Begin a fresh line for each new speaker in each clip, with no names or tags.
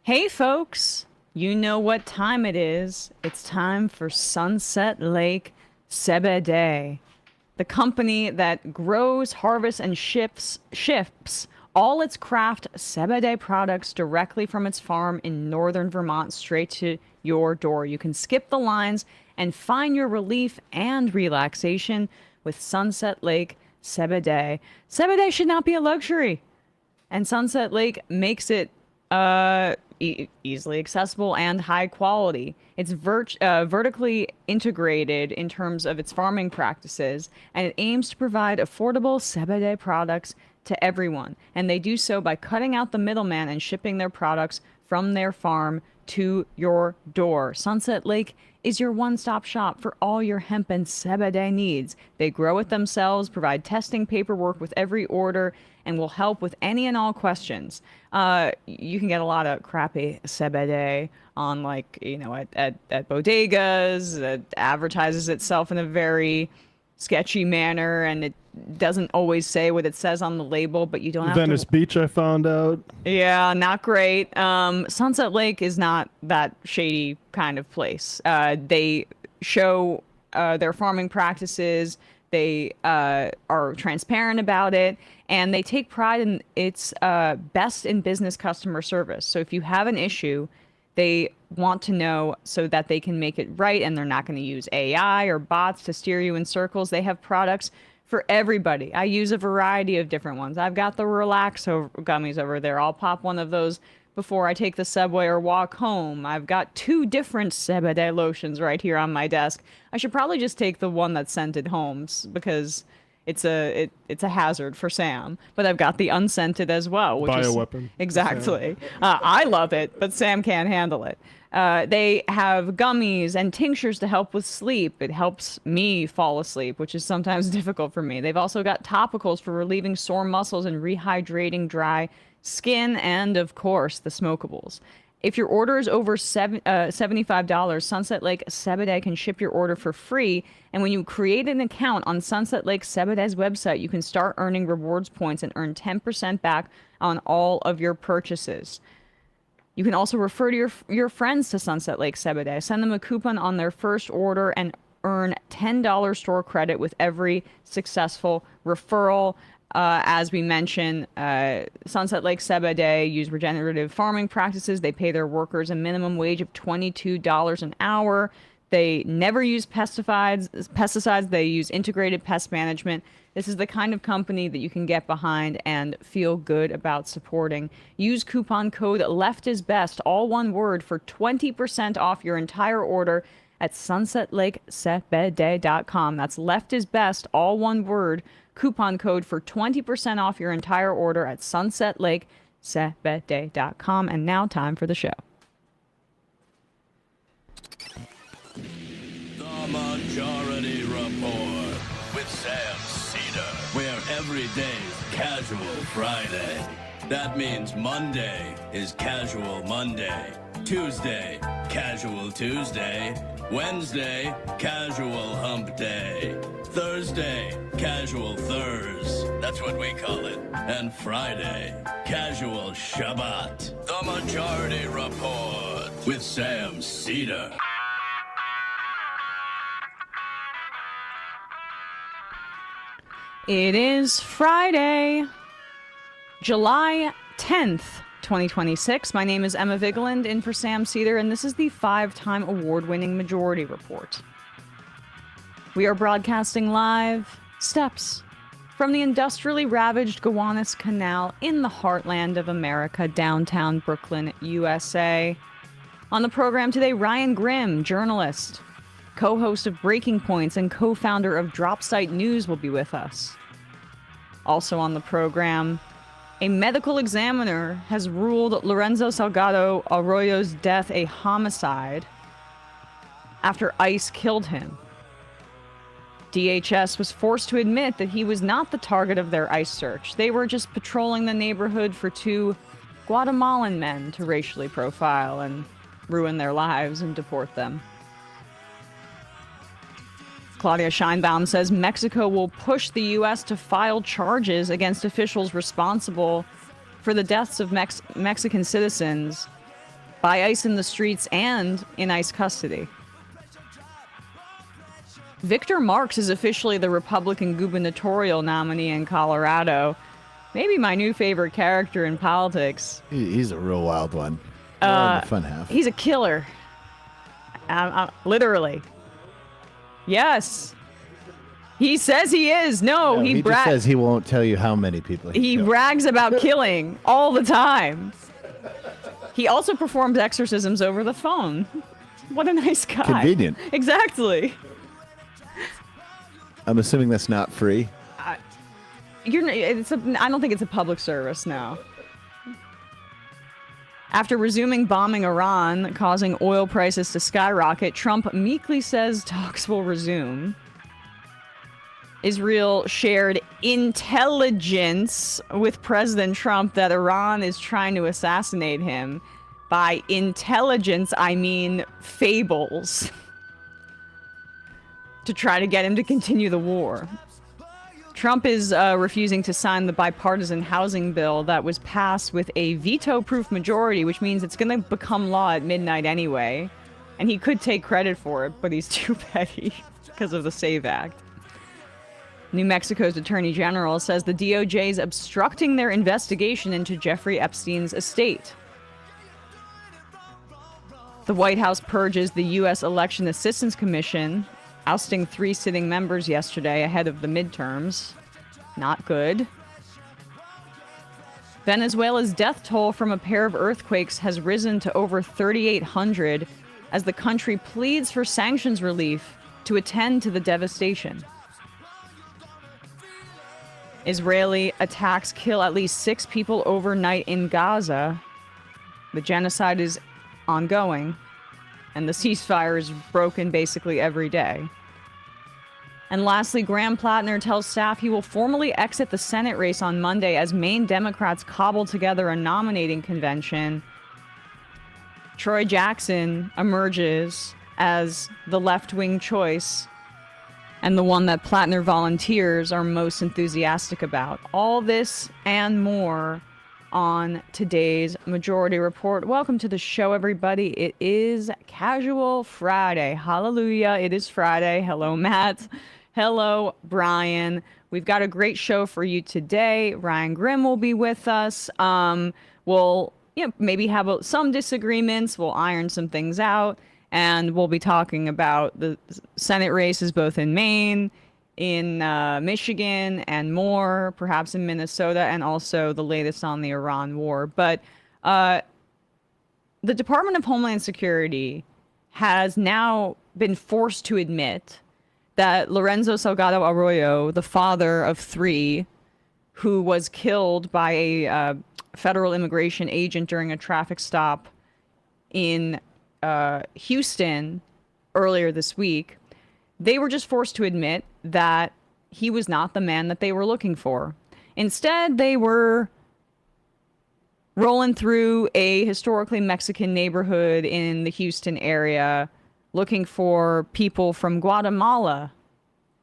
Hey folks, you know what time it is. It's time for Sunset Lake Seder, the company that grows, harvests, and ships all its craft Seder products directly from its farm in northern Vermont straight to your door. You can skip the lines and find your relief and relaxation with Sunset Lake Seder. Seder should not be a luxury, and Sunset Lake makes it easily accessible and high quality. It's vertically integrated in terms of its farming practices, and it aims to provide affordable CBD products to everyone. And they do so by cutting out the middleman and shipping their products from their farm to your door. Sunset Lake is your one-stop shop for all your hemp and CBD needs. They grow it themselves, provide testing paperwork with every order, and will help with any and all questions. You can get a lot of crappy CBD on, like, at bodegas that advertises itself in a very sketchy manner, and it doesn't always say what it says on the label, but you don't have
Venice
to.
Beach, I found out.
Yeah, not great. Sunset Lake is not that shady kind of place. They show their farming practices. They are transparent about it, and they take pride in its best in business customer service. So if you have an issue, they want to know so that they can make it right, and they're not going to use AI or bots to steer you in circles. They have products for everybody. I use a variety of different ones. I've got the Relaxo gummies over there. I'll pop one of those before I take the subway or walk home. I've got 2 different CBD lotions right here on my desk. I should probably just take the one that's scented home because it's a hazard for Sam. But I've got the unscented as well, which
Bioweapon.
is exactly. I love it, but Sam can't handle it. They have gummies and tinctures to help with sleep. It helps me fall asleep, which is sometimes difficult for me. They've also got topicals for relieving sore muscles and rehydrating dry skin, and of course, the smokables. If your order is over $75, Sunset Lake CBD can ship your order for free. And when you create an account on Sunset Lake CBD's website, you can start earning rewards points and earn 10% back on all of your purchases. You can also refer to your friends to Sunset Lake CBD. Send them a coupon on their first order and earn $10 store credit with every successful referral. As we mentioned, Sunset Lake CBD use regenerative farming practices. They pay their workers a minimum wage of $22 an hour. They never use pesticides. They use integrated pest management. This is the kind of company that you can get behind and feel good about supporting. Use coupon code LEFTISBEST, all one word, for 20% off your entire order at sunsetlakecbd.com. That's LEFTISBEST, all one word. Coupon code for 20% off your entire order at sunsetlakecbd.com. And now, time for the show.
The Majority Report with Sam Seder, where every day's Casual Friday. That means Monday is Casual Monday, Tuesday, Casual Tuesday, Wednesday, Casual Hump Day, Thursday, Casual Thurs, that's what we call it, and Friday, Casual Shabbat. The Majority Report with Sam Seder.
It is Friday, July 10th, 2026. My name is Emma Vigeland, in for Sam Seder, and this is the 5-time award-winning Majority Report. We are broadcasting live steps from the industrially ravaged Gowanus Canal in the heartland of America, downtown Brooklyn, USA. On the program today, Ryan Grimm, journalist, co-host of Breaking Points and co-founder of Dropsite News, will be with us. Also on the program, a medical examiner has ruled Lorenzo Salgado Arroyo's death a homicide after ICE killed him. DHS was forced to admit that he was not the target of their ICE search. They were just patrolling the neighborhood for 2 Guatemalan men to racially profile and ruin their lives and deport them. Claudia Scheinbaum says Mexico will push the U.S. to file charges against officials responsible for the deaths of Mexican citizens by ICE in the streets and in ICE custody. Victor Marx is officially the Republican gubernatorial nominee in Colorado. Maybe my new favorite character in politics.
He's a real wild one. More on the fun half.
He's a killer. Literally. Yes. He says he is. No,
he just says he won't tell you how many people
he
killed.
brags about killing all the time. He also performs exorcisms over the phone. What a nice guy.
Convenient.
Exactly.
I'm assuming that's not free.
I don't think it's a public service now. After resuming bombing Iran, causing oil prices to skyrocket, Trump meekly says talks will resume. Israel shared intelligence with President Trump that Iran is trying to assassinate him. By intelligence, I mean fables. To try to get him to continue the war. Trump is refusing to sign the bipartisan housing bill that was passed with a veto-proof majority, which means it's going to become law at midnight anyway. And he could take credit for it, but he's too petty because of the SAVE Act. New Mexico's Attorney General says the DOJ is obstructing their investigation into Jeffrey Epstein's estate. The White House purges the U.S. Election Assistance Commission, ousting 3 sitting members yesterday ahead of the midterms. Not good. Venezuela's death toll from a pair of earthquakes has risen to over 3,800 as the country pleads for sanctions relief to attend to the devastation. Israeli attacks kill at least 6 people overnight in Gaza. The genocide is ongoing, and the ceasefire is broken basically every day. And lastly, Graham Plattner tells staff he will formally exit the Senate race on Monday as Maine Democrats cobble together a nominating convention. Troy Jackson emerges as the left-wing choice and the one that Plattner volunteers are most enthusiastic about. All this and more on today's Majority Report. Welcome to the show, everybody. It is Casual Friday. Hallelujah. It is Friday. Hello, Matt. Hello, Brian. We've got a great show for you today. Ryan Grimm will be with us. We'll maybe have some disagreements. We'll iron some things out. And we'll be talking about the Senate races both in Maine, in Michigan, and more, perhaps in Minnesota, and also the latest on the Iran war. But the Department of Homeland Security has now been forced to admit that Lorenzo Salgado Arroyo, the father of 3, who was killed by a federal immigration agent during a traffic stop in Houston earlier this week, they were just forced to admit that he was not the man that they were looking for. Instead, they were rolling through a historically Mexican neighborhood in the Houston area looking for people from Guatemala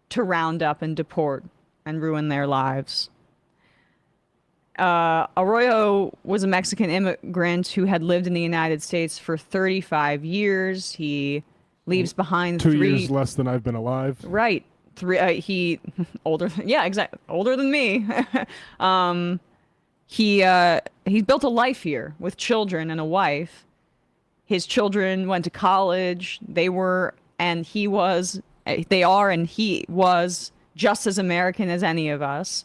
to round up and deport and ruin their lives. Arroyo was a Mexican immigrant who had lived in the United States for 35 years. He leaves behind
2
3
years less than I've been alive.
Right. 3 he older exactly older than me. He's built a life here with children and a wife. His children went to college. They are and he was just as American as any of us,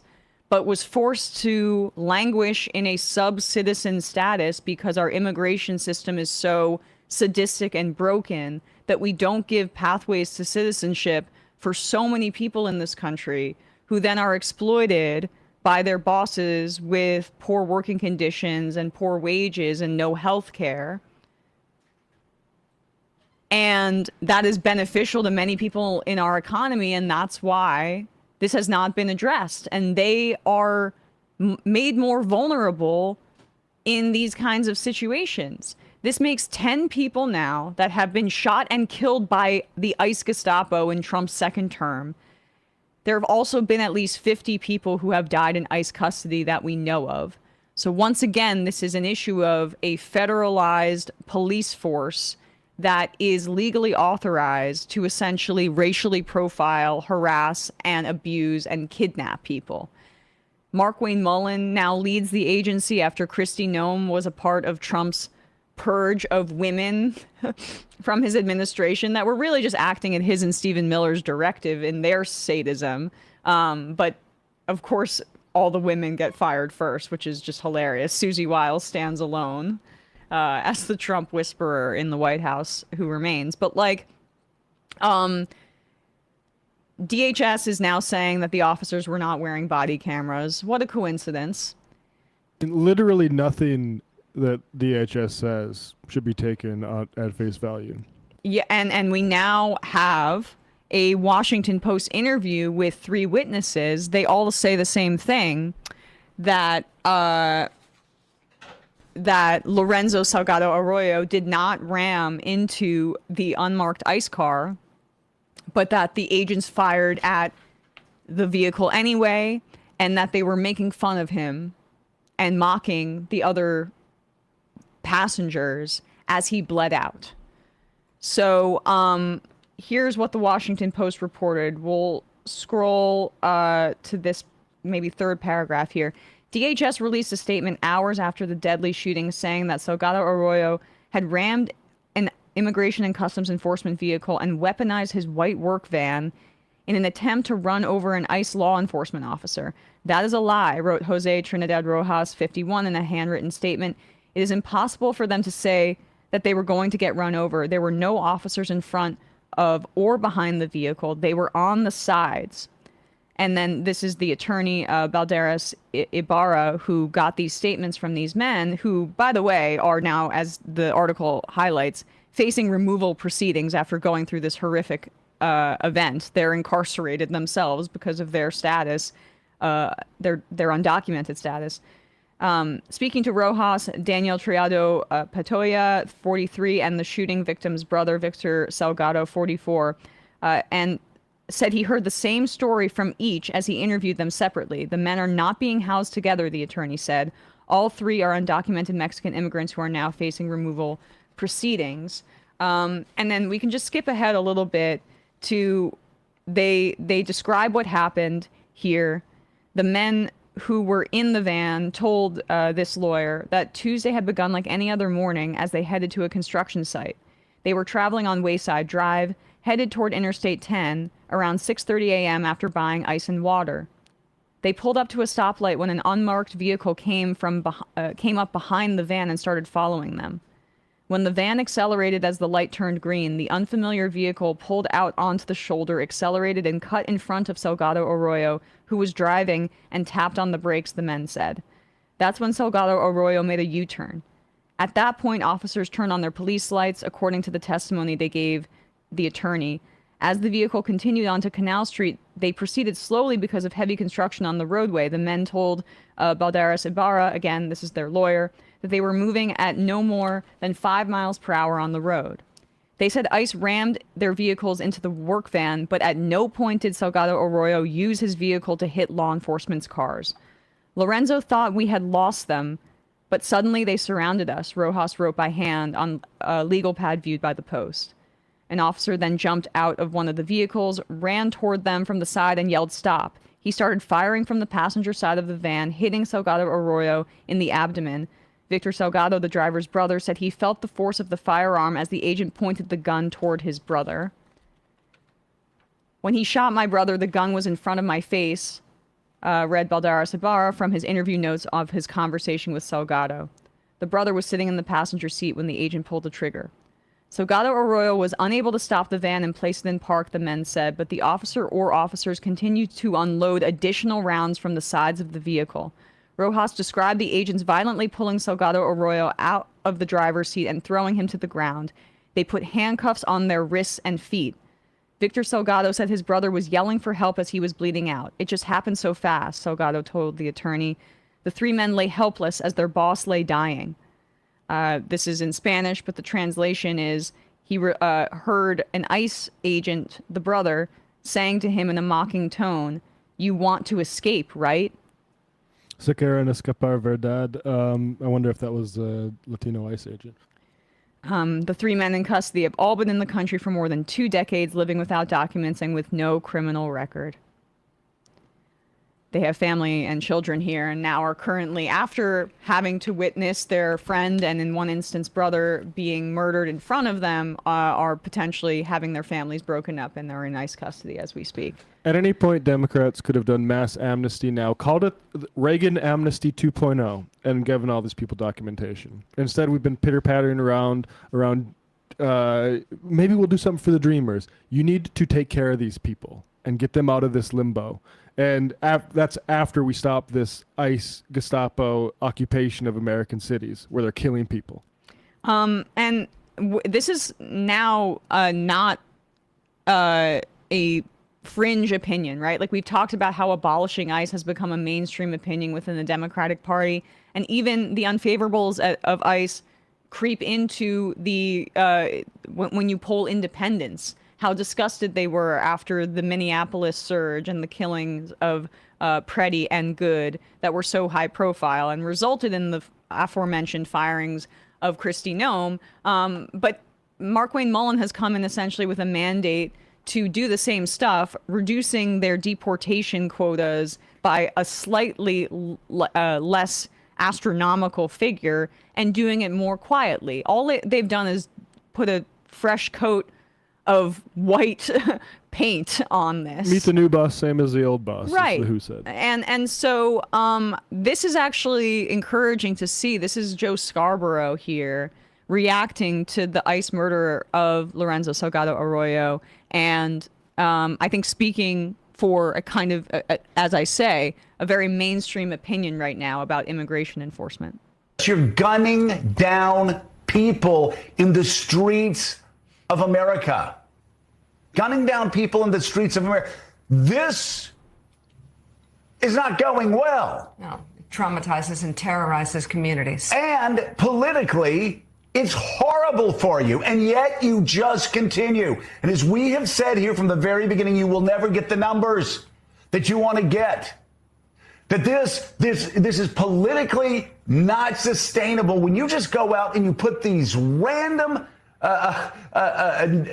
but was forced to languish in a sub-citizen status because our immigration system is so sadistic and broken that we don't give pathways to citizenship for so many people in this country who then are exploited by their bosses with poor working conditions and poor wages and no health care. And that is beneficial to many people in our economy, and that's why this has not been addressed. And they are made more vulnerable in these kinds of situations. This makes 10 people now that have been shot and killed by the ICE Gestapo in Trump's second term. There have also been at least 50 people who have died in ICE custody that we know of. So once again, this is an issue of a federalized police force that is legally authorized to essentially racially profile, harass, and abuse and kidnap people. Mark Wayne Mullen now leads the agency after Kristi Noem was a part of Trump's purge of women from his administration that were really just acting at his and Stephen Miller's directive in their sadism. But of course, all the women get fired first, which is just hilarious. Susie Wiles stands alone as the Trump whisperer in the White House who remains. But like, DHS is now saying that the officers were not wearing body cameras. What a coincidence.
Literally nothing that DHS says should be taken at face value.
Yeah, and we now have a Washington Post interview with 3 witnesses. They all say the same thing, that that Lorenzo Salgado Arroyo did not ram into the unmarked ICE car, but that the agents fired at the vehicle anyway, and that they were making fun of him and mocking the other passengers as he bled out. So here's what the Washington Post reported. We'll scroll to this maybe third paragraph here. DHS released a statement hours after the deadly shooting saying that Salgado Arroyo had rammed an Immigration and Customs Enforcement vehicle and weaponized his white work van in an attempt to run over an ICE law enforcement officer. That is a lie, wrote Jose Trinidad Rojas, 51, in a handwritten statement. It is impossible for them to say that they were going to get run over. There were no officers in front of or behind the vehicle. They were on the sides. And then this is the attorney, Balderas Ibarra, who got these statements from these men who, by the way, are now, as the article highlights, facing removal proceedings after going through this horrific event. They're incarcerated themselves because of their status, their undocumented status. Speaking to Rojas, Daniel Triado Patoya, 43, and the shooting victim's brother, Victor Salgado, 44, and said he heard the same story from each as he interviewed them separately. The men are not being housed together, the attorney said. All 3 are undocumented Mexican immigrants who are now facing removal proceedings. And then we can just skip ahead a little bit to they describe what happened here. The men who were in the van told this lawyer that Tuesday had begun like any other morning as they headed to a construction site. They were traveling on Wayside Drive, headed toward Interstate 10 around 6:30 a.m. after buying ice and water. They pulled up to a stoplight when an unmarked vehicle came up behind the van and started following them. When the van accelerated as the light turned green, the unfamiliar vehicle pulled out onto the shoulder, accelerated, and cut in front of Salgado Arroyo, who was driving, and tapped on the brakes, the men said. That's when Salgado Arroyo made a U-turn. At that point, officers turned on their police lights, according to the testimony they gave the attorney. As the vehicle continued onto Canal Street, they proceeded slowly because of heavy construction on the roadway. The men told Balderas Ibarra, again, this is their lawyer, that they were moving at no more than 5 miles per hour on the road. They said ICE rammed their vehicles into the work van, but at no point did Salgado Arroyo use his vehicle to hit law enforcement's cars. Lorenzo thought we had lost them, but suddenly they surrounded us, Rojas wrote by hand on a legal pad viewed by the Post. An officer then jumped out of one of the vehicles, ran toward them from the side, and yelled, "Stop." He started firing from the passenger side of the van, hitting Salgado Arroyo in the abdomen. Victor Salgado, the driver's brother, said he felt the force of the firearm as the agent pointed the gun toward his brother. When he shot my brother, the gun was in front of my face, read Balderas Ibarra from his interview notes of his conversation with Salgado. The brother was sitting in the passenger seat when the agent pulled the trigger. Salgado Arroyo was unable to stop the van and place it in park, the men said, but the officer or officers continued to unload additional rounds from the sides of the vehicle. Rojas described the agents violently pulling Salgado Arroyo out of the driver's seat and throwing him to the ground. They put handcuffs on their wrists and feet. Victor Salgado said his brother was yelling for help as he was bleeding out. It just happened so fast, Salgado told the attorney. The 3 men lay helpless as their boss lay dying. This is in Spanish, but the translation is he heard an ICE agent, the brother, saying to him in a mocking tone, "You want to escape, right?"
Se quieren escapar verdad. I wonder if that was a Latino ICE agent.
The 3 men in custody have all been in the country for more than 2 decades, living without documents and with no criminal record. They have family and children here and now are currently, after having to witness their friend and in one instance brother being murdered in front of them, are potentially having their families broken up and they're in ICE custody as we speak.
At any point, Democrats could have done mass amnesty now, called it Reagan Amnesty 2.0, and given all these people documentation. Instead, we've been pitter-pattering around maybe we'll do something for the Dreamers. You need to take care of these people and get them out of this limbo. And that's after we stop this ICE Gestapo occupation of American cities where they're killing people.
This is now not a fringe opinion, right? Like we've talked about how abolishing ICE has become a mainstream opinion within the Democratic Party, and even the unfavorables of ICE creep into the when you poll independents, how disgusted they were after the Minneapolis surge and the killings of Preddy and Good that were so high profile and resulted in the aforementioned firings of Kristi Noem. But Markwayne Mullin has come in essentially with a mandate to do the same stuff, reducing their deportation quotas by a slightly less astronomical figure and doing it more quietly. All they've done is put a fresh coat of white paint on this.
Meet the new boss, same as the old boss.
Right.
That's who said.
And so this is actually encouraging to see. This is Joe Scarborough here reacting to the ICE murder of Lorenzo Salgado Arroyo, and I think speaking for a kind of, as I say, a very mainstream opinion right now about immigration enforcement.
You're gunning down people in the streets of America. Gunning down people in the streets of America. This is not going well.
No, it traumatizes and terrorizes communities.
And politically, it's horrible for you, and yet you just continue. And as we have said here from the very beginning, you will never get the numbers that you want to get. That this is politically not sustainable when you just go out and you put these random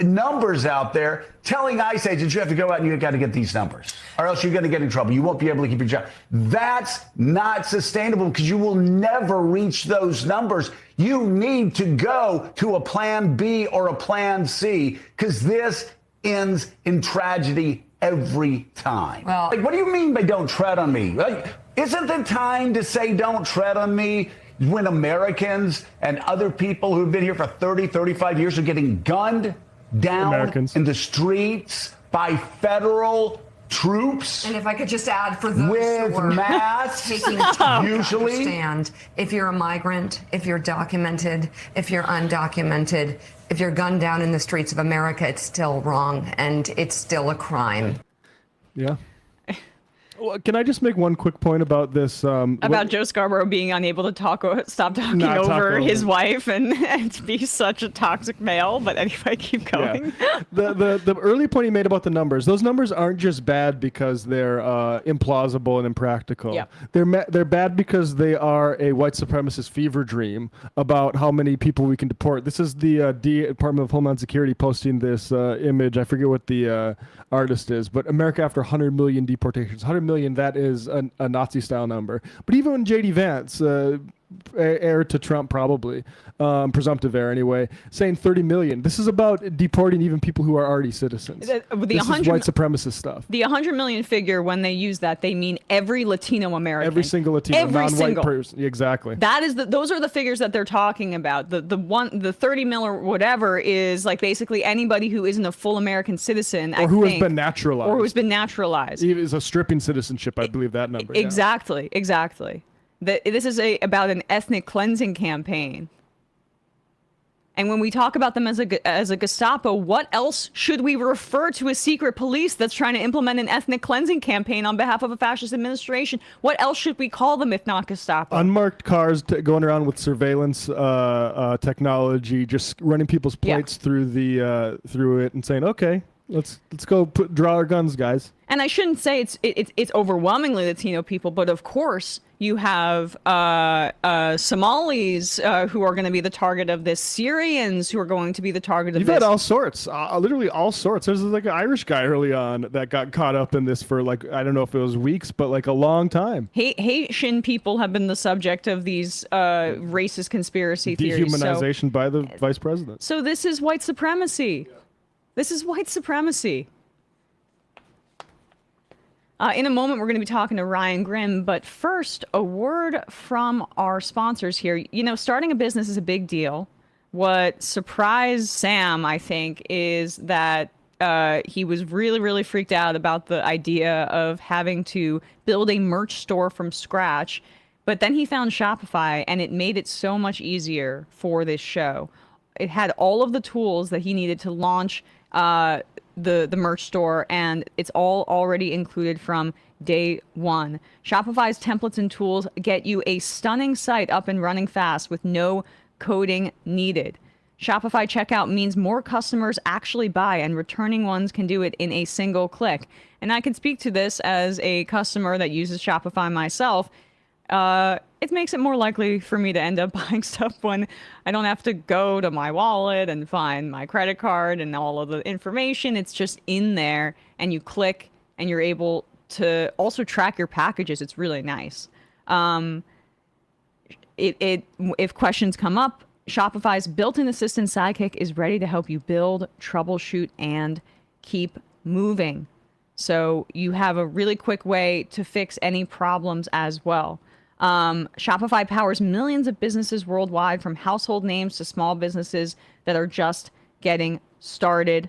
numbers out there telling ICE agents you have to go out and you've got to get these numbers or else you're going to get in trouble. You won't be able to keep your job. That's not sustainable because you will never reach those numbers. You need to go to a plan B or a plan C because this ends in tragedy every time.
Well,
like, what do you mean by don't tread on me? Like, isn't it time to say don't tread on me when Americans and other people who've been here for 30, 35 years are getting gunned down
Americans
in the streets by federal troops?
and if I could just add, for those
with
who are
masks,
taking time to
usually.
understand, if you're a migrant, if you're documented, if you're undocumented, if you're gunned down in the streets of America, it's still wrong and it's still a crime.
Yeah. Well, can I just make one quick point about this?
About Joe Scarborough being unable to stop talking
Not talk
over his
over.
wife and to be such a toxic male. But anyway, keep going.
Yeah. The early point he made about the numbers, those numbers aren't just bad because they're implausible and impractical.
Yeah.
They're bad because they are a white supremacist fever dream about how many people we can deport. This is the Department of Homeland Security posting this image. I forget what the artist is, but America after 100 million deportations. 100 million, that is a Nazi-style number. But even when J.D. Vance, heir to Trump probably, presumptive heir anyway, saying 30 million. This is about deporting even people who are already citizens. This is white supremacist stuff.
The 100 million figure, when they use that, they mean every Latino American.
Every single Latino,
every
non-white
single
person. Exactly.
That is those are the figures that they're talking about. The 30 mil or whatever is like basically anybody who isn't a full American citizen,
Or who has been naturalized.
Or who's been naturalized.
It is a stripping citizenship, I believe that number.
Exactly, exactly. This is about an ethnic cleansing campaign. And when we talk about them as a Gestapo, what else should we refer to a secret police that's trying to implement an ethnic cleansing campaign on behalf of a fascist administration? What else should we call them if not Gestapo?
Unmarked cars going around with surveillance technology, just running people's plates through it and saying, okay, Let's go draw our guns, guys.
And I shouldn't say it's overwhelmingly Latino people, but of course you have Somalis who are going to be the target of this, Syrians who are going to be the target of
You've
this.
had all sorts, literally all sorts. There's like an Irish guy early on that got caught up in this for like, I don't know if it was weeks, but like a long time.
Haitian people have been the subject of these racist conspiracy theories.
Dehumanization by the vice president.
So this is white supremacy. This is white supremacy. In a moment, we're going to be talking to Ryan Grimm, but first, a word from our sponsors here. You know, starting a business is a big deal. What surprised Sam, I think, is that he was really, really freaked out about the idea of having to build a merch store from scratch. But then he found Shopify, and it made it so much easier for this show. It had all of the tools that he needed to launch the merch store, and it's all already included from day one. Shopify's templates and tools get you a stunning site up and running fast with no coding needed. Shopify checkout means more customers actually buy, and returning ones can do it in a single click. And I can speak to this as a customer that uses Shopify myself. It makes it more likely for me to end up buying stuff when I don't have to go to my wallet and find my credit card and all of the information. It's just in there, and you click, and you're able to also track your packages. It's really nice. If questions come up, Shopify's built-in assistant sidekick is ready to help you build, troubleshoot, and keep moving. So you have a really quick way to fix any problems as well. Shopify powers millions of businesses worldwide, from household names to small businesses that are just getting started.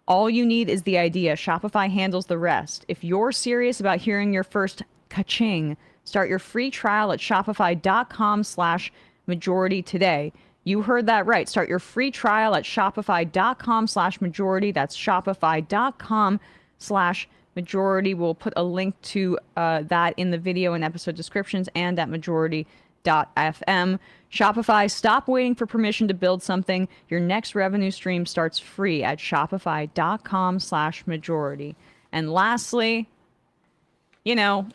All you need is the idea. Shopify handles the rest. If you're serious about hearing your first ka-ching, start your free trial at shopify.com/majority today. You heard that right. Start your free trial at shopify.com/majority. That's shopify.com/majority. We'll put a link to that in the video and episode descriptions and at majority.fm. Shopify, stop waiting for permission to build something. Your next revenue stream starts free at shopify.com/majority. And lastly, you know,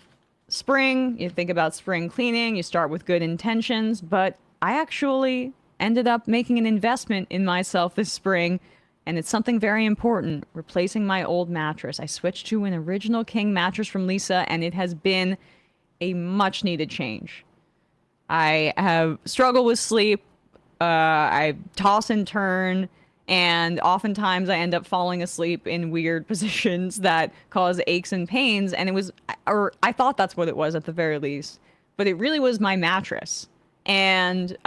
spring, you think about spring cleaning, you start with good intentions, but I actually ended up making an investment in myself this spring, and it's something very important: replacing my old mattress. I switched to an original king mattress from Lisa, and it has been a much needed change. I have struggled with sleep. I toss and turn, and oftentimes I end up falling asleep in weird positions that cause aches and pains. And it was, or I thought that's what it was at the very least, but it really was my mattress. And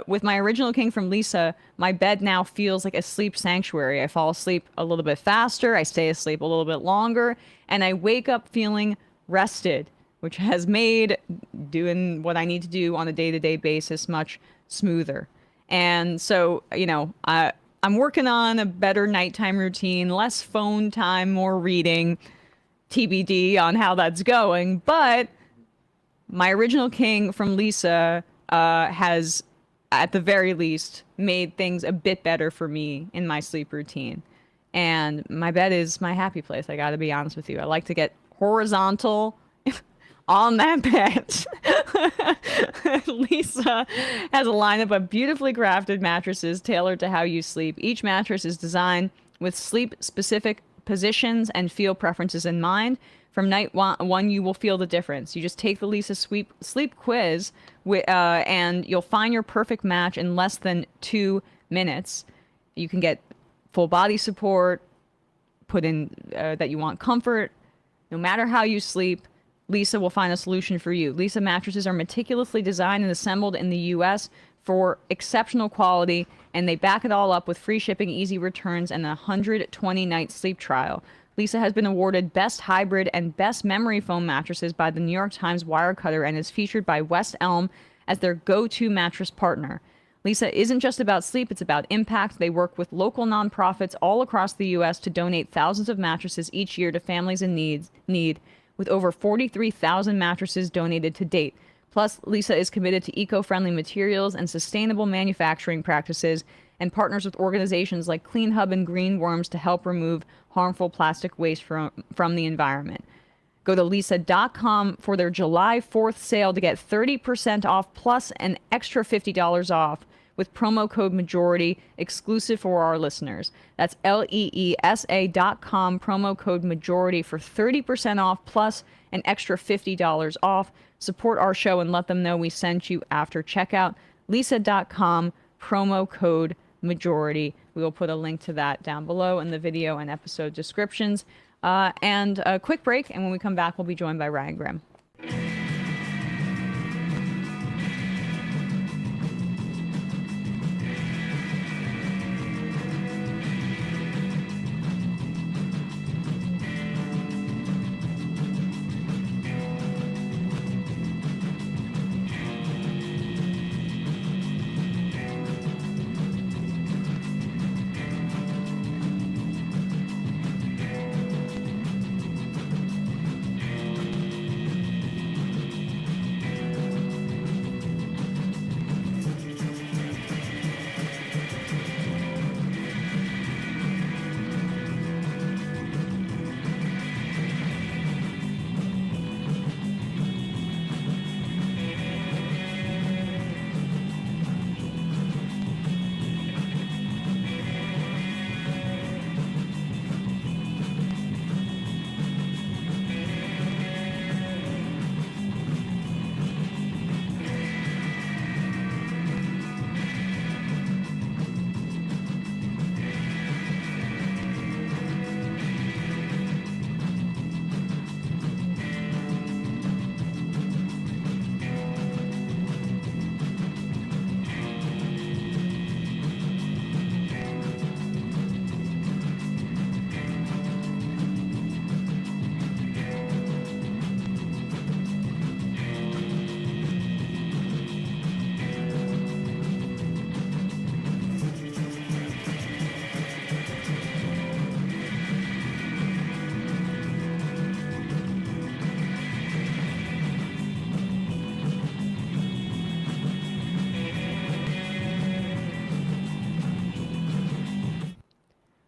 with my original king from Lisa, my bed now feels like a sleep sanctuary. I fall asleep a little bit faster, I stay asleep a little bit longer, and I wake up feeling rested, which has made doing what I need to do on a day-to-day basis much smoother. And so, you know, I'm working on a better nighttime routine, less phone time, more reading, TBD on how that's going. But my original king from Lisa has, at the very least, made things a bit better for me in my sleep routine. And my bed is my happy place. I got to be honest with you. I like to get horizontal on that bed. Lisa has a lineup of beautifully crafted mattresses tailored to how you sleep. Each mattress is designed with sleep-specific positions and feel preferences in mind. From night one, you will feel the difference. You just take the Lisa sleep quiz, and you'll find your perfect match in less than 2 minutes. You can get full body support, put in that you want comfort. No matter how you sleep, Lisa will find a solution for you. Lisa mattresses are meticulously designed and assembled in the U.S. for exceptional quality, and they back it all up with free shipping, easy returns, and a 120-night sleep trial. Lisa has been awarded Best Hybrid and Best Memory Foam mattresses by the New York Times Wirecutter, and is featured by West Elm as their go-to mattress partner. Lisa isn't just about sleep, it's about impact. They work with local nonprofits all across the U.S. to donate thousands of mattresses each year to families in need, with over 43,000 mattresses donated to date. Plus, Lisa is committed to eco-friendly materials and sustainable manufacturing practices and partners with organizations like Clean Hub and Green Worms to help remove harmful plastic waste from the environment. Go to lisa.com for their July 4th sale to get 30% off plus an extra $50 off with promo code MAJORITY exclusive for our listeners. That's LEESA.com, promo code MAJORITY for 30% off plus an extra $50 off. Support our show and let them know we sent you after checkout. Lisa.com, promo code MAJORITY. We will put a link to that down below in the video and episode descriptions. And a quick break, and when we come back, we'll be joined by Ryan Grimm.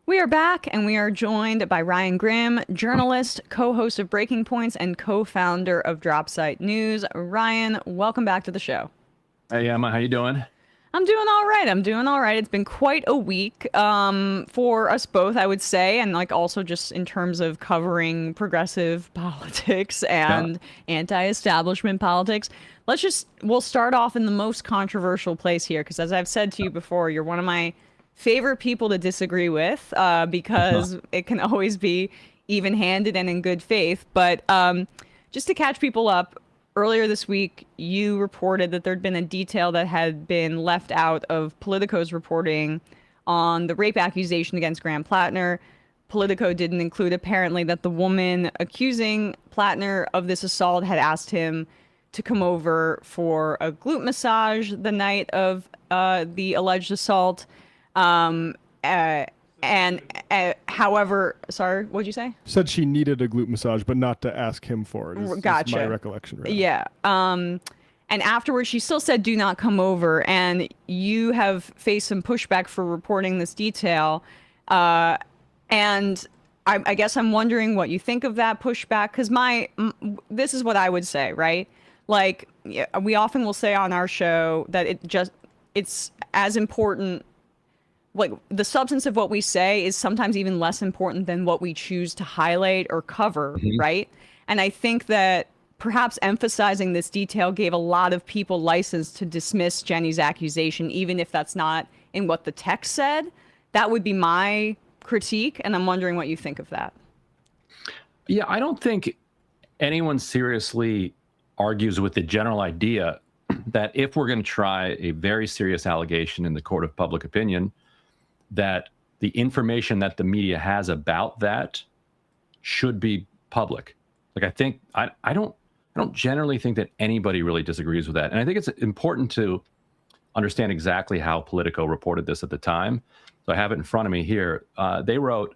We are back, and we are joined by Ryan Grimm, journalist, co-host of Breaking Points, and co-founder of Dropsite News. Ryan, welcome back to the show.
Hey, Emma, how you doing?
I'm doing all right. It's been quite a week for us both, I would say, and like also just in terms of covering progressive politics and anti-establishment politics. We'll start off in the most controversial place here, because as I've said to you before, you're one of my favorite people to disagree with because it can always be even-handed and in good faith. But just to catch people up, earlier this week, you reported that there'd been a detail that had been left out of Politico's reporting on the rape accusation against Graham Plattner. Politico didn't include, apparently, that the woman accusing Plattner of this assault had asked him to come over for a glute massage the night of the alleged assault. However, sorry, what'd you say?
Said she needed a glute massage, but not to ask him for it. Is my recollection, right?
Yeah. And afterwards, she still said, "Do not come over." And you have faced some pushback for reporting this detail. And I guess I'm wondering what you think of that pushback, because this is what I would say, right? Like, we often will say on our show that it's as important. Like, the substance of what we say is sometimes even less important than what we choose to highlight or cover, right? And I think that perhaps emphasizing this detail gave a lot of people license to dismiss Jenny's accusation, even if that's not in what the text said. That would be my critique, and I'm wondering what you think of that.
Yeah, I don't think anyone seriously argues with the general idea that if we're going to try a very serious allegation in the court of public opinion, that the information that the media has about that should be public. Like, I think I don't generally think that anybody really disagrees with that. And I think it's important to understand exactly how Politico reported this at the time. So I have it in front of me here. They wrote,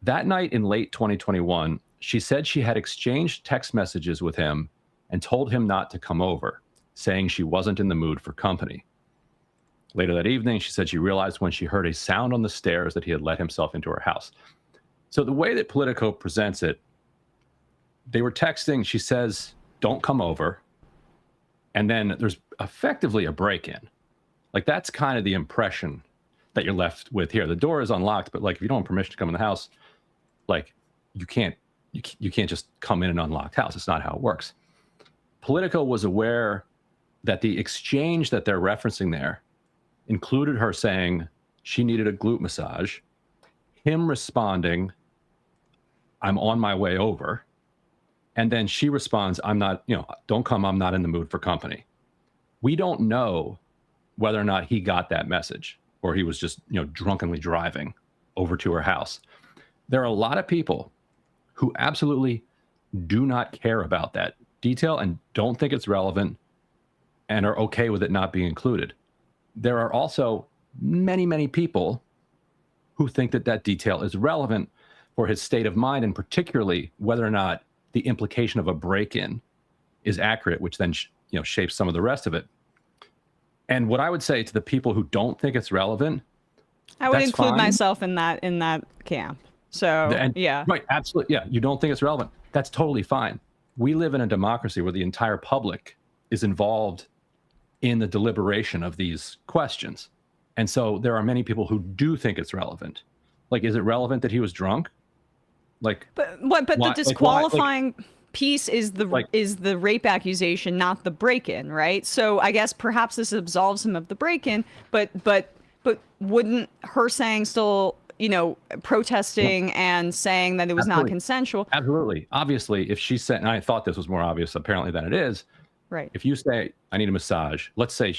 that night in late 2021, she said she had exchanged text messages with him and told him not to come over. saying she wasn't in the mood for company. Later that evening, she said she realized when she heard a sound on the stairs that he had let himself into her house. So the way that Politico presents it, they were texting. She says, don't come over. And then there's effectively a break-in. Like, that's kind of the impression that you're left with here. The door is unlocked, but like, if you don't have permission to come in the house, like, you can't just come in an unlocked house. It's not how it works. Politico was aware that the exchange that they're referencing there included her saying she needed a glute massage, him responding, I'm on my way over. And then she responds, I'm not, don't come, I'm not in the mood for company. We don't know whether or not he got that message or he was just, drunkenly driving over to her house. There are a lot of people who absolutely do not care about that detail and don't think it's relevant and are okay with it not being included. There are also many, many people who think that that detail is relevant for his state of mind, and particularly whether or not the implication of a break-in is accurate, which then shapes some of the rest of it. And what I would say to the people who don't think it's relevant,
I would include
fine.
myself in that camp. So yeah,
right, absolutely, yeah. You don't think it's relevant? That's totally fine. We live in a democracy where the entire public is involved in the deliberation of these questions, and so there are many people who do think it's relevant. Like, is it relevant that he was drunk? Like, but
the disqualifying piece is the rape accusation, not the break-in, right? So I guess perhaps this absolves him of the break-in, but wouldn't her saying still, protesting and saying that it was not consensual?
Absolutely. Obviously, if she said, and I thought this was more obvious apparently than it is,
right?
If you say, I need a massage, let's say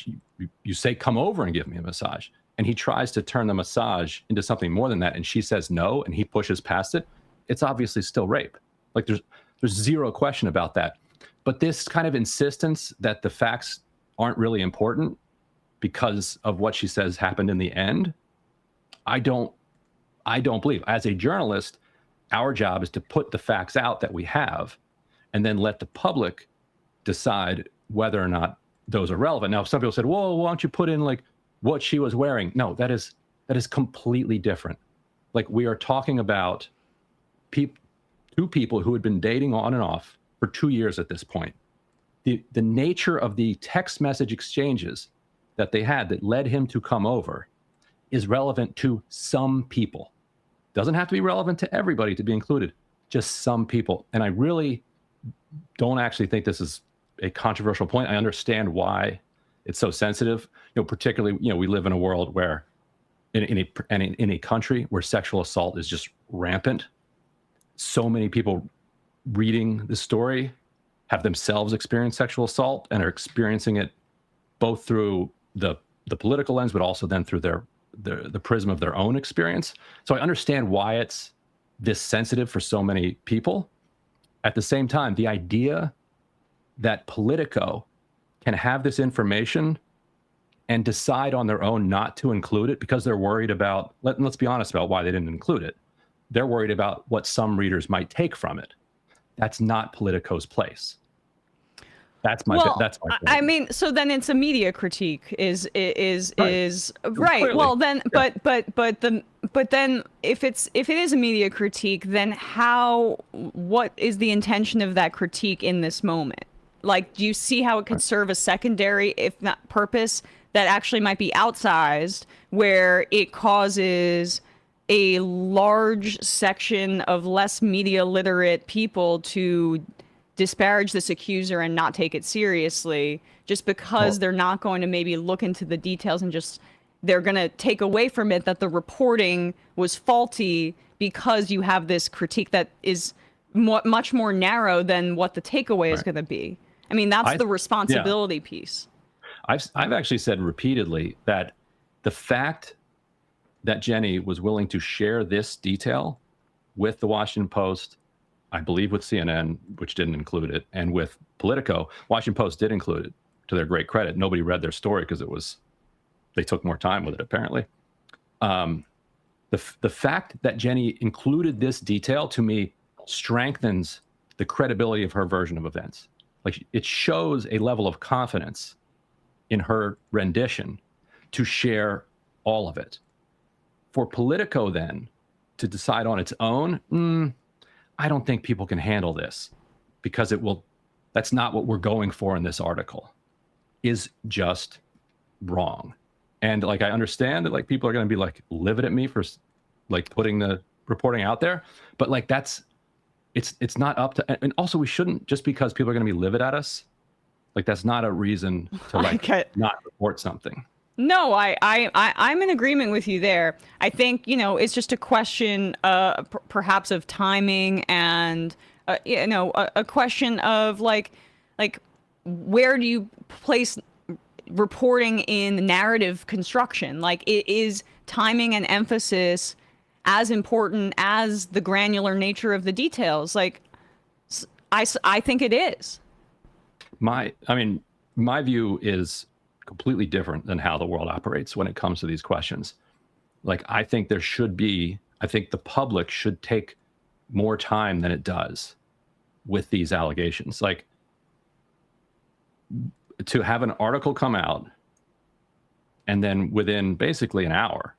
you say, come over and give me a massage, and he tries to turn the massage into something more than that, and she says no, and he pushes past it, it's obviously still rape. Like, there's zero question about that. But this kind of insistence that the facts aren't really important because of what she says happened in the end, I don't believe. As a journalist, our job is to put the facts out that we have and then let the public decide whether or not those are relevant. Now, some people said, well, why don't you put in like what she was wearing? No, that is completely different. Like, we are talking about two people who had been dating on and off for 2 years at this point. The nature of the text message exchanges that they had that led him to come over is relevant to some people. Doesn't have to be relevant to everybody to be included, just some people. And I really don't actually think this is a controversial point. I understand why it's so sensitive. Particularly, we live in a world where in a country where sexual assault is just rampant. So many people reading this story have themselves experienced sexual assault and are experiencing it both through the political lens, but also then through the prism of their own experience. So I understand why it's this sensitive for so many people. At the same time, the idea that Politico can have this information and decide on their own not to include it because they're worried about, let's be honest about why they didn't include it. They're worried about what some readers might take from it. That's not Politico's place. That's my.
I mean, so then it's a media critique. Is right?
Clearly.
Well, then, yeah. but then if it is a media critique, then what is the intention of that critique in this moment? Like, do you see how it could serve a secondary, if not purpose, that actually might be outsized, where it causes a large section of less media literate people to disparage this accuser and not take it seriously just because they're not going to maybe look into the details and they're going to take away from it that the reporting was faulty because you have this critique that is much more narrow than what the takeaway is going to be. I mean, that's the responsibility piece.
I've actually said repeatedly that the fact that Jenny was willing to share this detail with the Washington Post, I believe with CNN, which didn't include it, and with Politico, Washington Post did include it, to their great credit. Nobody read their story because they took more time with it, apparently. The fact that Jenny included this detail, to me, strengthens the credibility of her version of events. Like, it shows a level of confidence in her rendition to share all of it. For Politico then to decide on its own, I don't think people can handle this, because that's not what we're going for in this article, is just wrong. And like, I understand that like people are going to be like livid at me for like putting the reporting out there, but like it's not up to, and also we shouldn't, just because people are going to be livid at us, like that's not a reason to like not report something.
No, I'm in agreement with you there. I think, it's just a question, perhaps of timing and, a question of like, where do you place reporting in narrative construction? Like, is timing and emphasis as important as the granular nature of the details? Like, I think it is.
My view is completely different than how the world operates when it comes to these questions. Like, I think the public should take more time than it does with these allegations. Like, to have an article come out and then within basically an hour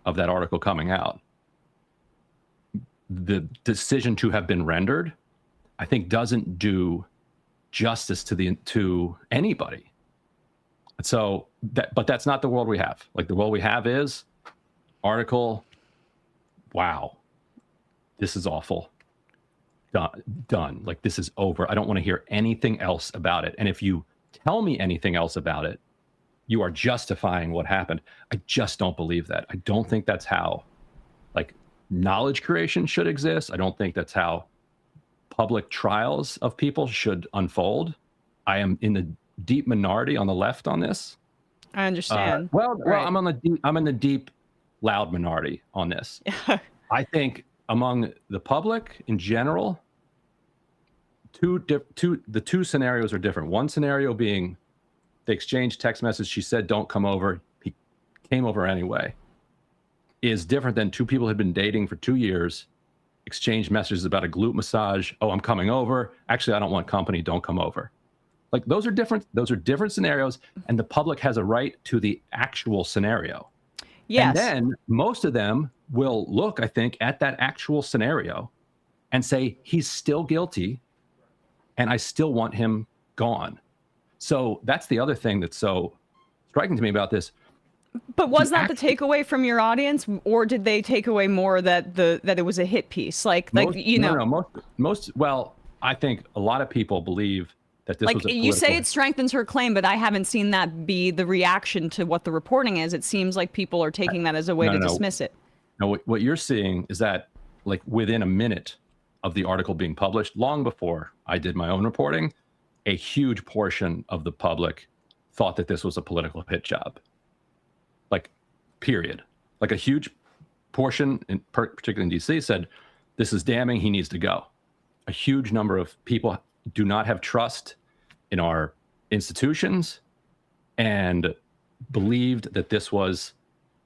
of that article coming out, the decision to have been rendered, I think doesn't do justice to anybody. So but that's not the world we have. Like, the world we have is article, wow, this is awful. Done. Like, this is over. I don't want to hear anything else about it. And if you tell me anything else about it, you are justifying what happened. I just don't believe that. I don't think that's how like knowledge creation should exist. I don't think that's how public trials of people should unfold. I am in the deep minority on the left on this.
I understand.
Right. I'm in the deep, loud minority on this. I think among the public in general, the two scenarios are different. One scenario being they exchanged text message. She said, "Don't come over." He came over anyway. Is different than two people had been dating for 2 years, exchanged messages about a glute massage. "Oh, I'm coming over. Actually, I don't want company. Don't come over." Like, those are different scenarios, and the public has a right to the actual scenario.
Yes.
And then most of them will look, I think, at that actual scenario and say, he's still guilty, and I still want him gone. So that's the other thing that's so striking to me about this.
But was that the takeaway from your audience, or did they take away more that it was a hit piece?
Well, I think a lot of people believe that this was a
you say it strengthens her claim, but I haven't seen that be the reaction to what the reporting is. It seems like people are taking that as a way to dismiss it.
No, what you're seeing is that, like, within a minute of the article being published, long before I did my own reporting, a huge portion of the public thought that this was a political hit job. Like, period. Like, a huge portion, particularly in DC, said, this is damning, he needs to go. A huge number of people do not have trust in our institutions and believed that this was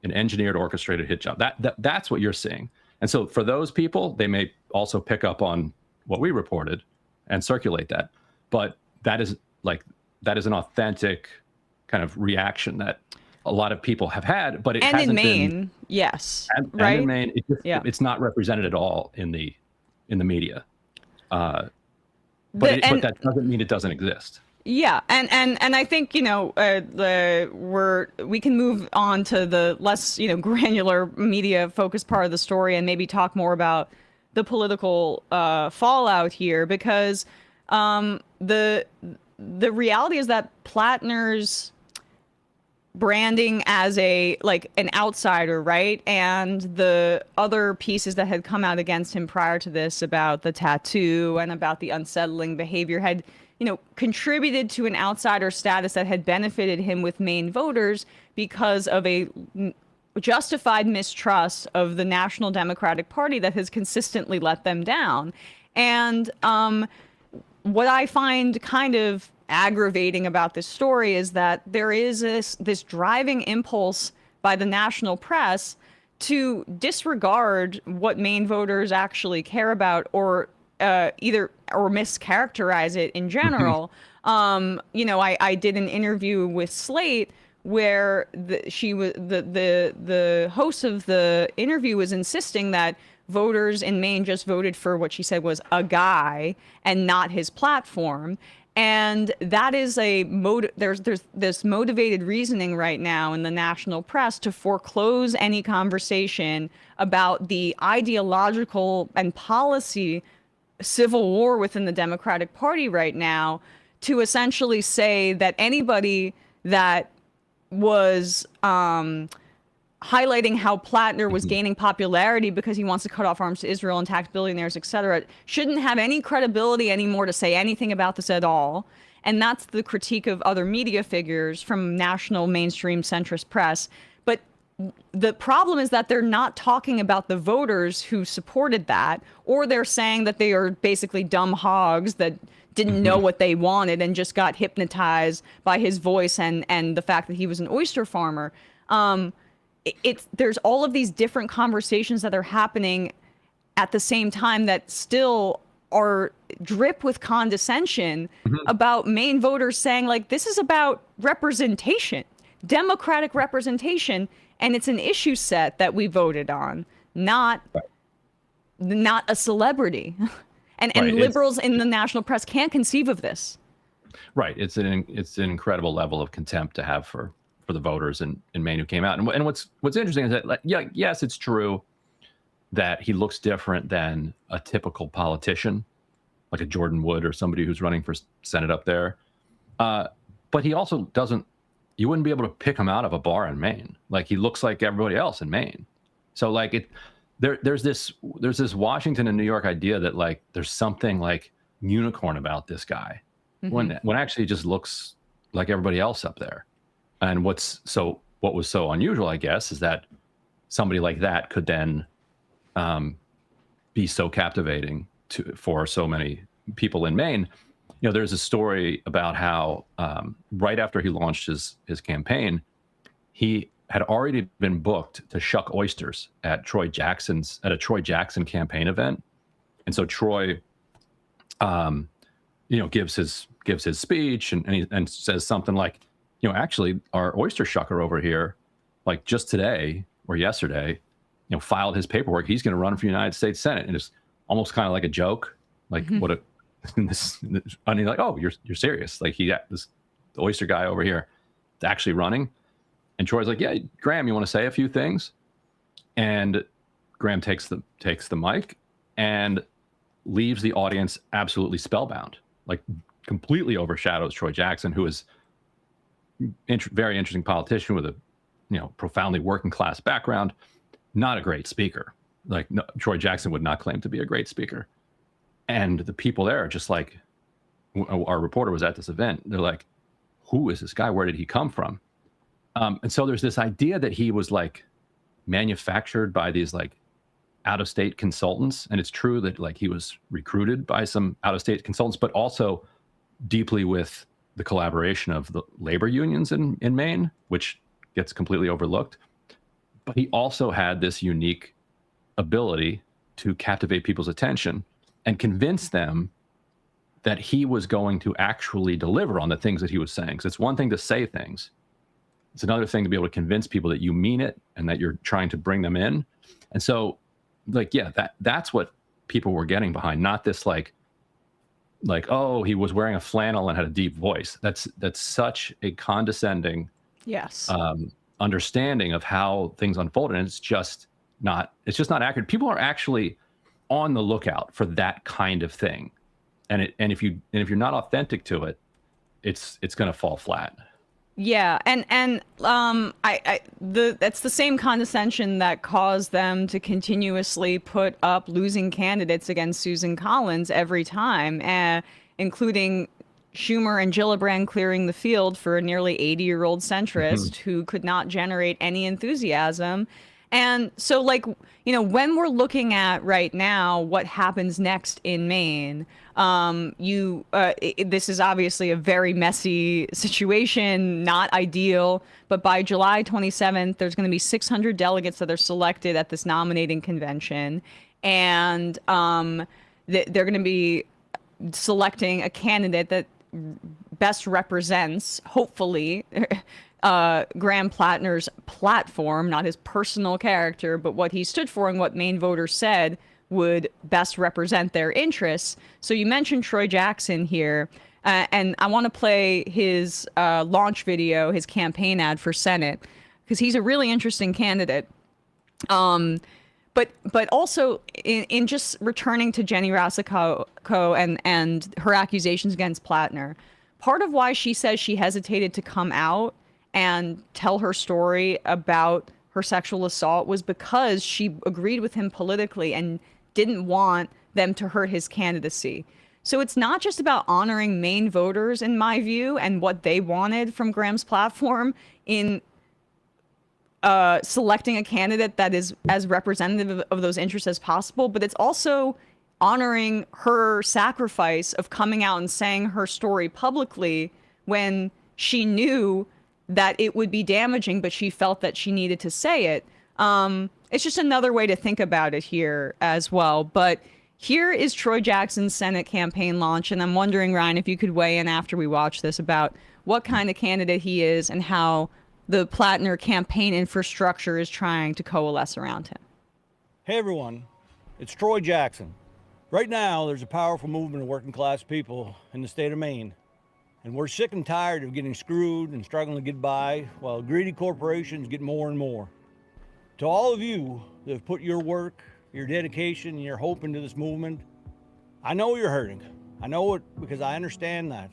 an engineered, orchestrated hit job. That's what you're seeing. And so for those people, they may also pick up on what we reported and circulate that. But that is an authentic kind of reaction that a lot of people have had, but it hasn't been.
And in Maine, yes.
And in Maine, it's not represented at all in the media. But that doesn't mean it doesn't exist.
Yeah, and I think we can move on to the less granular media focused part of the story and maybe talk more about the political fallout here, because the reality is that Plattner's branding as an outsider, right, and the other pieces that had come out against him prior to this about the tattoo and about the unsettling behavior had contributed to an outsider status that had benefited him with Maine voters because of a justified mistrust of the National Democratic Party that has consistently let them down. And what I find kind of aggravating about this story is that there is this driving impulse by the national press to disregard what Maine voters actually care about, or either or mischaracterize it in general. I did an interview with Slate where the host of the interview was insisting that voters in Maine just voted for what she said was a guy and not his platform. And that is there's this motivated reasoning right now in the national press to foreclose any conversation about the ideological and policy civil war within the Democratic Party right now, to essentially say that anybody that was highlighting how Plattner was gaining popularity because he wants to cut off arms to Israel and tax billionaires, et cetera, shouldn't have any credibility anymore to say anything about this at all. And that's the critique of other media figures from national mainstream centrist press. But the problem is that they're not talking about the voters who supported that, or they're saying that they are basically dumb hogs that didn't know what they wanted and just got hypnotized by his voice and the fact that he was an oyster farmer. There's all of these different conversations that are happening at the same time that still are drip with condescension about Maine voters saying, like, this is about representation, democratic representation, and it's an issue set that we voted on, not a celebrity. And liberals in the national press can't conceive of this.
Right. It's an incredible level of contempt to have for the voters in Maine who came out. And what's interesting is that, like, yes, it's true that he looks different than a typical politician, like a Jordan Wood or somebody who's running for Senate up there. But he also doesn't. You wouldn't be able to pick him out of a bar in Maine. Like, he looks like everybody else in Maine. So, like, there's this Washington and New York idea that, like, there's something like unicorn about this guy, when actually he just looks like everybody else up there. And what was so unusual, I guess, is that somebody like that could then be so captivating for so many people in Maine. You know, there's a story about how right after he launched his campaign, he had already been booked to shuck oysters at a Troy Jackson campaign event. And so Troy, gives his speech and says something like, actually, our oyster shucker over here, like just today or yesterday, filed his paperwork. He's going to run for the United States Senate. And it's almost kind of like a joke, like I mean, like, oh, you're serious? Like, the oyster guy over here is actually running. And Troy's like, yeah, Graham, you want to say a few things? And Graham takes the mic and leaves the audience absolutely spellbound, like completely overshadows Troy Jackson, who is very interesting politician with a profoundly working class background, not a great speaker. Like, no, Troy Jackson would not claim to be a great speaker. And the people there are just like, our reporter was at this event. They're like, who is this guy? Where did he come from? And so there's this idea that he was like manufactured by these like out-of-state consultants. And it's true that like he was recruited by some out-of-state consultants, but also deeply with the collaboration of the labor unions in Maine, which gets completely overlooked. But he also had this unique ability to captivate people's attention and convince them that he was going to actually deliver on the things that he was saying. So it's one thing to say things. It's another thing to be able to convince people that you mean it and that you're trying to bring them in. And so, like, yeah, that's what people were getting behind, not this like, oh, he was wearing a flannel and had a deep voice. That's such a condescending understanding of how things unfolded, and it's just not accurate. People are actually on the lookout for that kind of thing, and if you're not authentic to it, it's going to fall flat.
Yeah, and that's the same condescension that caused them to continuously put up losing candidates against Susan Collins every time, including Schumer and Gillibrand clearing the field for a nearly 80-year-old centrist who could not generate any enthusiasm. And so, like, when we're looking at right now what happens next in Maine, this is obviously a very messy situation, not ideal. But by July 27th, there's going to be 600 delegates that are selected at this nominating convention. And they're going to be selecting a candidate that best represents, hopefully, Graham Plattner's platform, not his personal character, but what he stood for and what Maine voters said would best represent their interests. So you mentioned Troy Jackson here, and I want to play his launch video, his campaign ad for Senate, because he's a really interesting candidate. But also in just returning to Jenny Rasico and her accusations against Plattner, part of why she says she hesitated to come out and tell her story about her sexual assault was because she agreed with him politically and didn't want them to hurt his candidacy. So it's not just about honoring Maine voters, in my view, and what they wanted from Graham's platform in selecting a candidate that is as representative of those interests as possible, but it's also honoring her sacrifice of coming out and saying her story publicly when she knew that it would be damaging, but she felt that she needed to say it. It's just another way to think about it here as well. But here is Troy Jackson's Senate campaign launch, and I'm wondering, Ryan, if you could weigh in after we watch this about what kind of candidate he is and how the Plattner campaign infrastructure is trying to coalesce around him.
Hey everyone, it's Troy Jackson. Right now, there's a powerful movement of working class people in the state of Maine, and we're sick and tired of getting screwed and struggling to get by while greedy corporations get more and more. To all of you that have put your work, your dedication, and your hope into this movement, I know you're hurting. I know it because I understand that.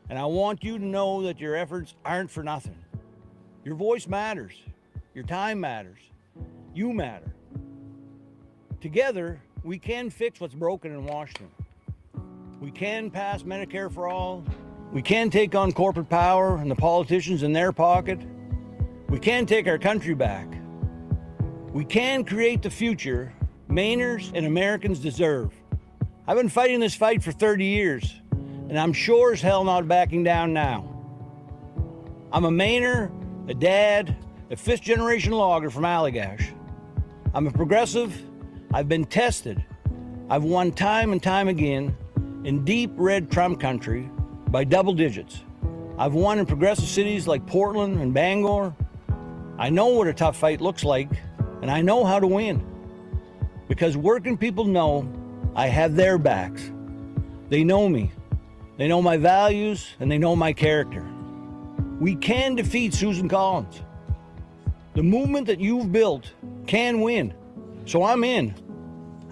And I want you to know that your efforts aren't for nothing. Your voice matters. Your time matters. You matter. Together, we can fix what's broken in Washington. We can pass Medicare for all. We can take on corporate power and the politicians in their pocket. We can take our country back. We can create the future Mainers and Americans deserve. I've been fighting this fight for 30 years, and I'm sure as hell not backing down now. I'm a Mainer, a dad, a fifth-generation logger from Allagash. I'm a progressive. I've been tested. I've won time and time again in deep red Trump country by double digits. I've won in progressive cities like Portland and Bangor. I know what a tough fight looks like, and I know how to win. Because working people know I have their backs. They know me. They know my values, and they know my character. We can defeat Susan Collins. The movement that you've built can win. So I'm in.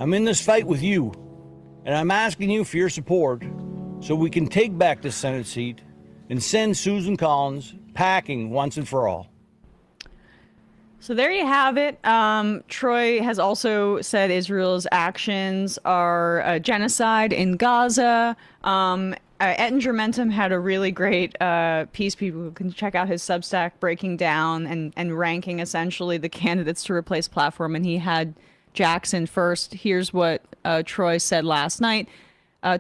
I'm in this fight with you. And I'm asking you for your support so we can take back this Senate seat and send Susan Collins packing once and for all.
So there you have it. Troy has also said Israel's actions are genocide in Gaza. Ettinger Mentum had a really great piece. People can check out his Substack breaking down and ranking essentially the candidates to replace platform. And he had Jackson first. Here's what Troy said last night,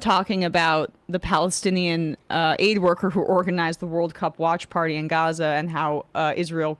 talking about the Palestinian aid worker who organized the World Cup watch party in Gaza and how Israel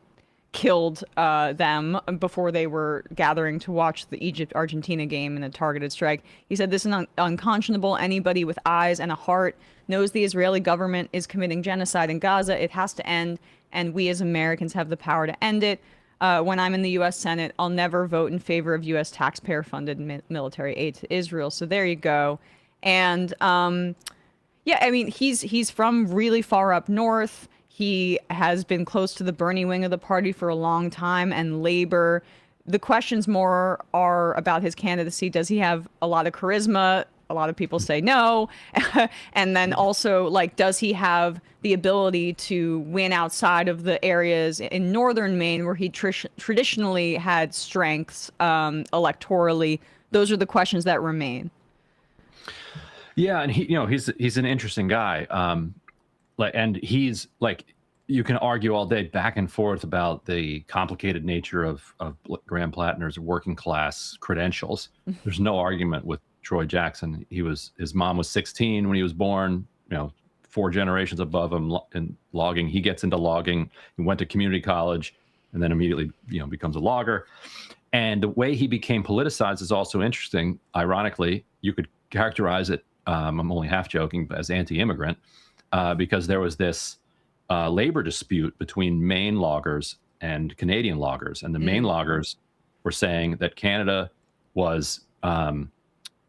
killed them before they were gathering to watch the Egypt-Argentina game in a targeted strike. He said, "This is unconscionable. Anybody with eyes and a heart knows the Israeli government is committing genocide in Gaza. It has to end, and we as Americans have the power to end it. When I'm in the U.S. Senate, I'll never vote in favor of U.S. taxpayer-funded military aid to Israel." So there you go. And yeah, I mean, he's from really far up north. He has been close to the Bernie wing of the party for a long time, and Labor. The questions more are about his candidacy. Does he have a lot of charisma? A lot of people say no. And then also, like, does he have the ability to win outside of the areas in northern Maine where he traditionally had strengths electorally? Those are the questions that remain.
Yeah, and he's an interesting guy. And he's like, you can argue all day back and forth about the complicated nature of Graham Plattner's working class credentials. There's no argument with Troy Jackson. His mom was 16 when he was born, 4 generations above him in logging. He gets into logging. He went to community college and then immediately, becomes a logger. And the way he became politicized is also interesting. Ironically, you could characterize it, I'm only half joking, as anti-immigrant, because there was this labor dispute between Maine loggers and Canadian loggers, and the Maine loggers were saying that Canada was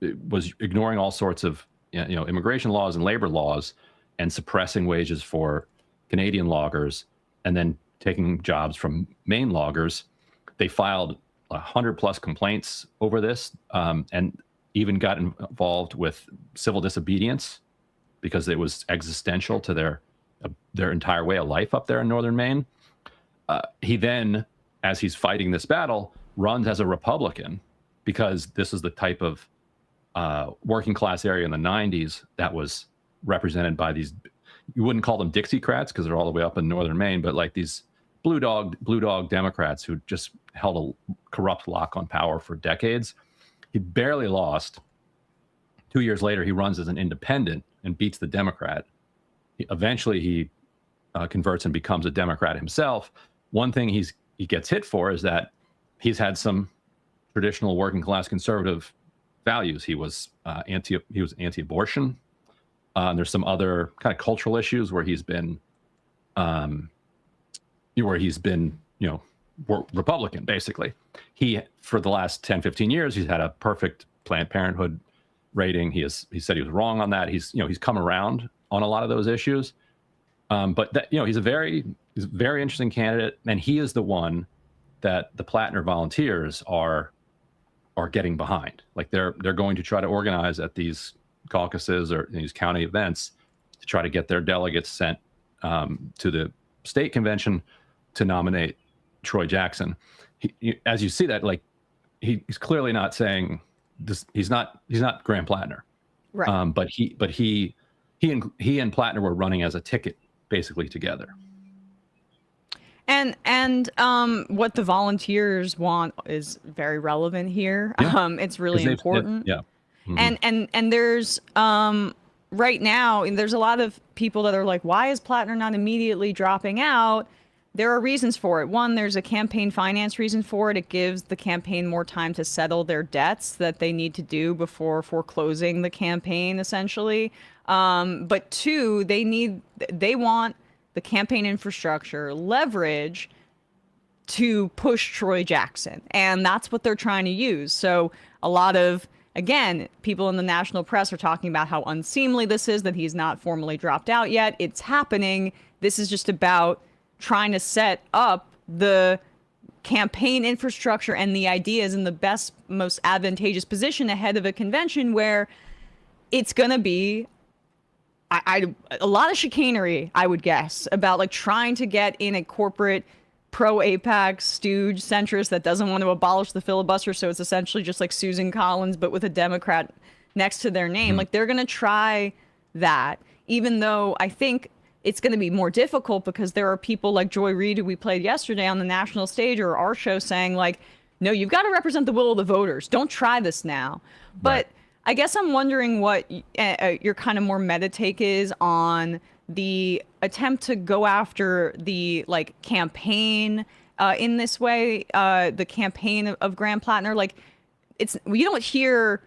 ignoring all sorts of immigration laws and labor laws and suppressing wages for Canadian loggers, and then taking jobs from Maine loggers. They filed 100+ complaints over this, and even got involved with civil disobedience because it was existential to their entire way of life up there in northern Maine. He then, as he's fighting this battle, runs as a Republican because this is the type of working class area in the 90s that was represented by these, you wouldn't call them Dixiecrats because they're all the way up in northern Maine, but like these blue dog Democrats who just held a corrupt lock on power for decades. He barely lost. 2 years later, he runs as an independent and beats the Democrat. Eventually, he converts and becomes a Democrat himself. One thing he gets hit for is that he's had some traditional working class conservative values. He was anti-abortion. There's some other kind of cultural issues where he's been Republican, basically. He, for the last 10, 15 years, he's had a perfect Planned Parenthood rating. He said he was wrong on that. He's come around on a lot of those issues. But that, he's a very interesting candidate, and he is the one that the Plattner volunteers are getting behind. Like they're going to try to organize at these caucuses or these county events to try to get their delegates sent to the state convention to nominate Troy Jackson. As you see that, like he's clearly not saying this. He's not Graham Plattner,
Right.
but he and Plattner were running as a ticket basically together.
And what the volunteers want is very relevant here.
Yeah.
It's really important.
Yeah. Mm-hmm.
And there's right now there's a lot of people that are like, why is Plattner not immediately dropping out? There are reasons for it. One, there's a campaign finance reason for it. It gives the campaign more time to settle their debts that they need to do before foreclosing the campaign, essentially. But two, they want the campaign infrastructure leverage to push Troy Jackson. And that's what they're trying to use. So a lot of, again, people in the national press are talking about how unseemly this is, that he's not formally dropped out yet. It's happening. This is just about trying to set up the campaign infrastructure and the ideas in the best, most advantageous position ahead of a convention where it's going to be a lot of chicanery, I would guess, about like trying to get in a corporate pro-APAC stooge centrist that doesn't want to abolish the filibuster. So it's essentially just like Susan Collins, but with a Democrat next to their name. Like they're going to try that, even though I think it's going to be more difficult because there are people like Joy Reid, who we played yesterday on the national stage or our show, saying like, no, you've got to represent the will of the voters. Don't try this now. But
Right.
I guess I'm wondering what your kind of more meta take is on the attempt to go after the like campaign in this way, the campaign of Graham Plattner. Like you don't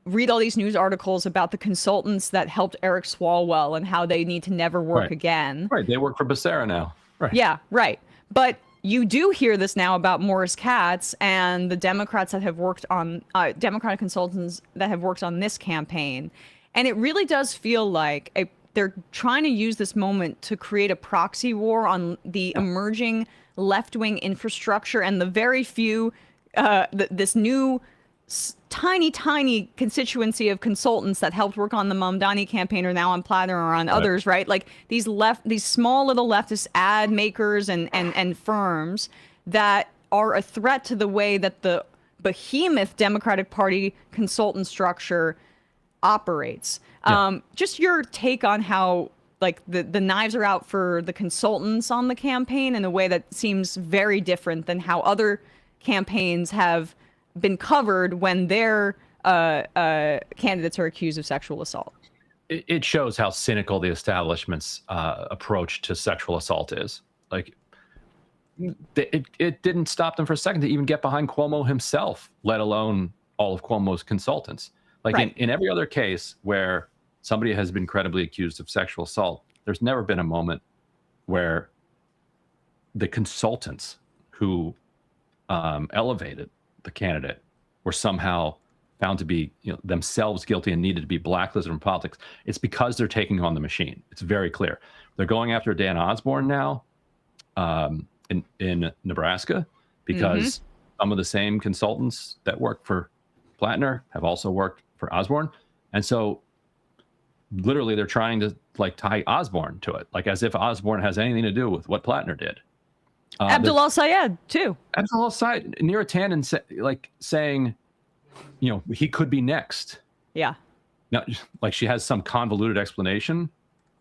read all these news articles about the consultants that helped Eric Swalwell and how they need to never work
Right.
again.
Right. They work for Becerra now. Right.
Yeah, right. But you do hear this now about Morris Katz and the Democrats that have worked on Democratic consultants that have worked on this campaign. And it really does feel like they're trying to use this moment to create a proxy war on the emerging left-wing infrastructure and the very few, this new tiny constituency of consultants that helped work on the Mamdani campaign are now on Plattner or on others, right? Like these small little leftist ad makers and firms that are a threat to the way that the behemoth Democratic Party consultant structure operates. Just your take on how like the knives are out for the consultants on the campaign in a way that seems very different than how other campaigns have been covered when their candidates are accused of sexual assault.
It shows how cynical the establishment's approach to sexual assault is. Like, it didn't stop them for a second to even get behind Cuomo himself, let alone all of Cuomo's consultants. Like
Right.
in every other case where somebody has been credibly accused of sexual assault, there's never been a moment where the consultants who elevated the candidate were somehow found to be themselves guilty and needed to be blacklisted from politics. It's because they're taking on the machine. It's very clear. They're going after Dan Osborne now in Nebraska because some of the same consultants that work for Plattner have also worked for Osborne. And so literally they're trying to like tie Osborne to it, like as if Osborne has anything to do with what Plattner did.
Abdul Al-Sayed too.
Abdul Al-Sayed, Neera Tanden saying, he could be next.
Yeah.
Now, like she has some convoluted explanation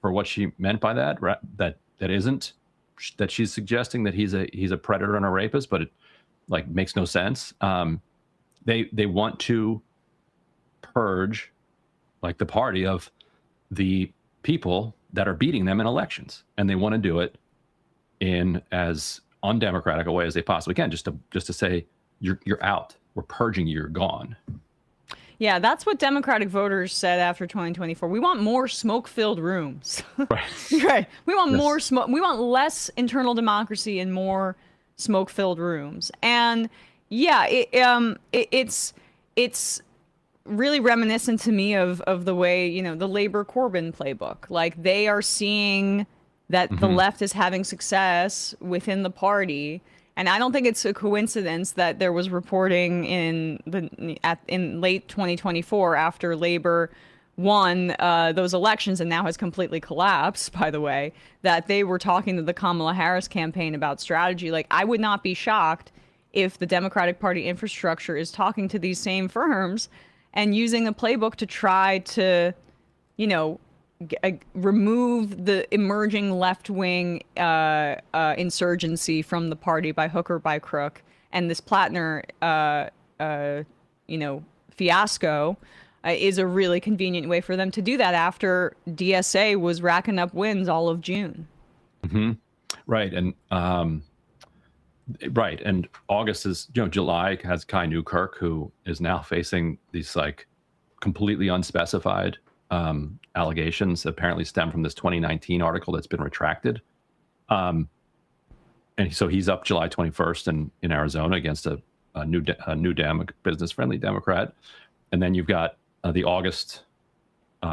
for what she meant by that. That isn't that she's suggesting that he's a predator and a rapist, but it like makes no sense. They want to purge like the party of the people that are beating them in elections, and they want to do it in as undemocratic a way as they possibly can, just to say you're out, we're purging you, you're gone.
Yeah, that's what Democratic voters said after 2024. We want more smoke-filled rooms.
Right.
Right. We want more smoke. We want less internal democracy and more smoke-filled rooms. And yeah, it's really reminiscent to me of the way, the Labor Corbyn playbook. Like they are seeing that the left is having success within the party. And I don't think it's a coincidence that there was reporting in late 2024 after Labor won those elections and now has completely collapsed, by the way, that they were talking to the Kamala Harris campaign about strategy. Like, I would not be shocked if the Democratic Party infrastructure is talking to these same firms and using a playbook to try to, remove the emerging left-wing insurgency from the party by hook or by crook. And this Plattner, fiasco is a really convenient way for them to do that after DSA was racking up wins all of June.
Right. And right. And August is, July has Kai Newkirk, who is now facing these like completely unspecified allegations that apparently stem from this 2019 article that's been retracted. And so he's up July 21st in Arizona against a new business-friendly Democrat. And then you've got the August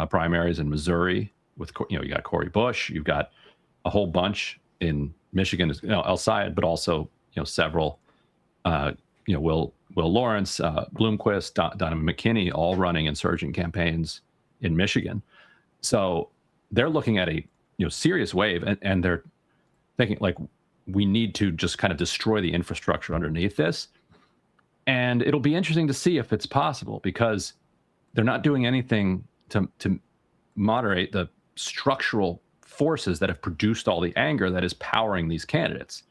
primaries in Missouri with, you got Cory Bush. You've got a whole bunch in Michigan, El-Sayed, but also, several, Will Lawrence, Bloomquist, Donovan McKinney, all running insurgent campaigns in Michigan. So they're looking at a serious wave, and they're thinking like we need to just kind of destroy the infrastructure underneath this. And it'll be interesting to see if it's possible, because they're not doing anything to moderate the structural forces that have produced all the anger that is powering these candidates.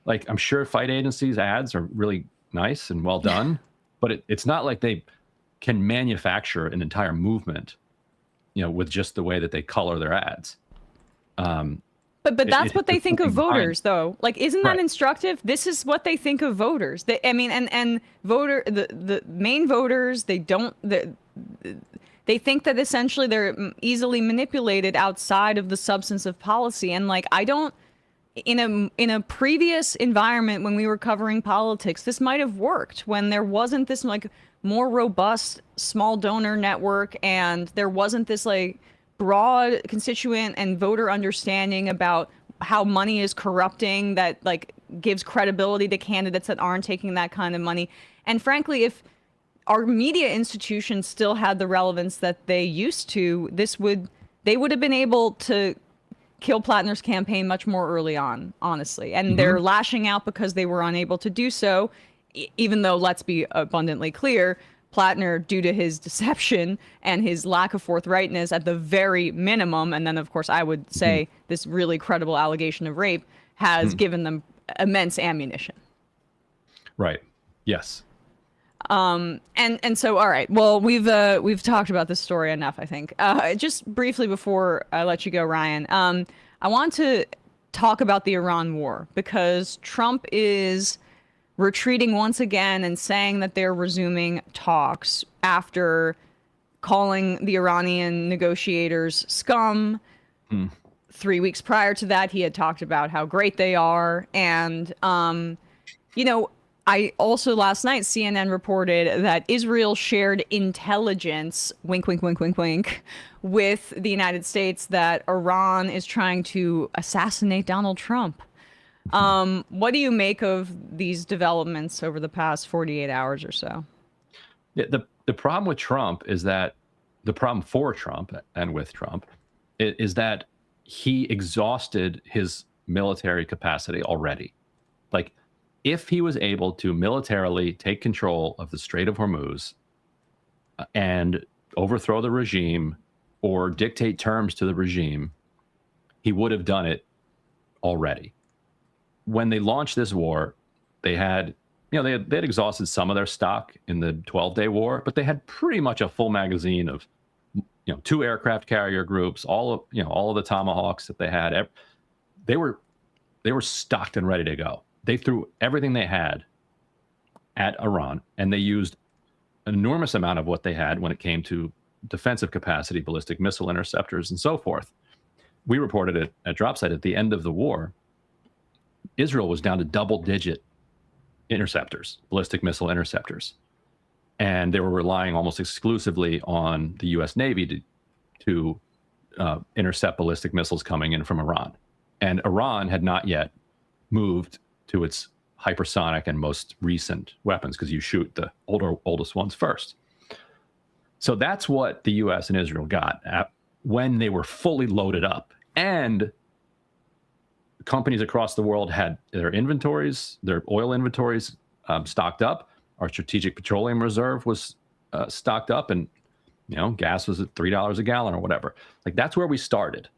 Like, I'm sure fight agencies ads are really nice and well done, but it's not like they can manufacture an entire movement, with just the way that they color their ads.
But that's what they think of voters, though. Like, isn't that instructive? This is what they think of voters. The main voters, they think that essentially they're easily manipulated outside of the substance of policy. And like, in a previous environment when we were covering politics, this might have worked when there wasn't this like more robust small donor network, and there wasn't this like broad constituent and voter understanding about how money is corrupting that like gives credibility to candidates that aren't taking that kind of money. And frankly, if our media institutions still had the relevance that they used to, they would have been able to kill Plattner's campaign much more early on, honestly. And they're lashing out because they were unable to do so, even though, let's be abundantly clear, Plattner, due to his deception and his lack of forthrightness at the very minimum, and then, of course, I would say this really credible allegation of rape, has given them immense ammunition.
Right. Yes.
And so, all right. Well, we've talked about this story enough, I think. Just briefly before I let you go, Ryan, I want to talk about the Iran war, because Trump is retreating once again and saying that they're resuming talks after calling the Iranian negotiators scum. 3 weeks prior to that, he had talked about how great they are. And, I also last night, CNN reported that Israel shared intelligence, wink, wink, wink, wink, wink, with the United States that Iran is trying to assassinate Donald Trump. What do you make of these developments over the past 48 hours or so?
Yeah, the problem with Trump is that the problem for Trump and with Trump is that he exhausted his military capacity already. Like, if he was able to militarily take control of the Strait of Hormuz and overthrow the regime or dictate terms to the regime, he would have done it already. When they launched this war, they had, they had exhausted some of their stock in the 12-day war, but they had pretty much a full magazine of, 2 aircraft carrier groups, all of the Tomahawks that they had. They were stocked and ready to go. They threw everything they had at Iran, and they used an enormous amount of what they had when it came to defensive capacity, ballistic missile interceptors, and so forth. We reported it at Dropsite at the end of the war. Israel was down to double-digit interceptors, ballistic missile interceptors, and they were relying almost exclusively on the U.S. Navy to intercept ballistic missiles coming in from Iran. And Iran had not yet moved to its hypersonic and most recent weapons, because you shoot the oldest ones first. So that's what the U.S. and Israel got when they were fully loaded up. And companies across the world had their inventories, their oil inventories stocked up. Our strategic petroleum reserve was stocked up, and gas was at $3 a gallon or whatever. Like, that's where we started.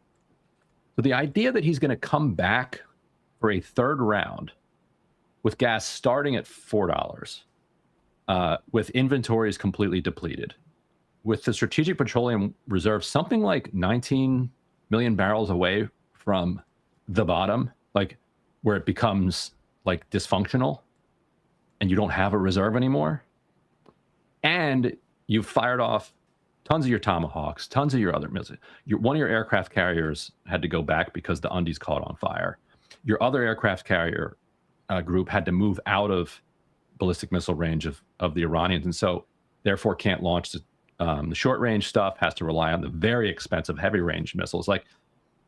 So the idea that he's going to come back for a third round with gas starting at $4, with inventories completely depleted, with the strategic petroleum reserve something like 19 million barrels away from the bottom, like where it becomes like dysfunctional and you don't have a reserve anymore. And you've fired off tons of your Tomahawks, tons of your other missiles. One of your aircraft carriers had to go back because the undies caught on fire. Your other aircraft carrier group had to move out of ballistic missile range of the Iranians, and so therefore can't launch the short range stuff, has to rely on the very expensive heavy range missiles. Like,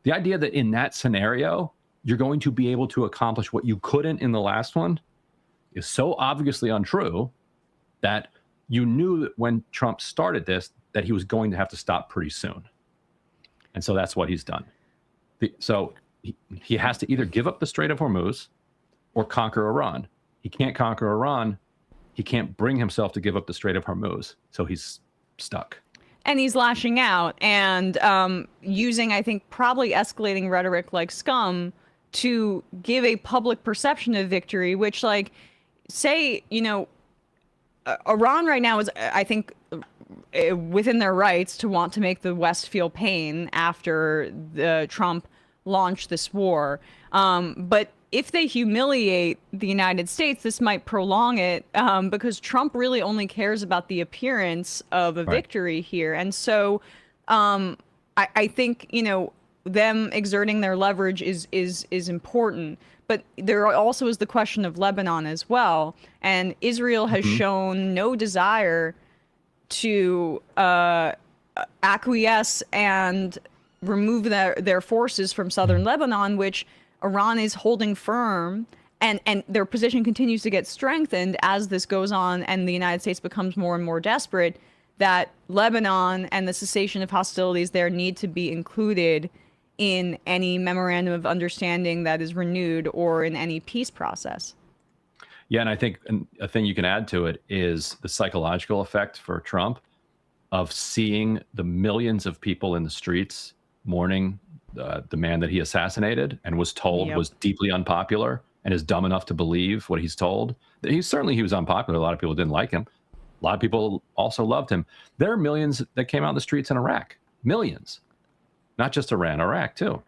the idea that in that scenario you're going to be able to accomplish what you couldn't in the last one is so obviously untrue that you knew that when Trump started this that he was going to have to stop pretty soon. And so that's what he's done. So he has to either give up the Strait of Hormuz or conquer Iran. He can't conquer Iran. He can't bring himself to give up the Strait of Hormuz. So he's stuck.
And he's lashing out and using, I think, probably escalating rhetoric like scum to give a public perception of victory, which, like, say, Iran right now is, I think, within their rights to want to make the West feel pain after Trump launched this war. But if they humiliate the United States, this might prolong it because Trump really only cares about the appearance of a victory here. And so I think, them exerting their leverage is important. But there also is the question of Lebanon as well. And Israel has shown no desire to acquiesce and remove their forces from southern Lebanon, which Iran is holding firm, and their position continues to get strengthened as this goes on and the United States becomes more and more desperate, that Lebanon and the cessation of hostilities there need to be included in any memorandum of understanding that is renewed or in any peace process.
Yeah, and I think a thing you can add to it is the psychological effect for Trump of seeing the millions of people in the streets mourning the man that he assassinated and was told was deeply unpopular and is dumb enough to believe what he's told. He was unpopular. A lot of people didn't like him. A lot of people also loved him. There are millions that came out in the streets in Iraq. Millions. Not just Iran, Iraq too.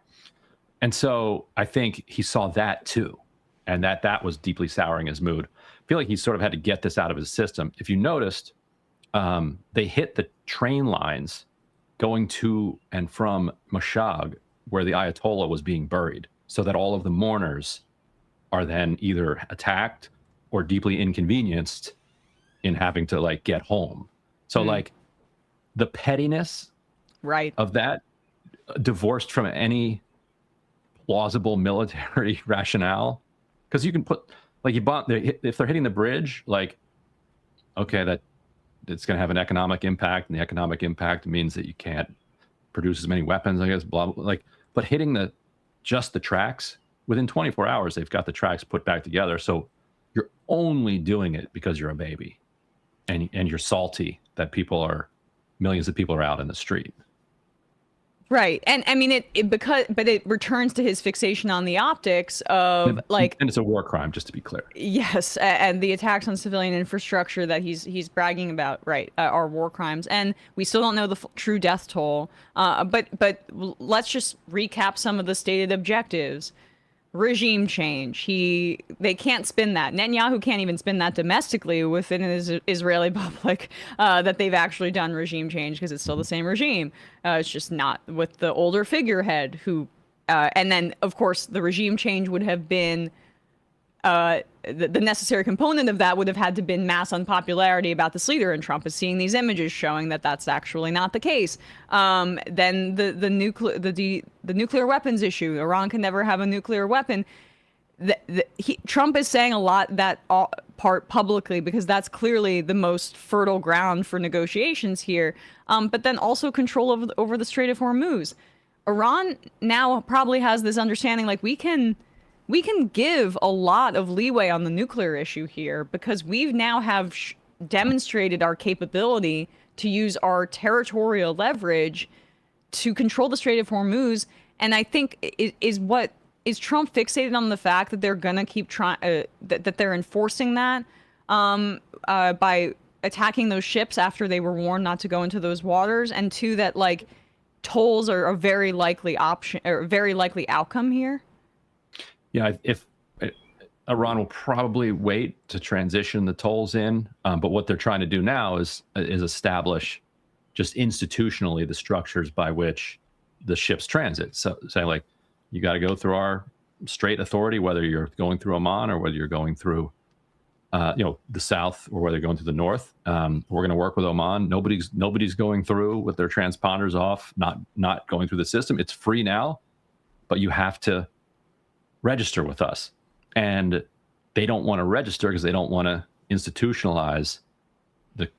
And so I think he saw that too. And that was deeply souring his mood. I feel like he sort of had to get this out of his system. If you noticed, they hit the train lines going to and from Mashhad, where the Ayatollah was being buried, so that all of the mourners are then either attacked or deeply inconvenienced in having to like get home. So like the pettiness of that, divorced from any plausible military rationale, because you can put like if they're hitting the bridge, like okay, that it's going to have an economic impact, and the economic impact means that you can't produce as many weapons, I guess, blah, blah, like, but hitting just the tracks, within 24 hours they've got the tracks put back together. So you're only doing it because you're a baby and you're salty that millions of people are out in the street.
Right. And I mean, but it returns to his fixation on the optics of like,
and it's a war crime, just to be clear.
Yes. And the attacks on civilian infrastructure that he's bragging about, right, are war crimes. And we still don't know the true death toll. But let's just recap some of the stated objectives. Regime change. They can't spin that. Netanyahu can't even spin that domestically within his Israeli public that they've actually done regime change, because it's still the same regime. It's just not with the older figurehead who, and then of course the regime change would have been the necessary component of that would have had to been mass unpopularity about the Seder, and Trump is seeing these images showing that that's actually not the case. Then the nuclear weapons issue. Iran can never have a nuclear weapon. Trump is saying a lot part publicly because that's clearly the most fertile ground for negotiations here. But then also control over the Strait of Hormuz. Iran now probably has this understanding, like we can give a lot of leeway on the nuclear issue here because we've now have demonstrated our capability to use our territorial leverage to control the Strait of Hormuz. And I think is Trump fixated on the fact that they're going to keep trying, that they're enforcing that by attacking those ships after they were warned not to go into those waters, and two, that like tolls are a very likely option or very likely outcome here?
Yeah, if Iran will probably wait to transition the tolls in, but what they're trying to do now is establish just institutionally the structures by which the ships transit. So say like, you got to go through our Strait Authority, whether you're going through Oman or whether you're going through, the south, or whether you're going to the north. We're going to work with Oman. Nobody's going through with their transponders off, not going through the system. It's free now, but you have to register with us. And they don't want to register because they don't want to institutionalize the,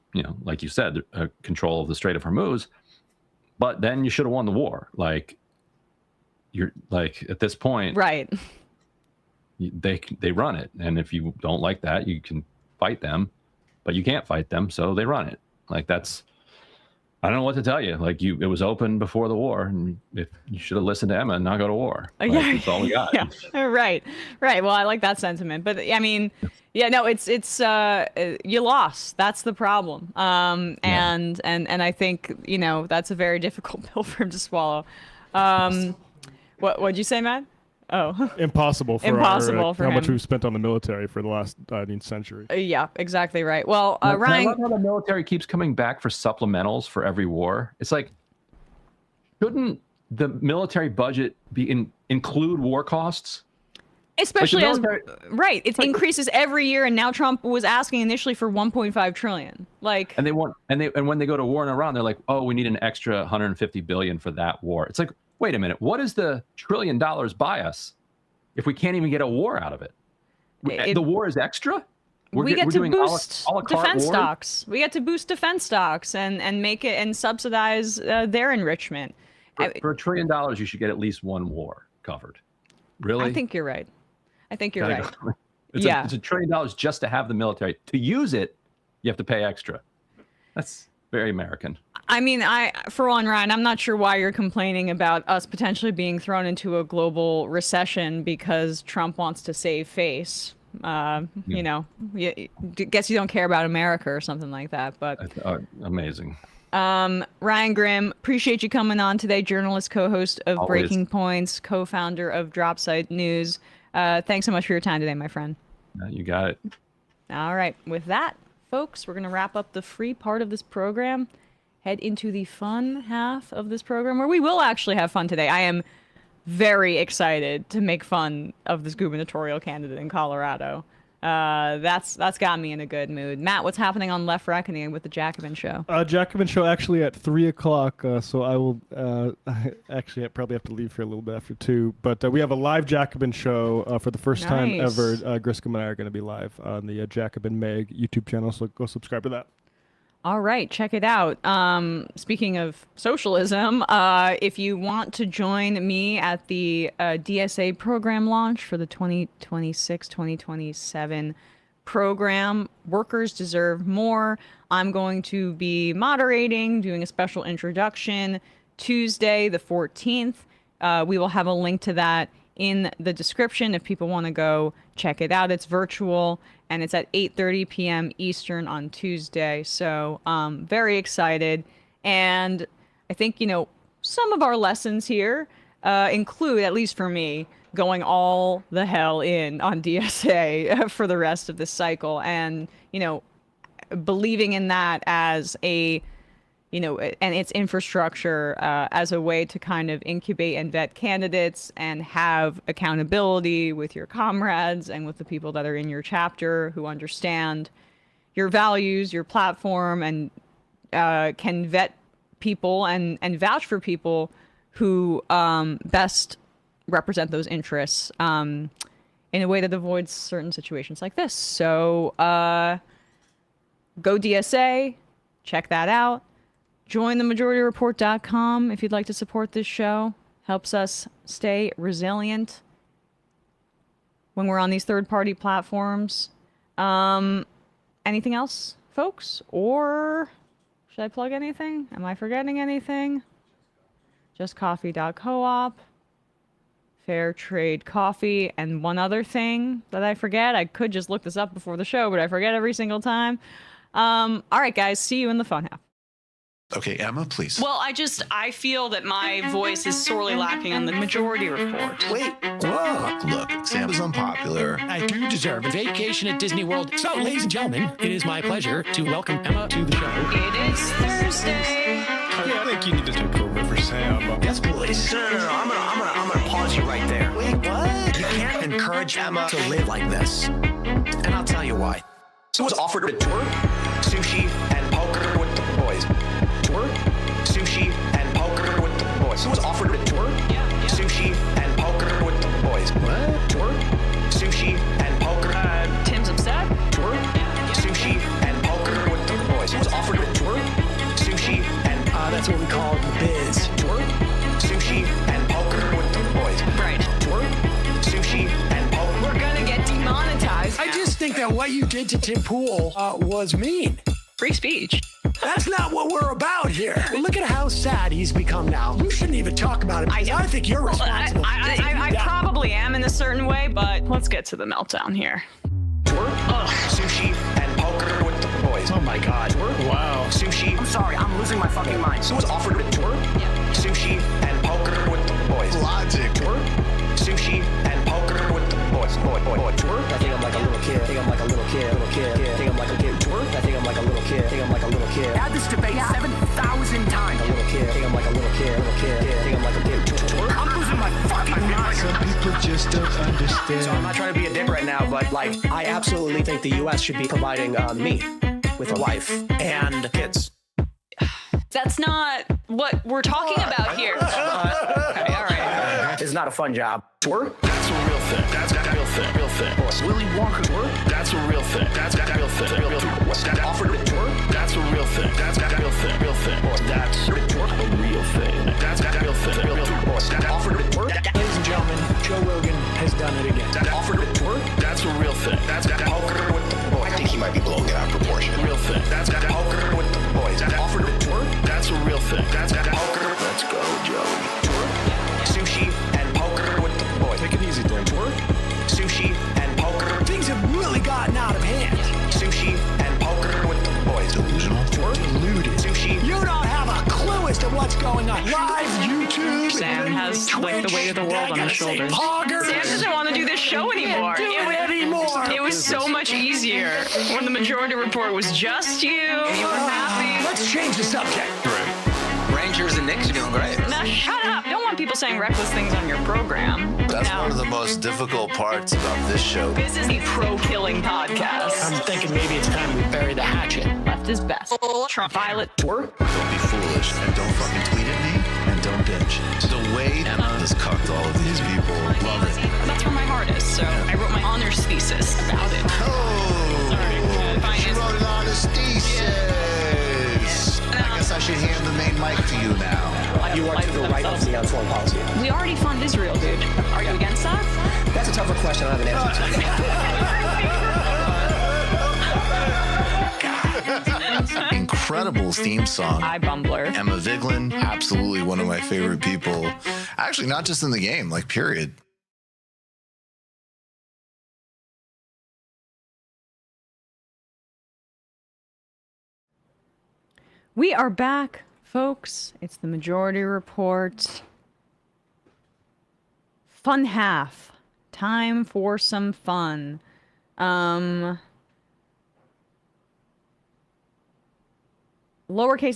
like you said, control of the Strait of Hormuz. But then you should have won the war. Like, you're like, at this point,
right?
They run it, and if you don't like that, you can fight them, but you can't fight them, so they run it. Like, that's, I don't know what to tell you. Like, it was open before the war, and if you should have listened to Emma and not go to war. Like, that's all we got.
Yeah, right. Well, I like that sentiment, but I mean, yeah, no, it's you lost. That's the problem. And I think that's a very difficult pill for him to swallow. What'd you say, Matt? Oh,
impossible for
how
much we've spent on the military for the last century.
Yeah, exactly right. Well,
Ryan,
Ryan,
I love how the military keeps coming back for supplementals for every war. It's like, shouldn't the military budget include war costs?
Especially
like military,
it increases every year, and now Trump was asking initially for 1.5 trillion. Like,
and when they go to war in Iran, they're like, oh, we need an extra 150 billion for that war. It's like, wait a minute, what does the $1 trillion buy us if we can't even get a war out of it? The war is extra?
We get to boost defense stocks. We get to boost defense stocks and make it and subsidize their enrichment.
For $1 trillion, you should get at least one war covered. Really?
I think you're right. It's
$1 trillion just to have the military. To use it, you have to pay extra. That's very American.
I mean, for one, Ryan, I'm not sure why you're complaining about us potentially being thrown into a global recession because Trump wants to save face. Guess you don't care about America or something like that. But
amazing.
Ryan Grimm, appreciate you coming on today. Journalist, co-host of
Always.
Breaking Points, co-founder of Dropsite News. Thanks so much for your time today, my friend.
You got it.
All right. With that, folks, we're going to wrap up the free part of this program, head into the fun half of this program, where we will actually have fun today. I am very excited to make fun of this gubernatorial candidate in Colorado. That's got me in a good mood. Matt, what's happening on Left Reckoning with the Jacobin Show?
Jacobin Show actually at 3 o'clock, so I will actually I probably have to leave here a little bit after 2. But we have a live Jacobin Show for the first time ever. Griscom and I are going to be live on the Jacobin Mag YouTube channel, so go subscribe to that.
All right, check it out. Speaking of socialism, if you want to join me at the DSA program launch for the 2026-2027 program, Workers Deserve More, I'm going to be moderating, doing a special introduction Tuesday, the 14th. We will have a link to that in the description if people want to go check it out. It's virtual, and it's at 8:30 p.m. Eastern on Tuesday. So very excited. And I think, some of our lessons here include, at least for me, going all the hell in on DSA for the rest of this cycle. And, believing in that as and its infrastructure as a way to kind of incubate and vet candidates and have accountability with your comrades and with the people that are in your chapter who understand your values, your platform, and can vet people and vouch for people who best represent those interests in a way that avoids certain situations like this. So go DSA, check that out. Join themajorityreport.com if you'd like to support this show. Helps us stay resilient when we're on these third-party platforms. Anything else, folks? Or should I plug anything? Am I forgetting anything? JustCoffee.coop. Fair Trade Coffee. And one other thing that I forget. I could just look this up before the show, but I forget every single time. All right, guys. See you in the fun half.
Okay, Emma, please.
Well, I feel that my voice is sorely lacking on the Majority Report.
Wait, look, Sam is unpopular.
I do deserve a vacation at Disney World. So, ladies and gentlemen, it is my pleasure to welcome Emma to the show.
It is Thursday.
I think you need to take over for Sam.
Yes, please.
No. I'm gonna pause you right there.
Wait, what?
You can't encourage Emma to live like this. And I'll tell you why. So was offered a tour, sushi, and poker with the boys. Tour, sushi, and poker with the boys. So was offered a tour, sushi, and poker with the boys.
What?
Tour, sushi, and poker.
Tim's upset.
Tour, sushi, and poker with the boys. So was offered a tour, sushi, and that's what we call the biz. Tour, sushi, and poker with the boys.
Right.
Tour, sushi, and poker.
We're gonna get demonetized.
I just think that what you did to Tim Pool was mean.
Free speech.
That's not what we're about here. Look at how sad he's become now. You shouldn't even talk about it. I think you're responsible.
I probably am in a certain way, but let's get to the meltdown here.
Sushi and poker with the boys. Oh my God.
Wow.
Sushi. I'm sorry, I'm losing my fucking mind. So was offered a tour. Sushi and poker with the boys.
Logic.
Tour. Sushi and poker with the boys. Boy. Tour.
I think I'm like a little kid. I think I'm like a little kid. I think I'm like a kid.
Tour.
I think I'm like a little kid. I think I'm like a little kid.
Had this debate 7,000 times.
A little kid. I think I'm like a little kid. I think I'm like a kid.
Tour. I'm losing my fucking mind.
Some people just don't understand.
So I'm not trying to be a dick right now, but I absolutely think the U.S. should be providing me with a wife and kids.
That's not what we're talking about here. Okay, all right.
It's not a fun job.
Tour.
That's a real thing. That's a real thing. Real thing.
Willy Wonka. Tour.
That's a real thing. That's a real thing. Real thing.
Offered a tour.
That's a real thing. That's a real thing. Real thing. That's a real thing. That's a real thing. Real thing.
Offered a tour.
Ladies and gentlemen, Joe Rogan has done it again.
Offered a tour.
That's a real thing. That's
Poker with the boys.
I think he might be blowing it out of proportion.
real thing. That's
poker with the boys. Offered a tour.
That's a real thing. That's
poker.
Let's go, Joey.
Tour. Sushi and poker with the boys.
Take it easy, Dan.
Tour. Sushi and poker. Things have really gotten out of hand. Sushi and poker with the boys.
Delusional.
Tour.
Deluded.
Sushi. You don't have a clue as to what's
does, like the weight of the world on his shoulders. Sam doesn't want to do this show anymore. It was so much easier when the Majority Report was just you. You were happy.
Let's change the subject. Rangers and Knicks are doing great.
Now shut up. You don't want people saying reckless things on your program.
That's one of the most difficult parts about this show.
This is the pro-killing podcast.
I'm thinking maybe it's time we bury the hatchet.
Left is best. Trump Violet tour.
Don't be foolish and don't fucking tweet at me and don't bitch. The way Emma has cucked all of these people, love it.
That's where my heart is, so I wrote my honors thesis about it.
Oh,
Sorry,
she wrote an honest thesis. I guess I should hand the main mic to you now.
You want to go right off the on foreign policy.
We already fund Israel, dude. Are you against that?
That's a tougher question I have an answer to.
Incredible theme song.
Hi, Bumbler.
Emma Vigeland, absolutely one of my favorite people. Actually, not just in the game, like period.
We are back, folks. It's the Majority Report. Fun half. Time for some fun. Lowercase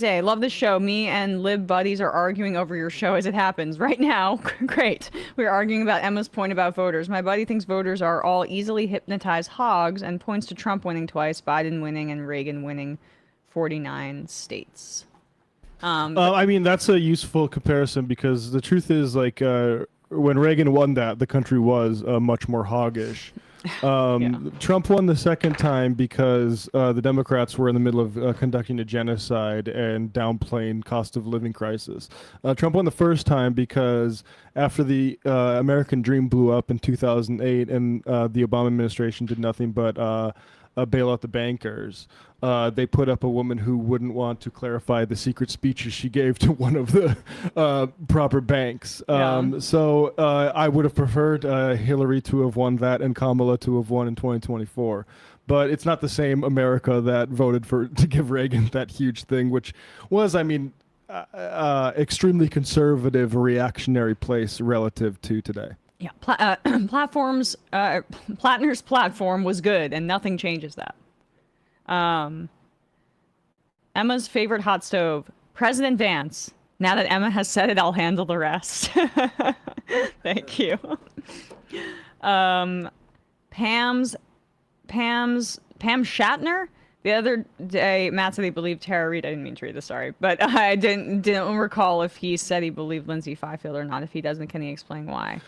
a, love this show. Me and Lib buddies are arguing over your show as it happens. Right now, great. We're arguing about Emma's point about voters. My buddy thinks voters are all easily hypnotized hogs and points to Trump winning twice, Biden winning, and Reagan winning 49 states.
I mean, that's a useful comparison because the truth is, like, when Reagan won that, the country was much more hoggish. Trump won the second time because the Democrats were in the middle of conducting a genocide and downplaying cost of living crisis. Trump won the first time because after the American dream blew up in 2008 and the Obama administration did nothing but bail out the bankers, they put up a woman who wouldn't want to clarify the secret speeches she gave to one of the proper banks. So I would have preferred Hillary to have won that and Kamala to have won in 2024. But it's not the same America that voted to give Reagan that huge thing, which was, I mean, extremely conservative, reactionary place relative to today.
Yeah, platforms. Plattner's platform was good, and nothing changes that. Emma's favorite hot stove, President Vance. Now that Emma has said it, I'll handle the rest. Thank you. Pam Shatner. The other day, Matt said he believed Tara Reid. I didn't mean to read this, sorry. But I didn't recall if he said he believed Lindsay Fifield or not. If he doesn't, can he explain why?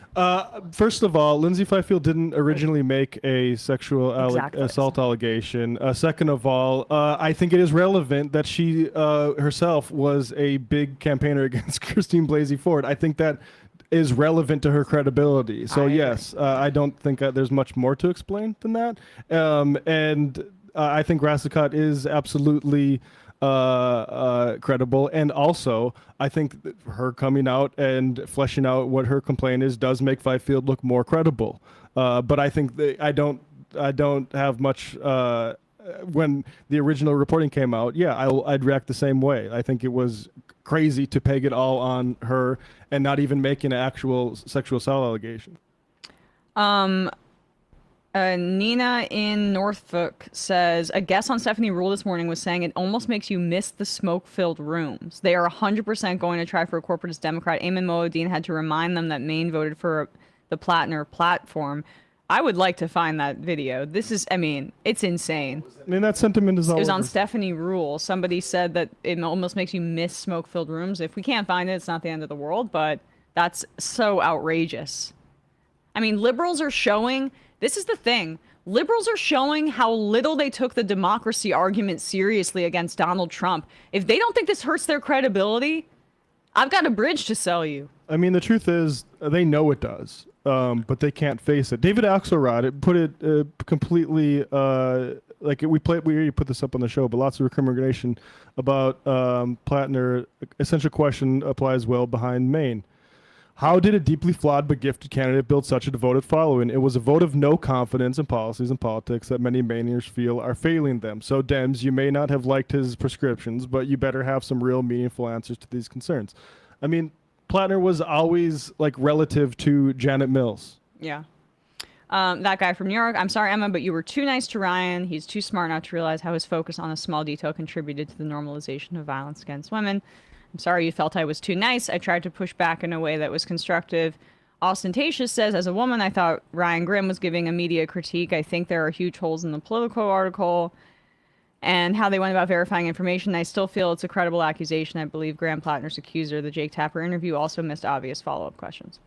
First of all, Lindsay Fifield didn't originally make a sexual assault allegation. Second of all, I think it is relevant that she herself was a big campaigner against Christine Blasey Ford. I think that is relevant to her credibility. So yes, I don't think there's much more to explain than that. I think Rassicot is absolutely credible, and also I think her coming out and fleshing out what her complaint is does make Fifield look more credible. But I think I don't have much. When the original reporting came out, I'd react the same way. I think it was crazy to peg it all on her and not even making an actual sexual assault allegation.
Nina in Norfolk says, a guest on Stephanie Rule this morning was saying it almost makes you miss the smoke-filled rooms. They are 100% going to try for a corporatist Democrat. Eamon Moadine had to remind them that Maine voted for the Plattner platform. I would like to find that video. This is, I mean, it's insane.
I mean, that sentiment is all
It was on
over.
Stephanie Rule. Somebody said that it almost makes you miss smoke-filled rooms. If we can't find it, it's not the end of the world, but that's so outrageous. I mean, liberals are showing... This is the thing. Liberals are showing how little they took the democracy argument seriously against Donald Trump. If they don't think this hurts their credibility, I've got a bridge to sell you.
I mean, the truth is, they know it does, but they can't face it. David Axelrod put it completely, like we already put this up on the show, but lots of recrimination about Plattner. Essential question applies well behind Maine. How did a deeply flawed but gifted candidate build such a devoted following? It was a vote of no confidence in policies and politics that many Mainers feel are failing them. So, Dems, you may not have liked his prescriptions, but you better have some real meaningful answers to these concerns. I mean, Plattner was always like relative to Janet Mills.
Yeah. That guy from New York. I'm sorry, Emma, but you were too nice to Ryan. He's too smart not to realize how his focus on a small detail contributed to the normalization of violence against women. I'm sorry you felt I was too nice. I tried to push back in a way that was constructive. Ostentatious says, as a woman, I thought Ryan Grimm was giving a media critique. I think there are huge holes in the Politico article and how they went about verifying information. I still feel it's a credible accusation. I believe Graham Plattner's accuser. The Jake Tapper interview also missed obvious follow-up questions.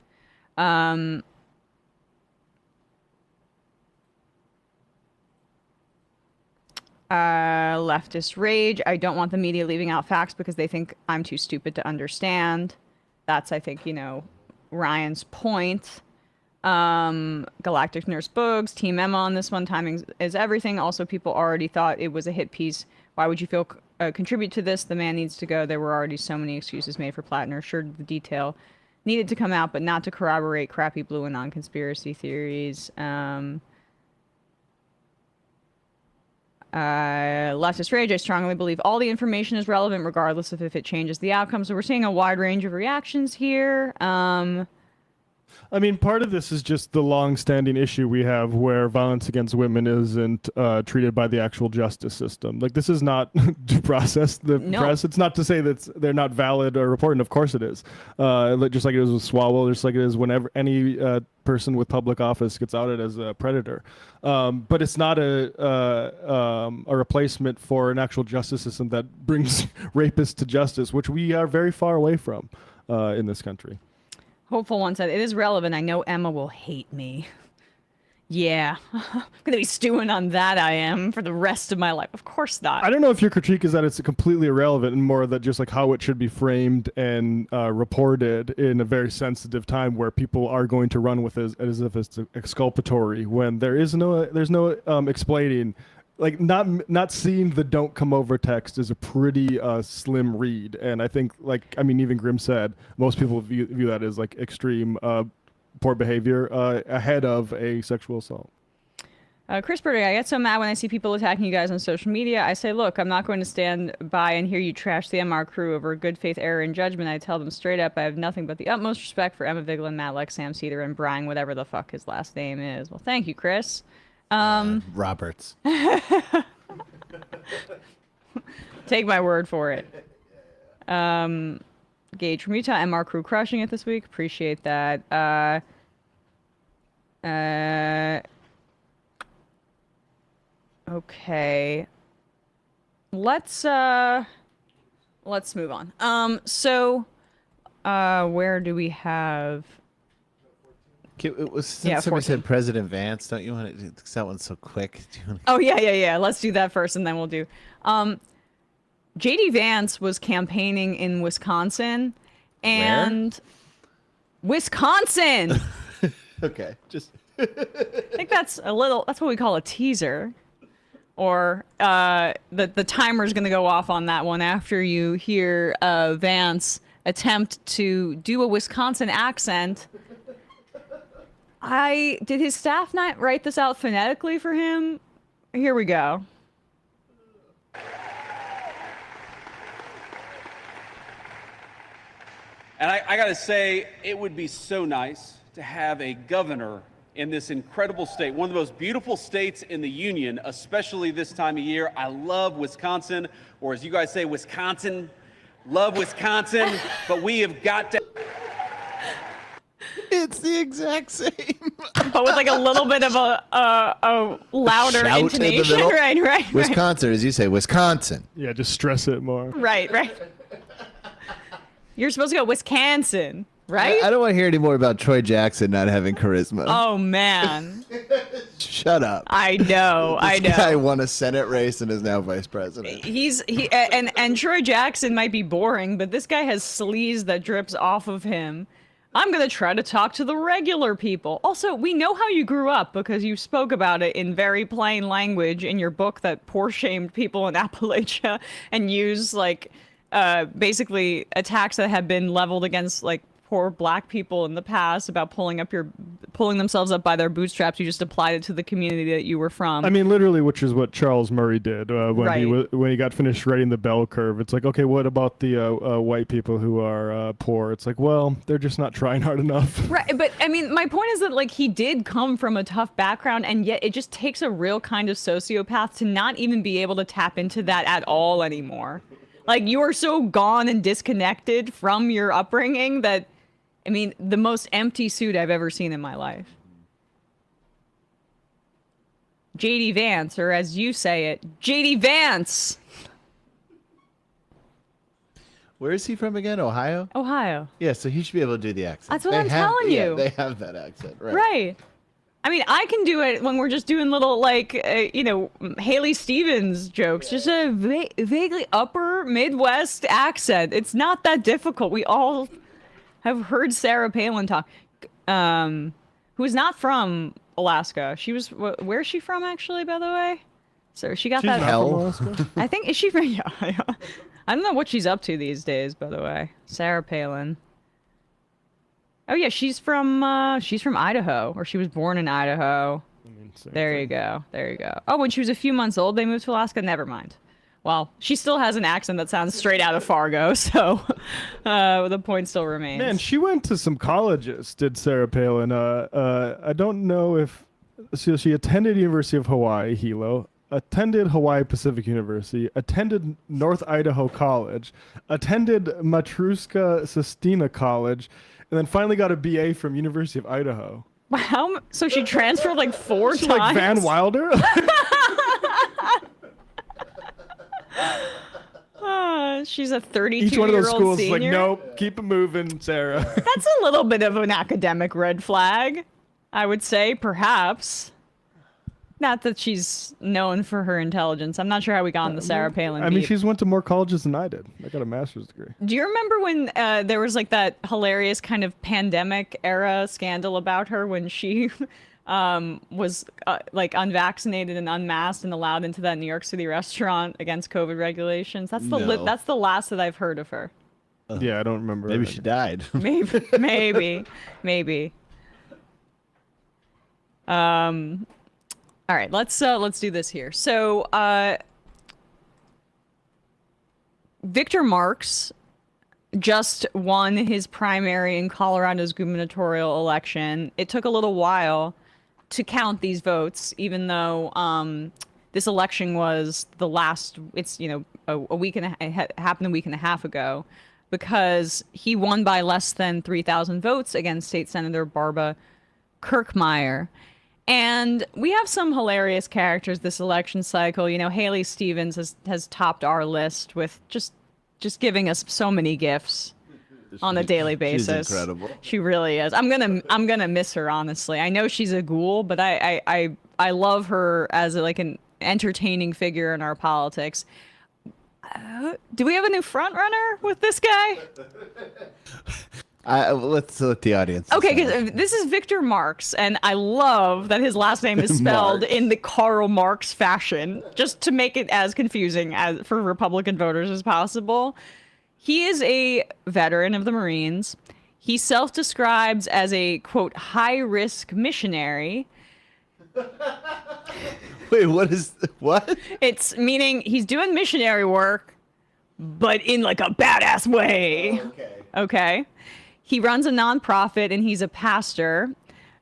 Leftist rage. I don't want the media leaving out facts because they think I'm too stupid to understand. That's, I think, Ryan's point. Galactic Nurse Boogs, Team Emma on this one. Timing is everything. Also, people already thought it was a hit piece. Why would you feel contribute to this? The man needs to go. There were already so many excuses made for Plattner. Sure, the detail needed to come out, but not to corroborate crappy blue and non-conspiracy theories. Leftist rage. I strongly believe all the information is relevant regardless of if it changes the outcome. So we're seeing a wide range of reactions here.
I mean, part of this is just the long-standing issue we have where violence against women isn't treated by the actual justice system. Like, this is not due process. The press. It's not to say that they're not valid or important. Of course it is. Just like it is with Swalwell, just like it is whenever any person with public office gets outed as a predator. But it's not a replacement for an actual justice system that brings rapists to justice, which we are very far away from in this country.
Hopeful one said, it is relevant. I know Emma will hate me. Yeah. I'm going to be stewing on that, I am, for the rest of my life. Of course not.
I don't know if your critique is that it's completely irrelevant and more that just like how it should be framed and reported in a very sensitive time where people are going to run with it as if it's exculpatory when there's no explaining. Like not seeing the "don't come over" text is a pretty slim read, and I think even Grimm said most people view that as like extreme poor behavior ahead of a sexual assault.
Chris Burdick, I get so mad when I see people attacking you guys on social media. I say, look, I'm not going to stand by and hear you trash the MR crew over a good faith error in judgment. I tell them straight up I have nothing but the utmost respect for Emma Vigeland, Matt Lex, Sam Seder, and Brian, whatever the fuck his last name is. Well, thank you, Chris.
Roberts.
Take my word for it. Gage from Utah, MR crew crushing it this week. Appreciate that. Okay. Let's move on. Where do we have?
It was since somebody said President Vance. Don't you want to? Because that one's so quick.
Oh yeah. Let's do that first, and then we'll do. JD Vance was campaigning in Wisconsin, and Wisconsin.
Okay, just.
I think that's what we call a teaser, or the timer's going to go off on that one after you hear Vance attempt to do a Wisconsin accent. Did his staff not write this out phonetically for him? Here we go.
And I got to say, it would be so nice to have a governor in this incredible state, one of the most beautiful states in the union, especially this time of year. I love Wisconsin, or as you guys say, Wisconsin. Love Wisconsin, but we have got to...
It's the exact same.
But with like a little bit of a louder
Shout
intonation.
in the
Right.
Wisconsin, as you say, Wisconsin.
Yeah, just stress it more.
Right. You're supposed to go Wisconsin, right?
I don't want to hear any more about Troy Jackson not having charisma.
Oh, man.
Shut up.
I know.
This guy won a Senate race and is now vice president.
And Troy Jackson might be boring, but this guy has sleaze that drips off of him. I'm going to try to talk to the regular people. Also, we know how you grew up because you spoke about it in very plain language in your book that poor-shamed people in Appalachia and used, basically attacks that had been leveled against, poor black people in the past about pulling themselves up by their bootstraps. You just applied it to the community that you were from.
I mean, literally, which is what Charles Murray did when he got finished writing the bell curve. It's like, okay, what about the white people who are poor? It's like, well, they're just not trying hard enough.
Right, but I mean, my point is that like he did come from a tough background, and yet it just takes a real kind of sociopath to not even be able to tap into that at all anymore. Like, you are so gone and disconnected from your upbringing that, I mean, the most empty suit I've ever seen in my life. JD Vance, or as you say it, JD Vance!
Where is he from again? Ohio?
Ohio.
Yeah, so he should be able to do the accent.
That's what I'm telling you.
Yeah, they have that accent, right?
Right. I mean, I can do it when we're just doing little, like, Haley Stevens jokes. Just a vaguely upper Midwest accent. It's not that difficult. We all have heard Sarah Palin talk, who is not from Alaska. She was, where is she from, actually, by the way? So she got
She's
that.
not from Alaska?
I think, is she from, yeah. I don't know what she's up to these days, by the way. Sarah Palin. Oh yeah, she's from Idaho, or she was born in Idaho. There you go. There you go. Oh, when she was a few months old, they moved to Alaska. Never mind. Well, she still has an accent that sounds straight out of Fargo, so the point still remains.
Man, she went to some colleges, did Sarah Palin. I don't know if she attended University of Hawaii, Hilo, attended Hawaii Pacific University, attended North Idaho College, attended Matruska Sestina College, and then finally got a BA from University of Idaho.
Wow, so she transferred like 4 times?
Like Van Wilder?
She's a 32-year-old
Each one of those schools is like,
senior?
nope, keep it moving, Sarah.
That's a little bit of an academic red flag, I would say, perhaps. Not that she's known for her intelligence. I'm not sure how we got on the Sarah Palin
I mean,
beat.
she's went to more colleges than I did. I got a master's degree.
Do you remember when there was like that hilarious kind of pandemic era scandal about her when she was like unvaccinated and unmasked and allowed into that New York City restaurant against COVID regulations? That's the that's the last that I've heard of her.
Yeah, I don't remember.
Maybe she died.
Maybe. All right, let's do this here. So, Victor Marx just won his primary in Colorado's gubernatorial election. It took a little while to count these votes, even though this election was the last. It's a week and it happened a week and a half ago, because he won by less than 3,000 votes against State Senator Barbara Kirkmeyer. And we have some hilarious characters this election cycle. Haley Stevens has topped our list with just giving us so many gifts on a daily basis.
She's incredible.
She really is. I'm gonna miss her, honestly. I know she's a ghoul, but I love her as an entertaining figure in our politics. Do we have a new front runner with this guy?
Let's let the audience.
Okay, because this is Victor Marx, and I love that his last name is spelled in the Karl Marx fashion, just to make it as confusing for Republican voters as possible. He is a veteran of the Marines. He self-describes as a, quote, high-risk missionary.
Wait, what?
It's meaning he's doing missionary work, but in like a badass way. Okay. He runs a nonprofit and he's a pastor.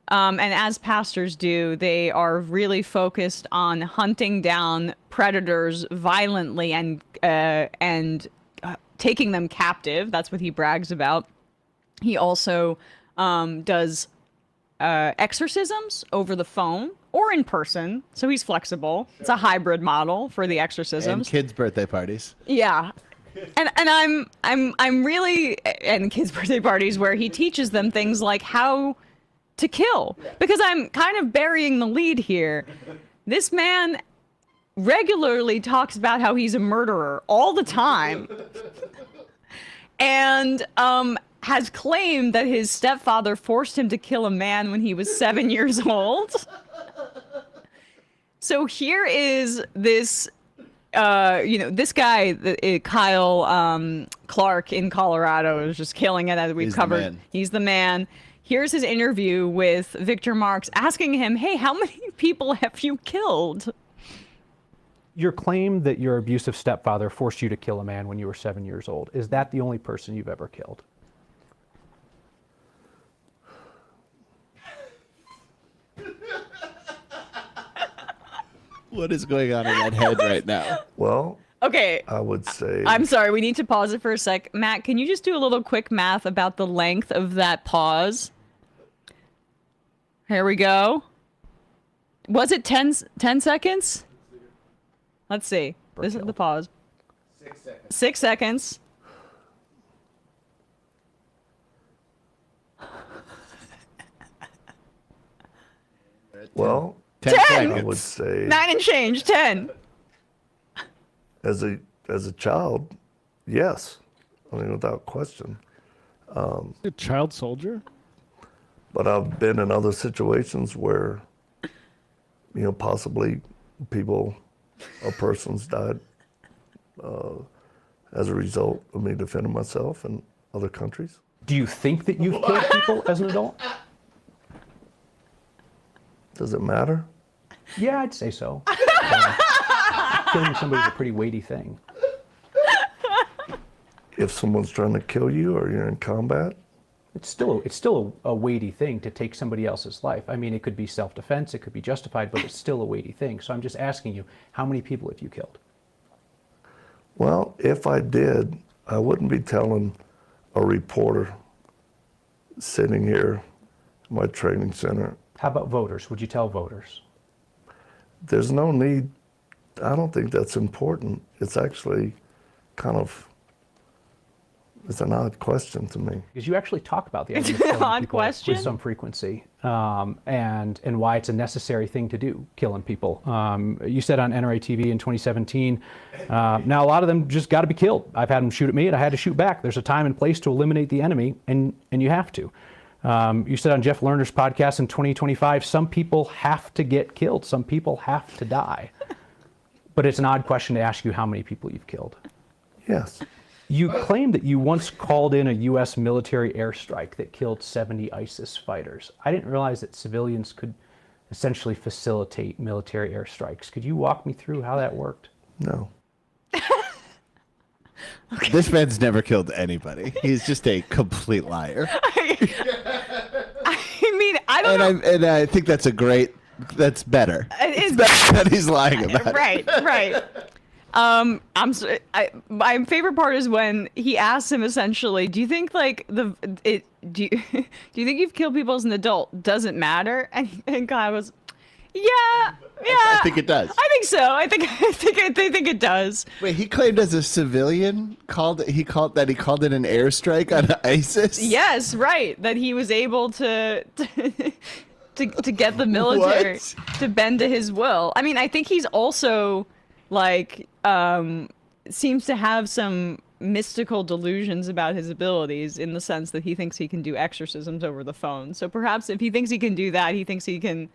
And as pastors do, they are really focused on hunting down predators violently and taking them captive. That's what he brags about. He also does exorcisms over the phone or in person. So he's flexible. It's a hybrid model for the exorcisms.
And kids' birthday parties.
Yeah. And I'm really, and kids' birthday parties where he teaches them things like how to kill, because I'm kind of burying the lead here. This man regularly talks about how he's a murderer all the time, and has claimed that his stepfather forced him to kill a man when he was 7 years old. So here is this this guy, Kyle Clark in Colorado, is just killing it, as we've
He's
covered.
the man.
He's the man. Here's his interview with Victor Marx, asking him, "Hey, how many people have you killed?"
Your claim that your abusive stepfather forced you to kill a man when you were 7 years old, is that the only person you've ever killed?
What is going on in that head right now?
Well,
Okay.
I would say.
I'm sorry, we need to pause it for a sec. Matt, can you just do a little quick math about the length of that pause? Here we go. Was it 10 seconds? Let's see. This is the pause.
6 seconds.
6 seconds.
Well,
10
I would say
9 and change. 10.
as a child, yes. I mean, without question.
A child soldier?
But I've been in other situations where, possibly people or persons died as a result of me defending myself in other countries.
Do you think that you've killed people as an adult?
Does it matter?
Yeah, I'd say so. Killing somebody's a pretty weighty thing.
If someone's trying to kill you or you're in combat,
It's still a weighty thing to take somebody else's life. I mean, it could be self-defense, it could be justified, but it's still a weighty thing. So I'm just asking you, how many people have you killed?
well, if I did, I wouldn't be telling a reporter sitting here in my training center.
How about voters? Would you tell voters?
There's no need. I don't think that's important. It's actually it's an odd question to me.
Because you actually talk about the
It's
idea of
an
killing
odd
people
question.
with some frequency, and why it's a necessary thing to do, killing people. You said on NRA TV in 2017, now a lot of them just got to be killed. I've had them shoot at me, and I had to shoot back. There's a time and place to eliminate the enemy, and you have to. You said on Jeff Lerner's podcast in 2025, some people have to get killed. Some people have to die. But it's an odd question to ask you how many people you've killed.
Yes.
You claim that you once called in a U.S. military airstrike that killed 70 ISIS fighters. I didn't realize that civilians could essentially facilitate military airstrikes. Could you walk me through how that worked?
No.
This man's never killed anybody. He's just a complete liar.
I mean, I don't know.
And I think that's that's better.
It's
better that he's lying about it.
Right. My favorite part is when he asks him essentially, "Do you think do you think you've killed people as an adult? Does it matter?" And Kyle goes, "Yeah."
I think it does.
I think so. I think it does.
Wait, he claimed as a civilian he called in an airstrike on ISIS?
Yes, right. That he was able to get the military to bend to his will. I mean, I think he's also seems to have some mystical delusions about his abilities, in the sense that he thinks he can do exorcisms over the phone. So perhaps if he thinks he can do that, he thinks he can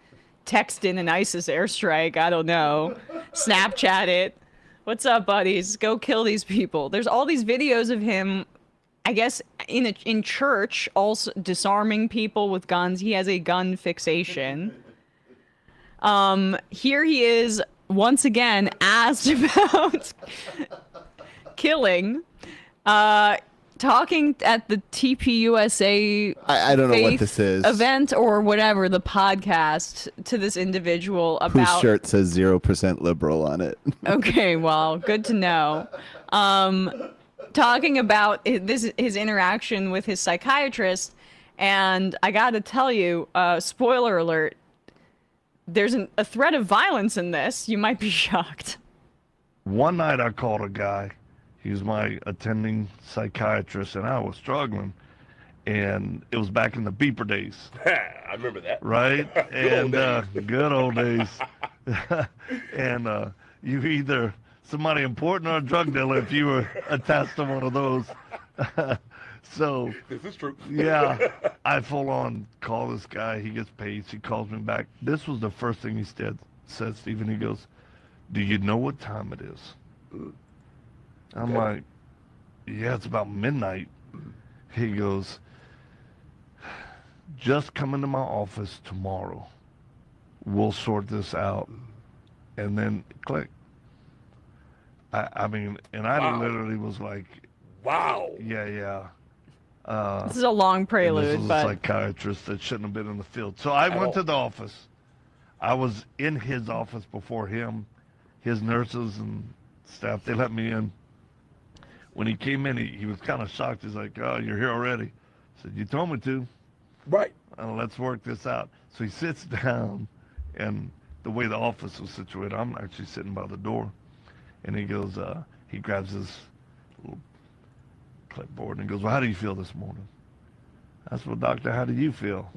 text in an ISIS airstrike. I don't know. Snapchat it. What's up, buddies? Go kill these people. There's all these videos of him, I guess, in church, also disarming people with guns. He has a gun fixation. Here he is once again asked about killing, talking at the TPUSA
I don't know what
faith
this is.
event or whatever, the podcast, to this individual
Whose
about
shirt says 0% liberal on it.
Okay, well, good to know. Talking about his interaction with his psychiatrist, and I gotta tell you, spoiler alert, there's a threat of violence in this. You might be shocked.
One night I called a guy. He was my attending psychiatrist, and I was struggling. And it was back in the beeper days.
I remember that.
Right? And good old days. And you either somebody important or a drug dealer if you were attached to one of those. So
This is true.
yeah, I full on call this guy. He gets paid. He calls me back. This was the first thing he said, Stephen. He goes, "Do you know what time it is?" I'm like, yeah, it's about midnight. He goes, just come into my office tomorrow. We'll sort this out. And then click. I mean, and I literally was like,
wow.
Yeah.
This is a long prelude,
this was
but
a psychiatrist that shouldn't have been in the field. So I went to the office. I was in his office before him. His nurses and staff, they let me in. When he came in, he was kind of shocked. He's like, "Oh, you're here already." I said, "You told me to."
Right.
Let's work this out. So he sits down, and the way the office was situated, I'm actually sitting by the door. And he goes, he grabs his little clipboard and goes, "Well, how do you feel this morning?" I said, "Well, doctor, how do you feel?"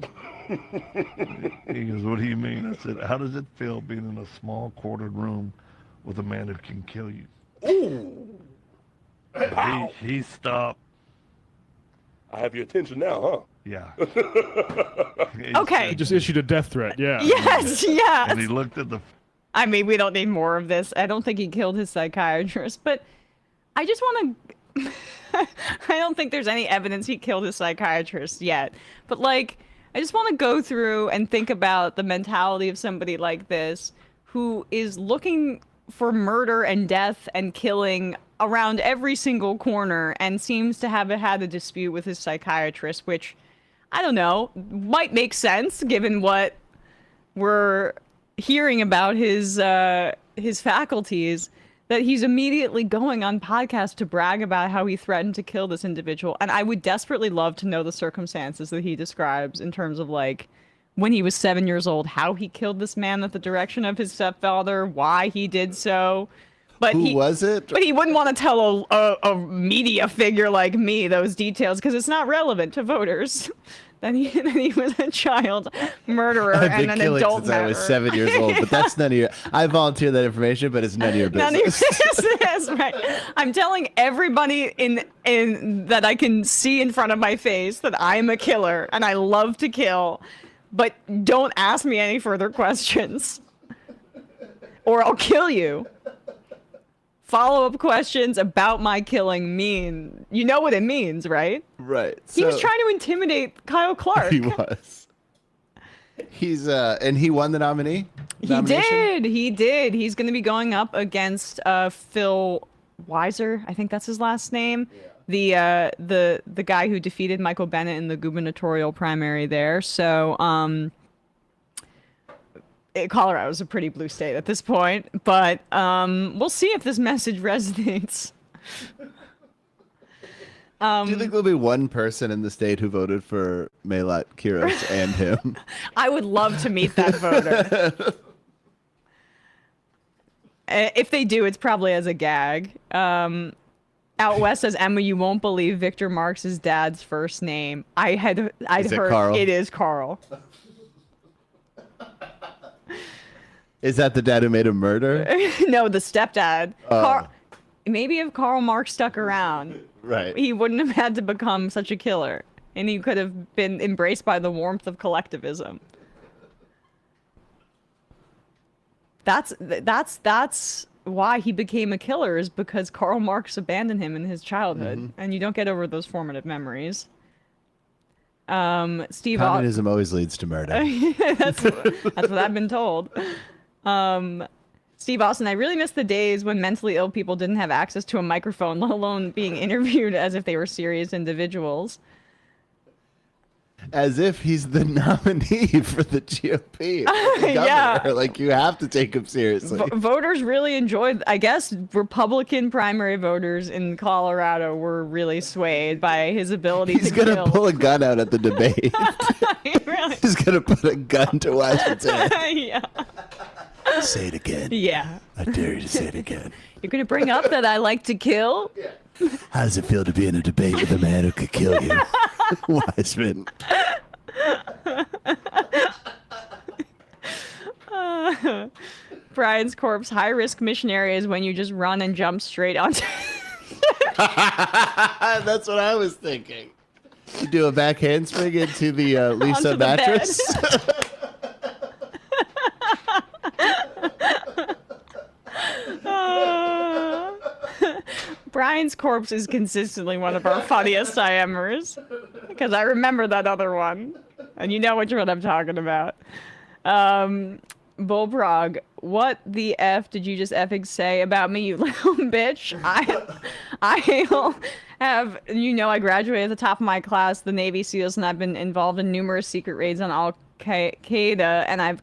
He goes, "What do you mean?" I said, "How does it feel being in a small quartered room with a man who can kill you?"
Ooh. Wow.
He stopped.
I have your attention now, huh?
Yeah.
Okay.
He just issued a death threat. Yeah.
Yes, yes.
And he looked at the.
I mean, we don't need more of this. I don't think he killed his psychiatrist, but I just want to. I don't think there's any evidence he killed his psychiatrist yet. But, like, I just want to go through and think about the mentality of somebody like this who is looking for murder and death and killing around every single corner and seems to have had a dispute with his psychiatrist, which, I don't know, might make sense given what we're hearing about his faculties, that he's immediately going on podcasts to brag about how he threatened to kill this individual. And I would desperately love to know the circumstances that he describes in terms of, like, when he was 7 years old, how he killed this man at the direction of his stepfather, why he did so. But
Who was it?
But he wouldn't want to tell a media figure like me those details because it's not relevant to voters. That he was a child murderer
I've
and
been
an
killing
adult
since
murderer.
I was 7 years old, but that's none of your. I volunteer that information, but it's none of your business.
None of your business, right? I'm telling everybody in that I can see in front of my face that I'm a killer and I love to kill, but don't ask me any further questions, or I'll kill you. Follow-up questions about my killing mean, you know what it means, right?
Right.
He was
So-
trying to intimidate Kyle Clark.
He was. He's and he won the nomination.
He did. He's going to be going up against Phil Weiser. I think that's his last name. Yeah. The guy who defeated Michael Bennett in the gubernatorial primary there. So Colorado is a pretty blue state at this point, but we'll see if this message resonates.
Do you think there'll be one person in the state who voted for Melat Kiros and him?
I would love to meet that voter. If they do, it's probably as a gag. Out West says, Emma, you won't believe Victor Marx's dad's first name. I'd heard
Carl?
it is Carl.
Is that the dad who made him murder?
No, the stepdad.
Oh.
Maybe if Karl Marx stuck around,
Right.
he wouldn't have had to become such a killer, and he could have been embraced by the warmth of collectivism. That's why he became a killer, is because Karl Marx abandoned him in his childhood, and you don't get over those formative memories. Steve,
Communism always leads to murder.
that's what I've been told. Steve Austin, I really miss the days when mentally ill people didn't have access to a microphone, let alone being interviewed as if they were serious individuals.
As if he's the nominee for the GOP.
Yeah.
Like, you have to take him seriously.
Voters really enjoyed, I guess, Republican primary voters in Colorado were really swayed by his ability
He's
to
going to
kill.
pull a gun out at the debate.
Really?
He's going to put a gun to Washington.
Yeah.
Say it again.
Yeah.
I dare you to say it again.
You're going to bring up that I like to kill?
How does it feel to be in a debate with a man who could kill you? Wiseman.
Brian's corpse, high-risk mission area is when you just run and jump straight onto...
That's what I was thinking. You do a back handspring into the Lisa
Onto the
mattress.
Brian's corpse is consistently one of our funniest IMers. Because I remember that other one. And you know which one I'm talking about. Bullbrog, what the F did you just effing say about me, you little bitch? I have, you know, I graduated at the top of my class, the Navy SEALs, and I've been involved in numerous secret raids on Al-Qaeda, and I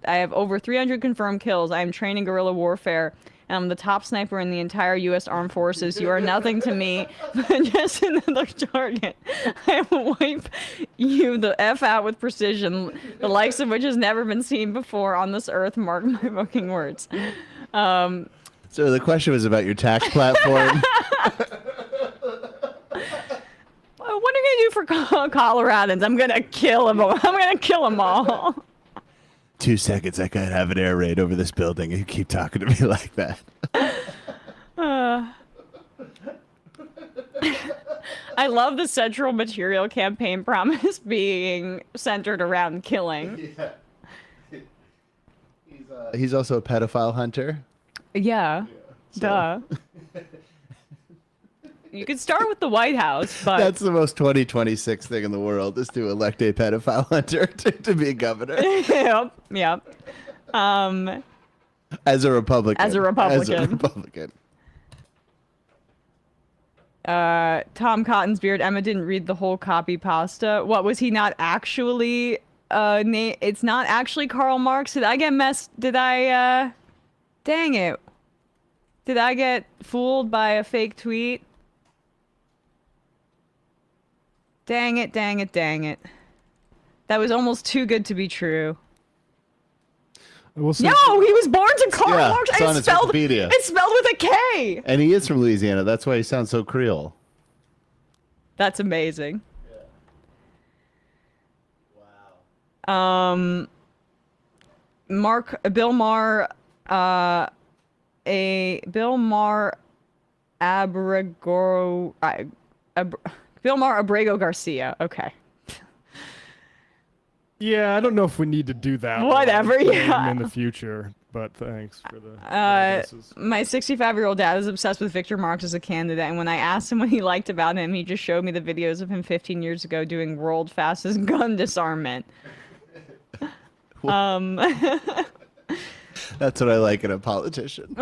have over 300 confirmed kills. I am trained in guerrilla warfare, and I'm the top sniper in the entire U.S. Armed Forces. You are nothing to me, but just another target. I will wipe you the F out with precision, the likes of which has never been seen before on this earth. Mark my fucking words.
So the question was about your tax platform.
What are you gonna do for Coloradans? I'm gonna kill them all. I'm gonna kill them all.
2 seconds, I could have an air raid over this building. You keep talking to me like that.
I love the central material campaign promise being centered around killing.
Yeah. He's also a pedophile hunter.
Yeah. Duh. You could start with the White House, but
that's the most 2026 thing in the world, is to elect a pedophile hunter to be governor.
Yep.
As a Republican.
As a Republican. Tom Cotton's beard. Emma didn't read the whole copy pasta. What, was he not actually it's not actually Karl Marx? Did I get dang it. Did I get fooled by a fake tweet? Dang it. That was almost too good to be true. No, he was born to Karl Marx.
It's on his Wikipedia.
It's spelled with a K.
And he is from Louisiana. That's why he sounds so Creole.
That's amazing. Wow. Bill Maher Abrego Garcia. Okay.
Yeah, I don't know if we need to do that.
Whatever, yeah.
In the future, but thanks for the.
My 65-year-old dad is obsessed with Victor Marx as a candidate, and when I asked him what he liked about him, he just showed me the videos of him 15 years ago doing world fastest gun disarmament.
That's what I like in a politician.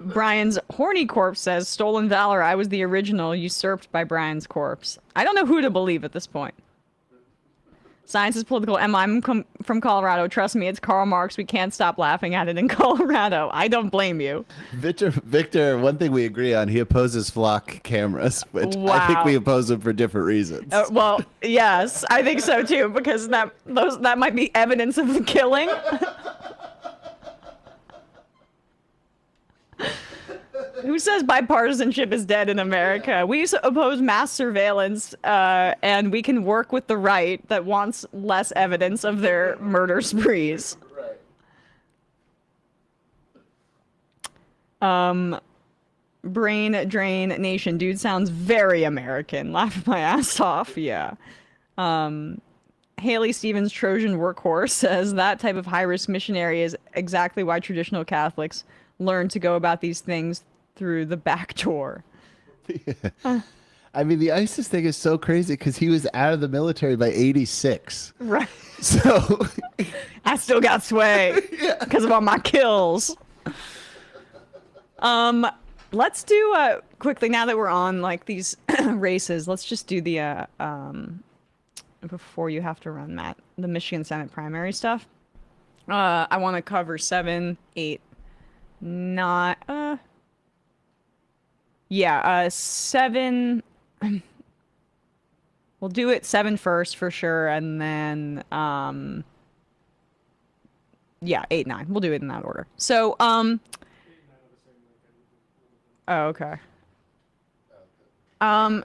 Brian's horny corpse says, "Stolen valor. I was the original, usurped by Brian's corpse." I don't know who to believe at this point. Science is political. Emma, I'm from Colorado. Trust me, it's Karl Marx. We can't stop laughing at it in Colorado. I don't blame you.
Victor, one thing we agree on, he opposes flock cameras, which I think we oppose them for different reasons.
Well, yes, I think so too, because that might be evidence of the killing. Who says bipartisanship is dead in America? We oppose mass surveillance, and we can work with the right that wants less evidence of their murder sprees. Brain Drain Nation. Dude sounds very American. Laughing my ass off, yeah. Haley Stevens, Trojan Workhorse, says that type of high-risk missionary is exactly why traditional Catholics learn to go about these things through the back door.
Yeah. I mean, the ISIS thing is so crazy because he was out of the military by 86.
Right.
So
I still got sway because of all my kills. Let's do quickly, now that we're on like these races, let's just do the before you have to run, Matt, the Michigan Senate primary stuff. I want to cover 7, 8, 9. 7. We'll do it 7 first for sure, and then 8, 9. We'll do it in that order. So okay.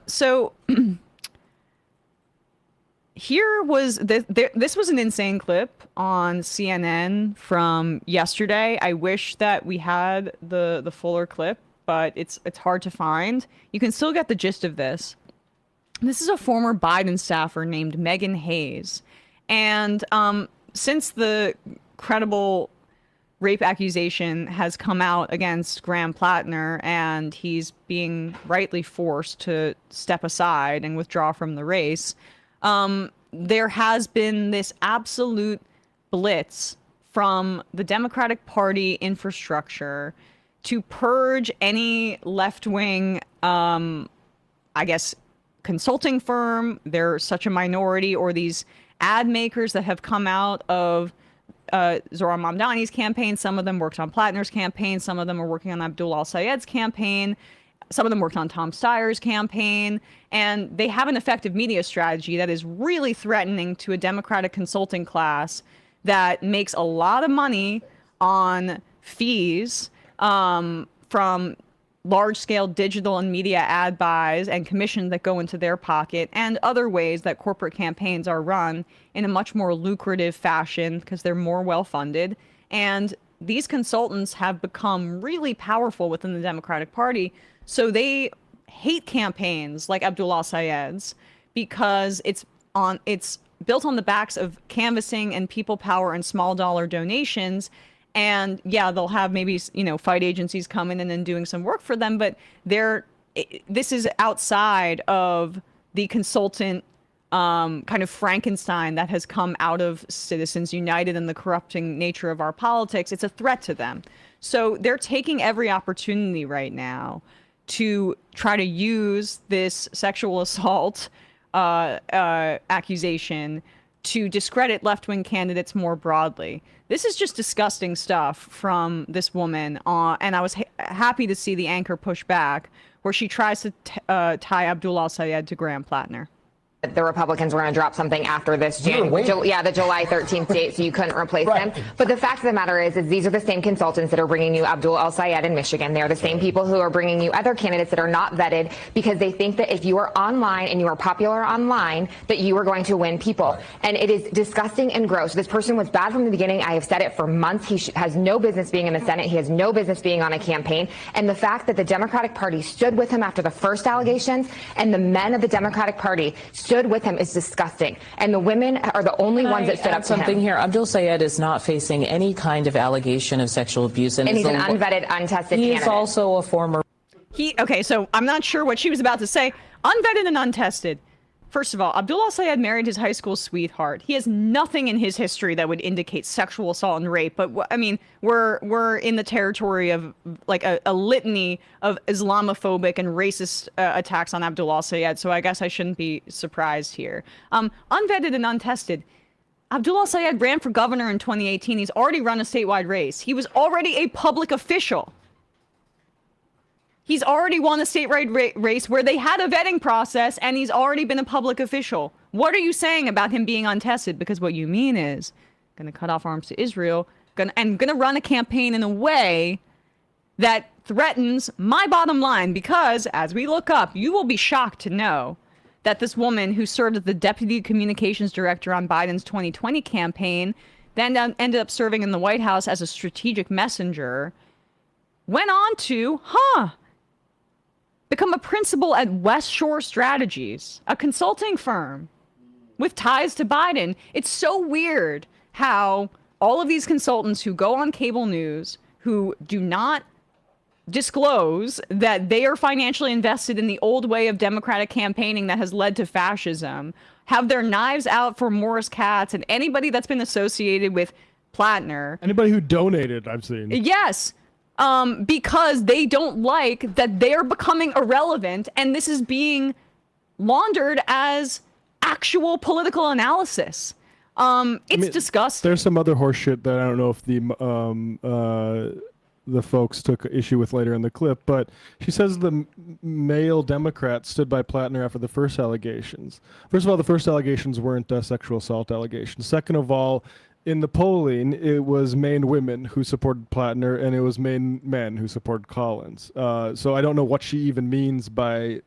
So here was this was an insane clip on CNN from yesterday. I wish that we had the fuller clip, but it's hard to find. You can still get the gist of this. This is a former Biden staffer named Megan Hayes. And since the credible rape accusation has come out against Graham Plattner, and he's being rightly forced to step aside and withdraw from the race, there has been this absolute blitz from the Democratic Party infrastructure to purge any left-wing, I guess, consulting firm. They're such a minority, or these ad makers that have come out of Zohran Mamdani's campaign. Some of them worked on Plattner's campaign. Some of them are working on Abdul al-Sayed's campaign. Some of them worked on Tom Steyer's campaign. And they have an effective media strategy that is really threatening to a Democratic consulting class that makes a lot of money on fees from large-scale digital and media ad buys and commissions that go into their pocket, and other ways that corporate campaigns are run in a much more lucrative fashion because they're more well-funded. And these consultants have become really powerful within the Democratic Party. So they hate campaigns like Abdul al-Sayed's because it's built on the backs of canvassing and people power and small dollar donations. And yeah, they'll have maybe, fight agencies come in and then doing some work for them, but this is outside of the consultant kind of Frankenstein that has come out of Citizens United and the corrupting nature of our politics. It's a threat to them. So they're taking every opportunity right now to try to use this sexual assault accusation to discredit left-wing candidates more broadly. This is just disgusting stuff from this woman, and I was happy to see the anchor push back, where she tries to tie Abdul al-Sayed to Graham Plattner.
The Republicans were going to drop something after this the July 13th date, so you couldn't replace them. But the fact of the matter is these are the same consultants that are bringing you Abdul al-Sayed in Michigan. They're the same people who are bringing you other candidates that are not vetted, because they think that if you are online and you are popular online, that you are going to win people. And it is disgusting and gross. This person was bad from the beginning. I have said it for months. He has no business being in the Senate. He has no business being on a campaign. And the fact that the Democratic Party stood with him after the first allegations, and the men of the Democratic Party stood with him, is disgusting. And the women are the only ones that stood up to him.
Something here. Abdul Sayed is not facing any kind of allegation of sexual abuse. And
he's an unvetted, untested candidate.
He is also a former...
Okay, so I'm not sure what she was about to say. Unvetted and untested. First of all, Abdul al-Sayed married his high school sweetheart. He has nothing in his history that would indicate sexual assault and rape. But I mean, we're in the territory of like a litany of Islamophobic and racist attacks on Abdul al-Sayed. So I guess I shouldn't be surprised here. Unvetted and untested. Abdul al-Sayed ran for governor in 2018. He's already run a statewide race. He was already a public official. He's already won a statewide race where they had a vetting process, and he's already been a public official. What are you saying about him being untested? Because what you mean is going to cut off arms to Israel and going to run a campaign in a way that threatens my bottom line. Because as we look up, you will be shocked to know that this woman who served as the deputy communications director on Biden's 2020 campaign, then ended up serving in the White House as a strategic messenger, went on to, become a principal at West Shore Strategies, a consulting firm with ties to Biden. It's so weird how all of these consultants who go on cable news, who do not disclose that they are financially invested in the old way of Democratic campaigning that has led to fascism, have their knives out for Morris Katz and anybody that's been associated with Plattner.
Anybody who donated, I've seen.
Yes. Because they don't like that they're becoming irrelevant, and this is being laundered as actual political analysis. It's disgusting.
There's some other horse shit that I don't know if the folks took issue with later in the clip, but she says the male Democrats stood by Plattner after the first allegations. First of all, the first allegations weren't sexual assault allegations. Second of all, in the polling, it was main women who supported Plattner, and it was main men who supported Collins. So I don't know what she even means by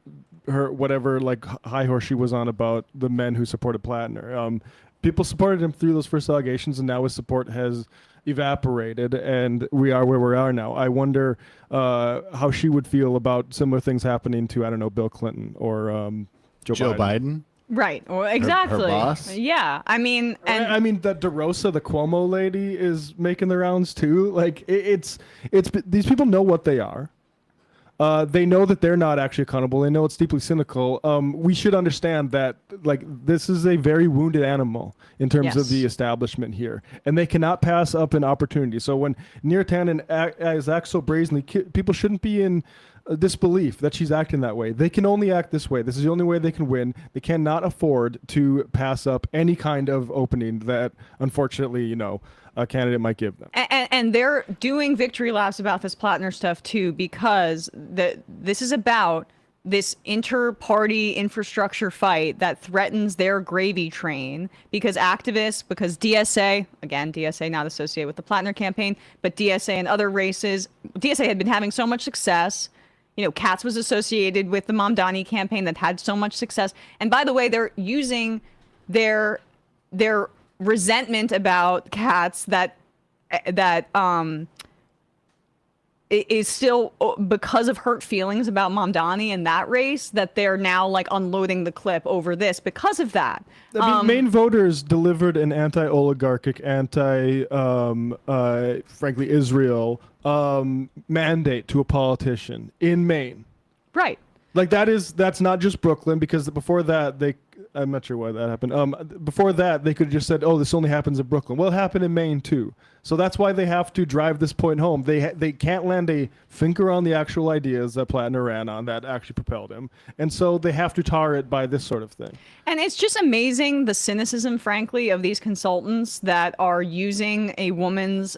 her whatever high horse she was on about the men who supported Plattner. People supported him through those first allegations, and now his support has evaporated, and we are where we are now. I wonder how she would feel about similar things happening to, I don't know, Bill Clinton or Joe Biden.
Right. Well, exactly.
boss?
Yeah. I mean, and
I mean that DeRosa, the Cuomo lady, is making the rounds too. Like it's these people know what they are. They know that they're not actually accountable. They know it's deeply cynical. We should understand that, like, this is a very wounded animal in terms of the establishment here, and they cannot pass up an opportunity. So when Neera Tanden acts so brazenly, people shouldn't be in disbelief that she's acting that way. They can only act this way. This is the only way they can win. They cannot afford to pass up any kind of opening that, unfortunately, a candidate might give them.
And they're doing victory laps about this Plattner stuff too, because this is about this inter-party infrastructure fight that threatens their gravy train, because activists, because DSA, again, DSA not associated with the Plattner campaign, but DSA and other races, DSA had been having so much success. Katz was associated with the Mamdani campaign that had so much success. And by the way, they're using their resentment about Katz that is still because of hurt feelings about Mamdani and that race, that they're now like unloading the clip over this because of that.
I mean, Maine voters delivered an anti-oligarchic, frankly, Israel mandate to a politician in Maine.
Right.
Like that's not just Brooklyn, because before that I'm not sure why that happened. Before that, they could have just said, "Oh, this only happens in Brooklyn." Well, it happened in Maine too. So that's why they have to drive this point home. They can't land a finger on the actual ideas that Plattner ran on that actually propelled him, and so they have to tar it by this sort of thing.
And it's just amazing the cynicism, frankly, of these consultants that are using a woman's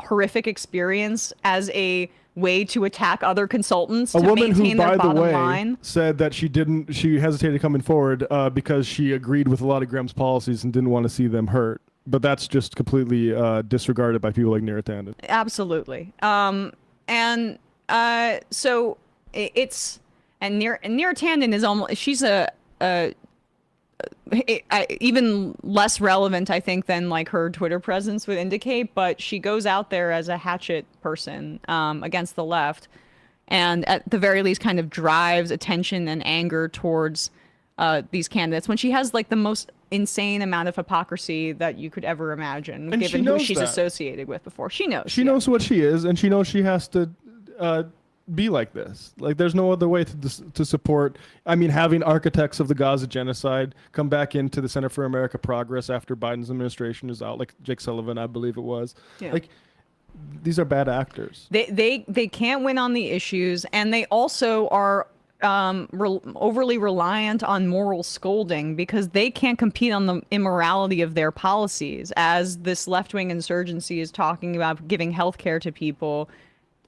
horrific experience as a way to attack other consultants to maintain their bottom line.
Said that she hesitated coming forward because she agreed with a lot of Graham's policies and didn't want to see them hurt. But that's just completely disregarded by people like Neera Tanden.
Absolutely. So it's, and Neera Tanden is almost, she's even less relevant, I think, than like her Twitter presence would indicate, but she goes out there as a hatchet person against the left, and at the very least kind of drives attention and anger towards these candidates when she has like the most insane amount of hypocrisy that you could ever imagine,
and
given who she's associated with before. She knows.
She knows what she is, and she knows she has to be like this. Like, there's no other way to support. I mean, having architects of the Gaza genocide come back into the Center for America Progress after Biden's administration is out, like Jake Sullivan, I believe it was. Yeah. Like, these are bad actors.
They can't win on the issues, and they also are overly reliant on moral scolding because they can't compete on the immorality of their policies. As this left-wing insurgency is talking about giving healthcare to people,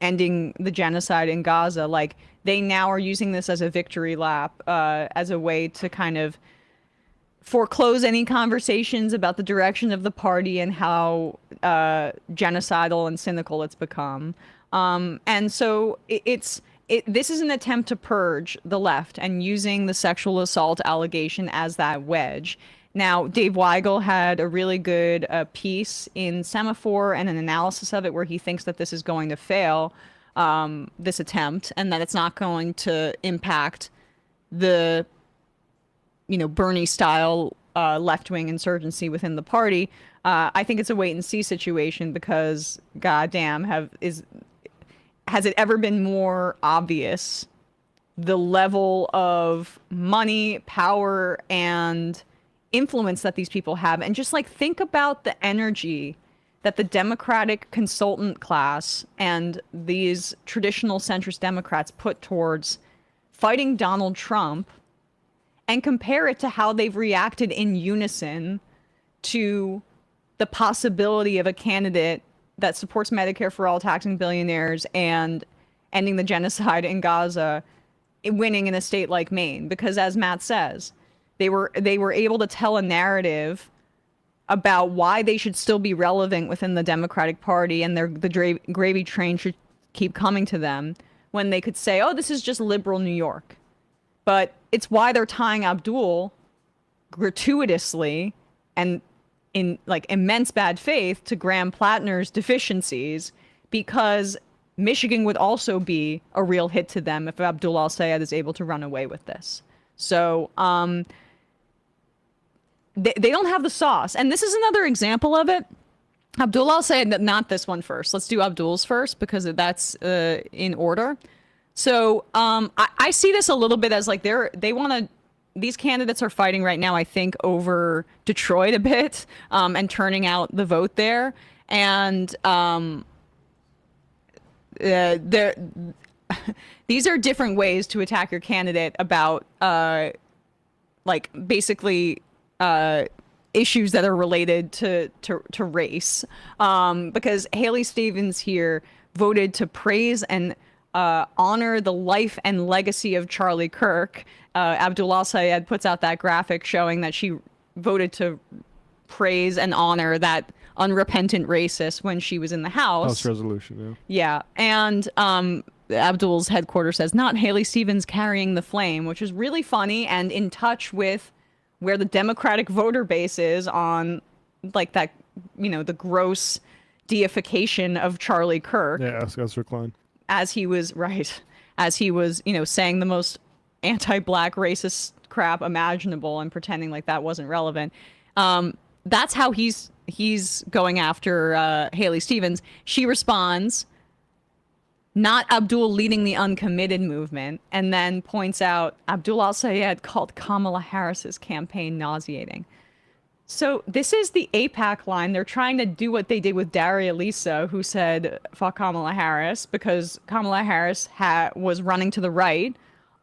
ending the genocide in Gaza, like, they now are using this as a victory lap, as a way to kind of foreclose any conversations about the direction of the party and how genocidal and cynical it's become. And so this is an attempt to purge the left and using the sexual assault allegation as that wedge. Now, Dave Weigel had a really good piece in Semaphore and an analysis of it where he thinks that this is going to fail, this attempt, and that it's not going to impact the, Bernie-style left-wing insurgency within the party. I think it's a wait-and-see situation because, goddamn, has it ever been more obvious the level of money, power, and influence that these people have? And just like think about the energy that the Democratic consultant class and these traditional centrist Democrats put towards fighting Donald Trump, and compare it to how they've reacted in unison to the possibility of a candidate that supports Medicare for all, taxing billionaires, and ending the genocide in Gaza, winning in a state like Maine. Because as Matt says, they were able to tell a narrative about why they should still be relevant within the Democratic Party, and the gravy train should keep coming to them, when they could say, oh, this is just liberal New York. But it's why they're tying Abdul gratuitously and in like immense bad faith to Graham Plattner's deficiencies, because Michigan would also be a real hit to them if Abdul al-Sayed is able to run away with this. So they don't have the sauce. And this is another example of it. Abdul, I'll say not this one first. Let's do Abdul's first because that's in order. So I see this a little bit as like they want to. These candidates are fighting right now, I think, over Detroit a bit and turning out the vote there. And these are different ways to attack your candidate about like basically issues that are related to race. Because Haley Stevens here voted to praise and honor the life and legacy of Charlie Kirk. Abdul al-Sayed puts out that graphic showing that she voted to praise and honor that unrepentant racist when she was in the House.
House resolution,
yeah. And Abdul's headquarters says, not Haley Stevens carrying the flame, which is really funny and in touch with where the Democratic voter base is on like that, the gross deification of Charlie Kirk.
Yeah, ask Ezra Klein.
As he was saying the most anti-black racist crap imaginable and pretending like that wasn't relevant. That's how he's going after Haley Stevens. She responds, not Abdul leading the uncommitted movement, and then points out Abdul al-Sayed called Kamala Harris's campaign nauseating. So this is the AIPAC line. They're trying to do what they did with Daria Lisa, who said fuck Kamala Harris, because Kamala Harris was running to the right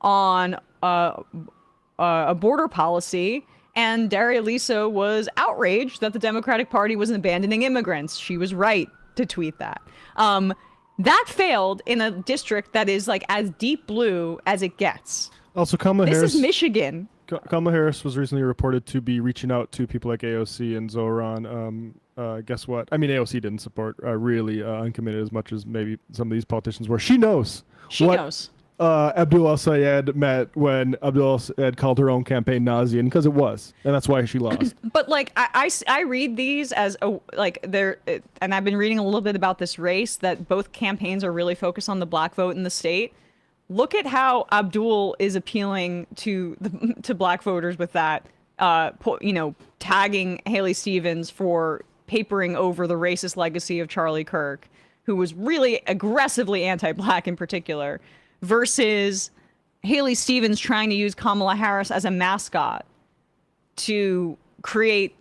on a border policy, and Daria Lisa was outraged that the Democratic Party was abandoning immigrants. She was right to tweet that. That failed in a district that is like as deep blue as it gets.
Also, Kamala Harris.
This is Michigan.
Kamala Harris was recently reported to be reaching out to people like AOC and Zoran. Guess what? I mean, AOC didn't support really uncommitted as much as maybe some of these politicians were. She knows.
She knows.
Abdul al-Sayed met when Abdul al-Sayed called her own campaign nauseating, because it was, and that's why she lost.
But like I read these as and I've been reading a little bit about this race, that both campaigns are really focused on the black vote in the state. Look at how Abdul is appealing to black voters with that, tagging Haley Stevens for papering over the racist legacy of Charlie Kirk, who was really aggressively anti-black in particular, versus Haley Stevens trying to use Kamala Harris as a mascot to create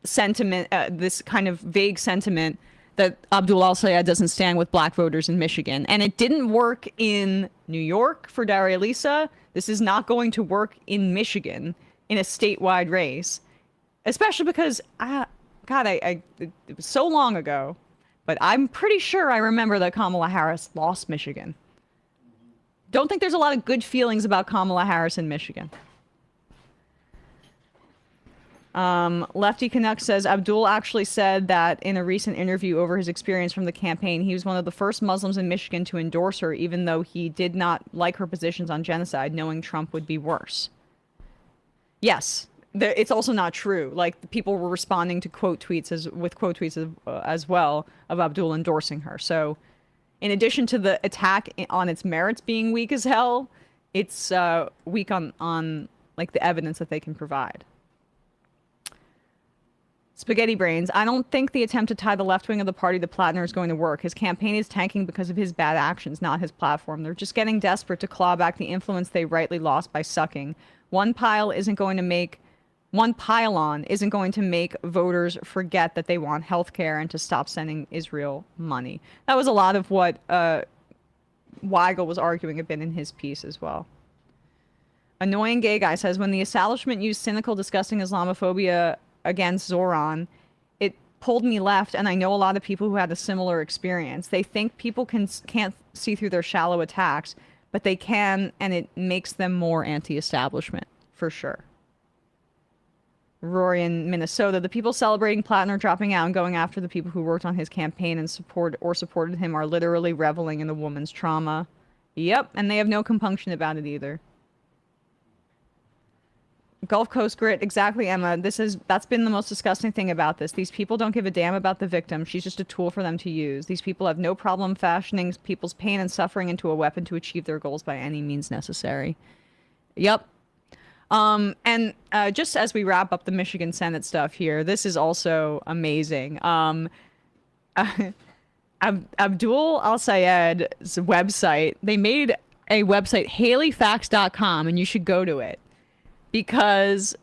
sentiment, this kind of vague sentiment that Abdul al-Sayed doesn't stand with black voters in Michigan. And it didn't work in New York for Daria Lisa. This is not going to work in Michigan in a statewide race, especially because, it was so long ago, but I'm pretty sure I remember that Kamala Harris lost Michigan. Don't think there's a lot of good feelings about Kamala Harris in Michigan. Lefty Canuck says Abdul actually said that in a recent interview over his experience from the campaign, he was one of the first Muslims in Michigan to endorse her, even though he did not like her positions on genocide, knowing Trump would be worse. Yes, it's also not true. Like, the people were responding to quote tweets as well of Abdul endorsing her. So, in addition to the attack on its merits being weak as hell, it's weak on like the evidence that they can provide. Spaghetti Brains, I don't think the attempt to tie the left wing of the party to Plattner is going to work. His campaign is tanking because of his bad actions, not his platform. They're just getting desperate to claw back the influence they rightly lost by sucking. One pylon isn't going to make voters forget that they want health care and to stop sending Israel money. That was a lot of what Weigel was arguing a bit in his piece as well. Annoying Gay Guy says, when the establishment used cynical, disgusting Islamophobia against Zoran, it pulled me left, and I know a lot of people who had a similar experience. They think people can't see through their shallow attacks, but they can, and it makes them more anti-establishment, for sure. Rory in Minnesota, the people celebrating Plattner dropping out and going after the people who worked on his campaign and supported him are literally reveling in the woman's trauma. Yep, and they have no compunction about it either. Gulf Coast Grit, exactly, Emma. That's been the most disgusting thing about this. These people don't give a damn about the victim. She's just a tool for them to use. These people have no problem fashioning people's pain and suffering into a weapon to achieve their goals by any means necessary. Yep. And just as we wrap up the Michigan Senate stuff here, this is also amazing. Abdul Al-Sayed's website, they made a website, HaleyFacts.com, and you should go to it because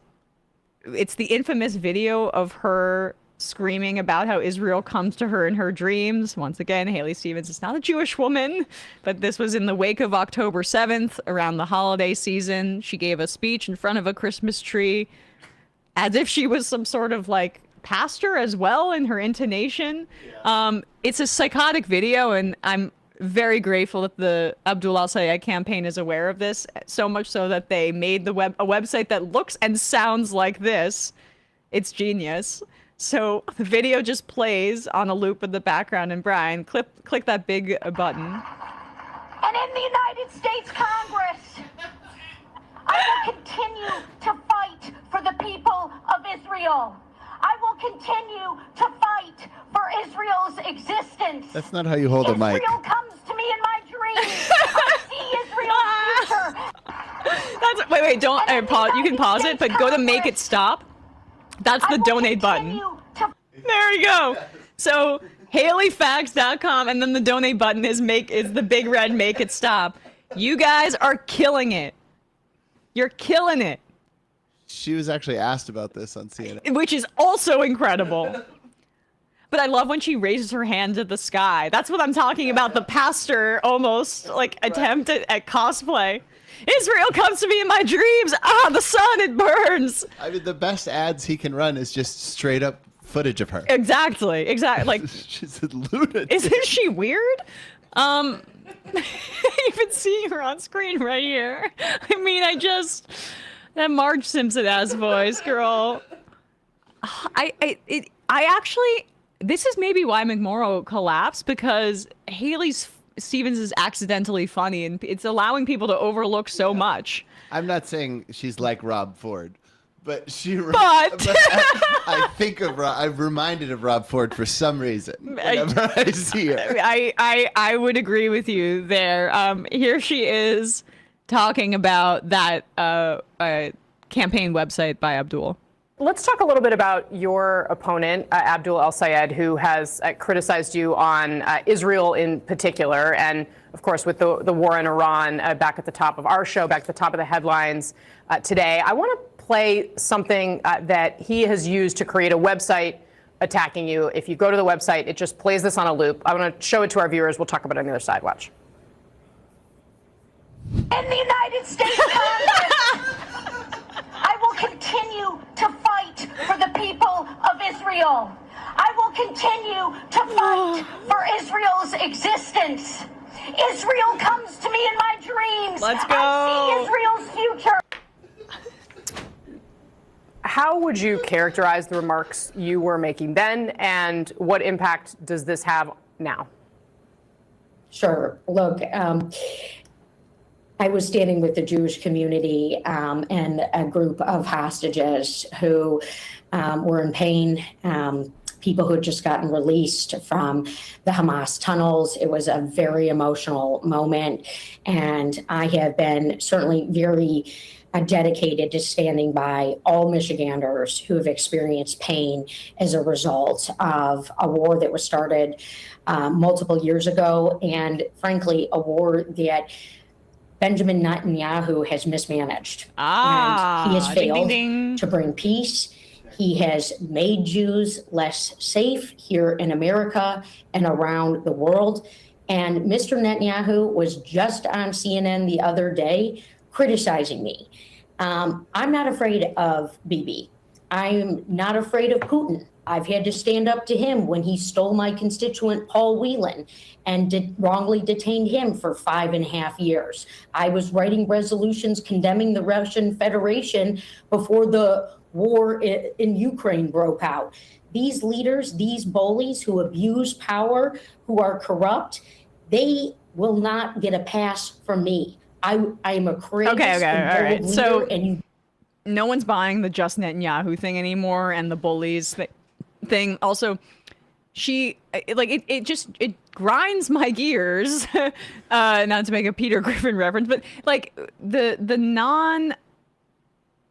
it's the infamous video of her screaming about how Israel comes to her in her dreams. Once again, Haley Stevens is not a Jewish woman, but this was in the wake of October 7th, around the holiday season. She gave a speech in front of a Christmas tree as if she was some sort of like pastor as well in her intonation. It's a psychotic video, and I'm very grateful that the Abdul Al-Sayed campaign is aware of this, so much so that they made a website that looks and sounds like this. It's genius. So the video just plays on a loop in the background, and Brian, click that big button.
And in the United States Congress, I will continue to fight for the people of Israel. I will continue to fight for Israel's existence.
That's not how you hold a mic.
Israel comes to me in my dreams. I see Israel's future.
That's wait, don't pause. You can pause it, but go to make it stop. That's the donate button. There you go. So HaleyFacts.com, and then the donate button is the big red make it stop. You guys are killing it. You're killing it.
She was actually asked about this on CNN.
Which is also incredible. But I love when she raises her hand to the sky. That's what I'm talking about. The pastor almost like attempt at cosplay. Israel comes to me in my dreams. Ah, the sun, it burns.
I mean, the best ads he can run is just straight up footage of her.
Exactly. Like
she's a lunatic.
Isn't she weird? Even seeing her on screen right here. I mean, that Marge Simpson-ass voice, girl. I actually, this is maybe why McMorrow collapsed, because Haley Stevens is accidentally funny, and it's allowing people to overlook so much.
I'm not saying she's like Rob Ford, but I think of I'm reminded of Rob Ford for some reason whenever I see her.
I would agree with you there. Here she is talking about that campaign website by Abdul.
Let's talk a little bit about your opponent, Abdul Al-Sayed, who has criticized you on Israel in particular, and of course with the war in Iran back at the top of our show, back at the top of the headlines today. I want to play something that he has used to create a website attacking you. If you go to the website, it just plays this on a loop. I want to show it to our viewers. We'll talk about it on the other side. Watch.
In the United States Congress, I will continue to fight for the people of Israel. I will continue to fight for Israel's existence. Israel comes to me in my dreams.
Let's go.
I see Israel's future.
How would you characterize the remarks you were making then, and what impact does this have now?
Sure. Look, I was standing with the Jewish community and a group of hostages who were in pain, people who had just gotten released from the Hamas tunnels. It was a very emotional moment, and I have been certainly very dedicated to standing by all Michiganders who have experienced pain as a result of a war that was started multiple years ago, and frankly, a war that Benjamin Netanyahu has mismanaged. And he has failed to bring peace. He has made Jews less safe here in America and around the world. And Mr. Netanyahu was just on CNN the other day criticizing me. I'm not afraid of Bibi. I'm not afraid of Putin. I've had to stand up to him when he stole my constituent Paul Whelan and wrongly detained him for 5.5 years. I was writing resolutions condemning the Russian Federation before the war in Ukraine broke out. These leaders, these bullies who abuse power, who are corrupt, they will not get a pass from me. I am a courageous and bold leader,
So
and
no one's buying the just Netanyahu thing anymore, and the bullies thing. Also, she it grinds my gears. Not to make a Peter Griffin reference, but like the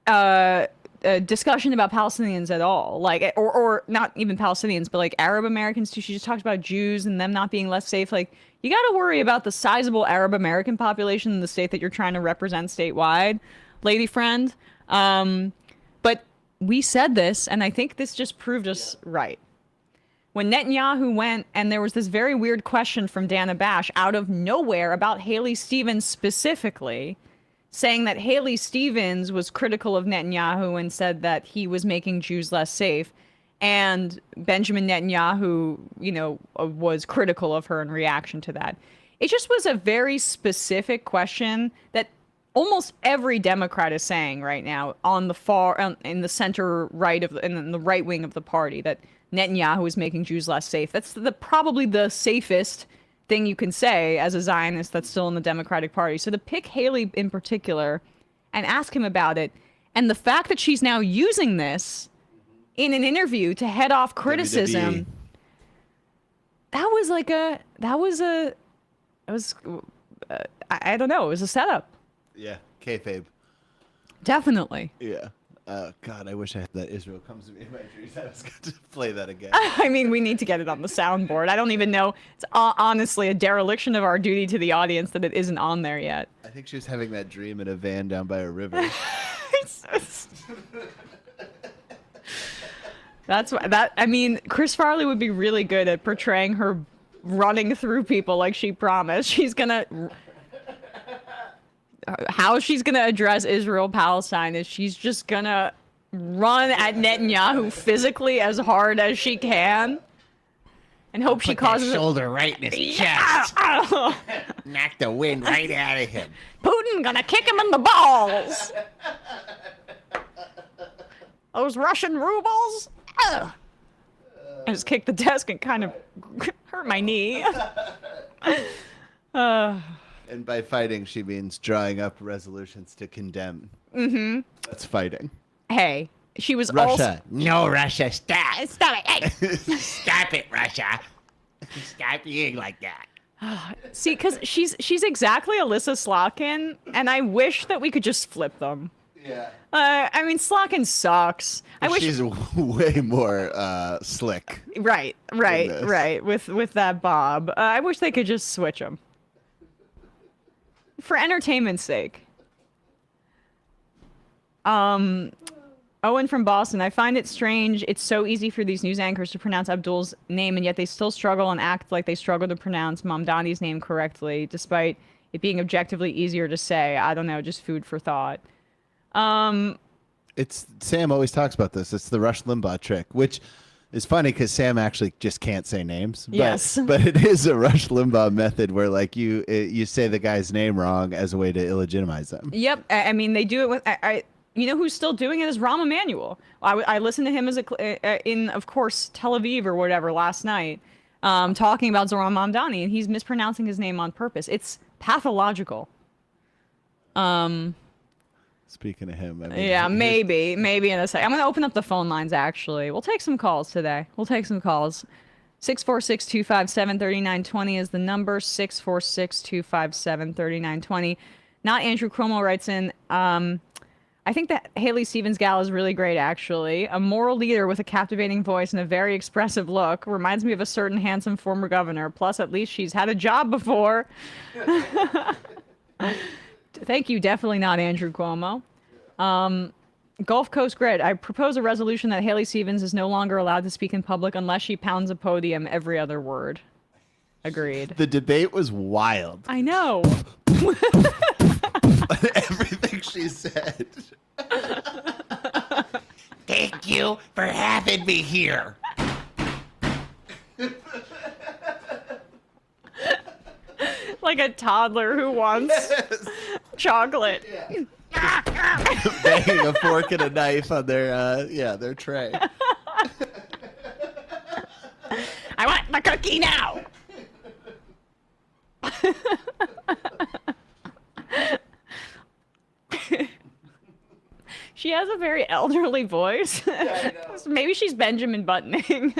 discussion about Palestinians at all, like, or not even Palestinians, but like Arab Americans too. She just talked about Jews and them not being less safe. Like, you got to worry about the sizable Arab American population in the state that you're trying to represent statewide, lady friend. But we said this, and I think this just proved us right. When Netanyahu went, and there was this very weird question from Dana Bash out of nowhere about Haley Stevens specifically, saying that Haley Stevens was critical of Netanyahu and said that he was making Jews less safe. And Benjamin Netanyahu, was critical of her in reaction to that. It just was a very specific question that almost every Democrat is saying right now on the in the center right in the right wing of the party, that Netanyahu is making Jews less safe. That's probably the safest thing you can say as a Zionist that's still in the Democratic Party. So to pick Haley in particular and ask him about it, and the fact that she's now using this in an interview to head off criticism, WWE. I don't know, it was a setup.
Yeah, kayfabe.
Definitely.
Yeah. God, I wish I had that Israel Comes to Me in my dreams. I was going to play that again.
I mean, we need to get it on the soundboard. I don't even know. It's honestly a dereliction of our duty to the audience that it isn't on there yet.
I think she was having that dream in a van down by a river. Chris Farley would be really good at portraying her running through people like she promised. How she's going to address Israel-Palestine is she's just going to run at Netanyahu physically as hard as she can and hope she causes
that shoulder right in his chest. Knock the wind right out of him.
Putin gonna kick him in the balls. Those Russian rubles. Ugh. I just kicked the desk and kind of hurt my knee.
And by fighting, she means drawing up resolutions to condemn.
Mm-hmm.
That's fighting.
Hey, she was
Russia. No, Russia, stop. Stop it. Hey. Stop it, Russia. Stop being like that.
See, because she's exactly Alyssa Slotkin, and I wish that we could just flip them.
Yeah.
Slotkin sucks. I wish
she's way more slick.
Right. With that bob. I wish they could just switch them. For entertainment's sake. Owen from Boston, I find it strange. It's so easy for these news anchors to pronounce Abdul's name, and yet they still struggle and act like they struggle to pronounce Mamdani's name correctly, despite it being objectively easier to say. I don't know, just food for thought.
It's Sam always talks about this. It's the Rush Limbaugh trick, which is funny because Sam actually just can't say names.
Yes.
But it is a Rush Limbaugh method where like you say the guy's name wrong as a way to illegitimize them.
Yep. They do it with you know who's still doing it is Rahm Emanuel. I listened to him in, of course, Tel Aviv or whatever last night, talking about Zohran Mamdani, and he's mispronouncing his name on purpose. It's pathological.
Speaking of him,
maybe in a second. I'm going to open up the phone lines, actually. We'll take some calls today. 646-257-3920 is the number. 646-257-3920. Not Andrew Cuomo writes in, I think that Haley Stevens gal is really great, actually. A moral leader with a captivating voice and a very expressive look. Reminds me of a certain handsome former governor. Plus, at least she's had a job before. Thank you. Definitely not Andrew Cuomo. Gulf Coast Grid. I propose a resolution that Haley Stevens is no longer allowed to speak in public unless she pounds a podium every other word. Agreed.
The debate was wild.
I know.
Everything she said.
Thank you for having me here.
Like a toddler who wants chocolate.
Banging a fork and a knife on their tray.
I want my cookie now. She has a very elderly voice. Yeah, I know. Maybe she's Benjamin Buttoning.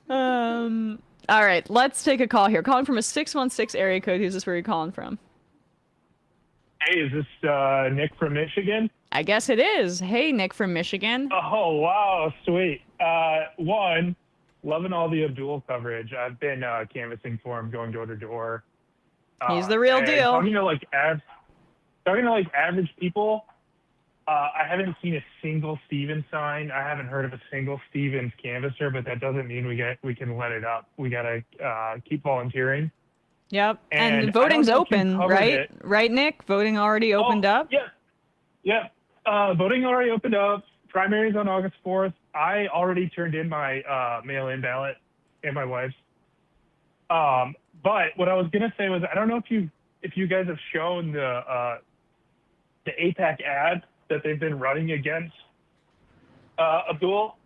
All right, let's take a call here. Calling from a 616 area code. Who's this? Where are you calling from?
Hey, is this Nick from Michigan?
I guess it is. Hey, Nick from Michigan.
Oh, wow, sweet. One, loving all the Abdul coverage. I've been canvassing for him, going door to door.
He's the real
and
deal.
Talking to average people, I haven't seen a single Stevens sign. I haven't heard of a single Stevens canvasser, but that doesn't mean we can let it up. We gotta keep volunteering.
Yep. And
I don't
voting's
know if you
open,
covered
right?
it.
Right, Nick? Voting already opened up?
Yeah. Voting already opened up. Primaries on August 4th. I already turned in my mail-in ballot and my wife's. But what I was gonna say was, I don't know if you guys have shown the AIPAC ad that they've been running against Abdul,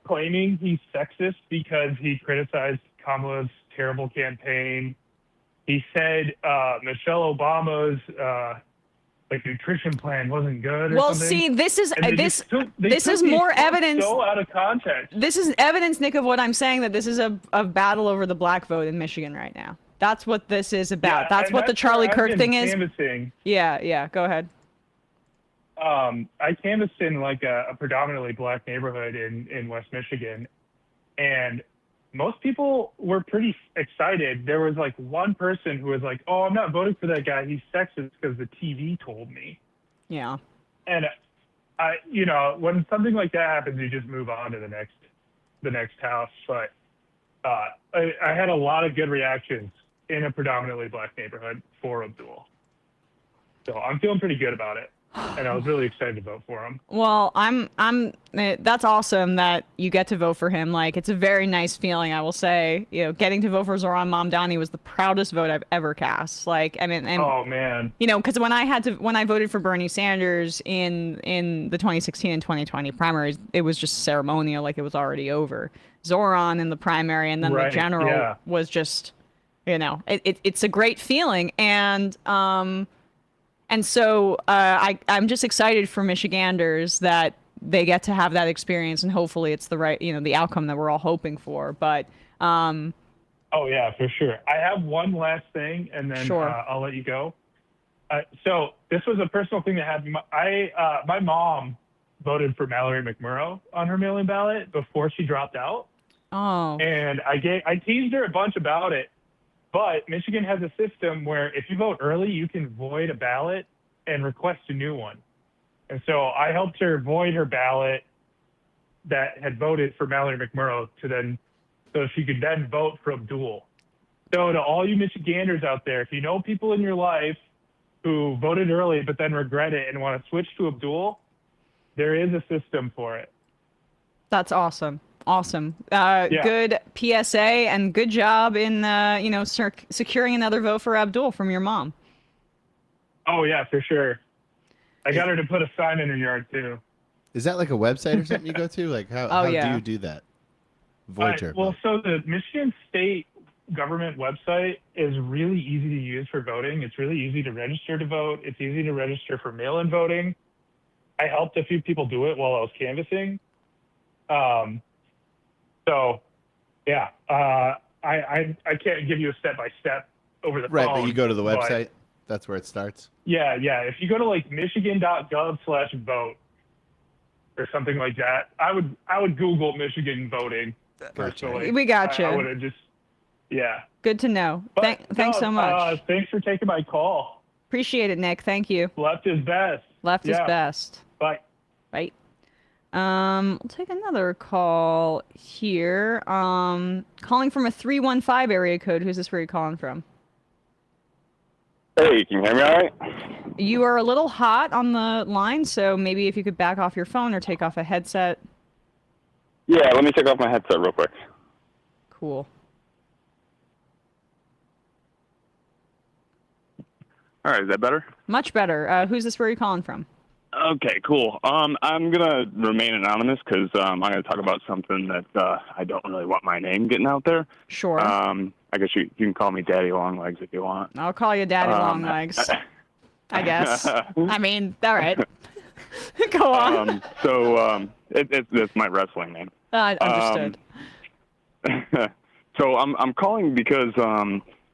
claiming he's sexist because he criticized Kamala's terrible campaign. He said Michelle Obama's nutrition plan wasn't good.
Well, see, this is more evidence.
So out of context.
This is evidence, Nick, of what I'm saying, that this is a battle over the black vote in Michigan right now. That's what this is about.
Yeah,
that's what the Charlie Kirk thing is.
Canvassing.
Yeah. Go ahead.
I canvassed in a predominantly black neighborhood in West Michigan, and most people were pretty excited. There was one person who was like, "Oh, I'm not voting for that guy. He's sexist because the TV told me."
Yeah.
And when something like that happens, you just move on to the next house. But I had a lot of good reactions in a predominantly black neighborhood for Abdul, so I'm feeling pretty good about it. And I was really excited to vote for him.
Well, that's awesome that you get to vote for him. It's a very nice feeling, I will say. Getting to vote for Zohran Mamdani was the proudest vote I've ever cast.
Oh man.
Because when I voted for Bernie Sanders in the 2016 and 2020 primaries, it was just ceremonial, it was already over. Zohran in the primary and then the general was just, it's a great feeling. And so I'm just excited for Michiganders that they get to have that experience, and hopefully it's the right, the outcome that we're all hoping for. But
oh yeah, for sure. I have one last thing, and then I'll let you go. So this was a personal thing that happened. My mom voted for Mallory McMurrow on her mail-in ballot before she dropped out.
Oh.
And I teased her a bunch about it. But Michigan has a system where if you vote early, you can void a ballot and request a new one. And so I helped her void her ballot that had voted for Mallory McMurrow so she could then vote for Abdul. So to all you Michiganders out there, if you know people in your life who voted early but then regret it and want to switch to Abdul, there is a system for it.
That's awesome. Awesome. Good PSA and good job in securing another vote for Abdul from your mom.
Oh yeah, for sure. I got her to put a sign in her yard too.
Is that like a website or something you go to? How do you do that? Void her.
Well, so the Michigan State government website is really easy to use for voting. It's really easy to register to vote. It's easy to register for mail-in voting. I helped a few people do it while I was canvassing. So, yeah, I can't give you a step-by-step over the phone.
Right, but you go to the website. That's where it starts.
Yeah. If you go to michigan.gov/vote or something like that, I would Google Michigan voting personally.
We got you.
I would have just, yeah.
Good to know. Thanks so much.
Thanks for taking my call.
Appreciate it, Nick. Thank you.
Left is best.
Left is best.
Bye.
Bye. We'll take another call here. Calling from a 315 area code. Who's this? Where are you calling from?
Hey, can you hear me all right?
You are a little hot on the line, so maybe if you could back off your phone or take off a headset.
Yeah, let me take off my headset real quick.
Cool.
All right, is that better?
Much better. Who's this? Where are you calling from?
Okay, cool. I'm gonna remain anonymous because I'm gonna talk about something that I don't really want my name getting out there.
Sure.
I guess you can call me Daddy Longlegs if you want.
I'll call you Daddy Longlegs. I guess. I mean, all right. Go on.
It's my wrestling name.
Understood.
So I'm calling because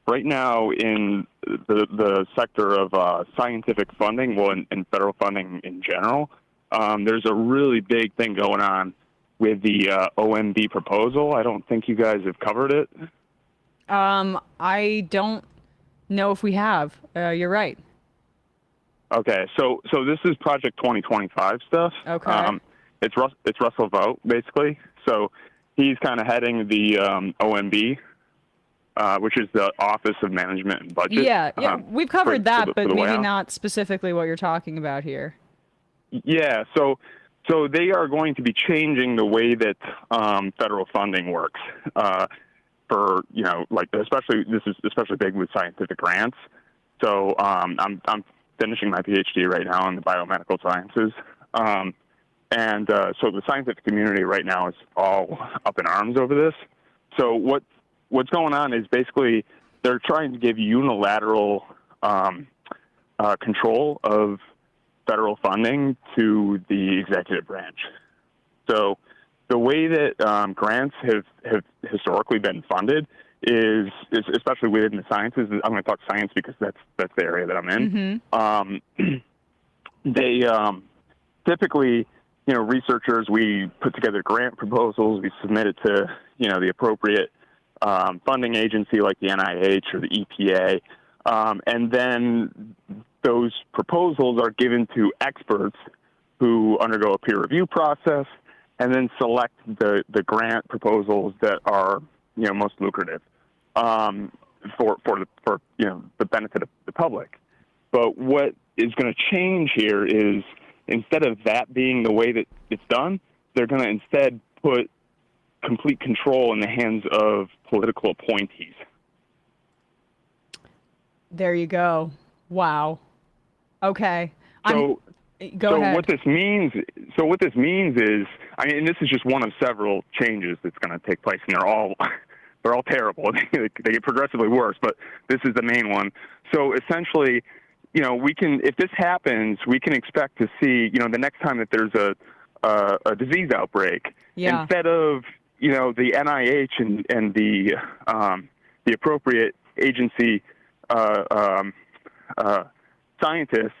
right now in the sector of scientific funding, well, and federal funding in general, there's a really big thing going on with the OMB proposal. I don't think you guys have covered it.
I don't know if we have. You're right.
Okay, so this is Project 2025 stuff.
Okay.
It's Russell Vought, basically. So he's kind of heading the OMB, which is the Office of Management and Budget.
Yeah, we've covered that, but
for the White
maybe
House.
not specifically what you're talking about here.
Yeah, so they are going to be changing the way that federal funding works. For like this is especially big with scientific grants. So I'm finishing my PhD right now in the biomedical sciences, and so the scientific community right now is all up in arms over this. So what's going on is basically they're trying to give unilateral control of federal funding to the executive branch. So the way that grants have historically been funded is especially within the sciences. I'm going to talk science because that's the area that I'm in. They typically, researchers, we put together grant proposals, we submit it to the appropriate funding agency like the NIH or the EPA, and then those proposals are given to experts who undergo a peer review process and then select the grant proposals that are most lucrative for the benefit of the public. But what is going to change here is instead of that being the way that it's done, they're going to instead put complete control in the hands of political appointees.
There you go. Wow. Okay.
Go
ahead.
So what this means is, and this is just one of several changes that's going to take place, and they're all terrible. They get progressively worse, but this is the main one. So essentially, if this happens, we can expect to see, the next time that there's a disease outbreak, instead of, the NIH and the appropriate agency scientists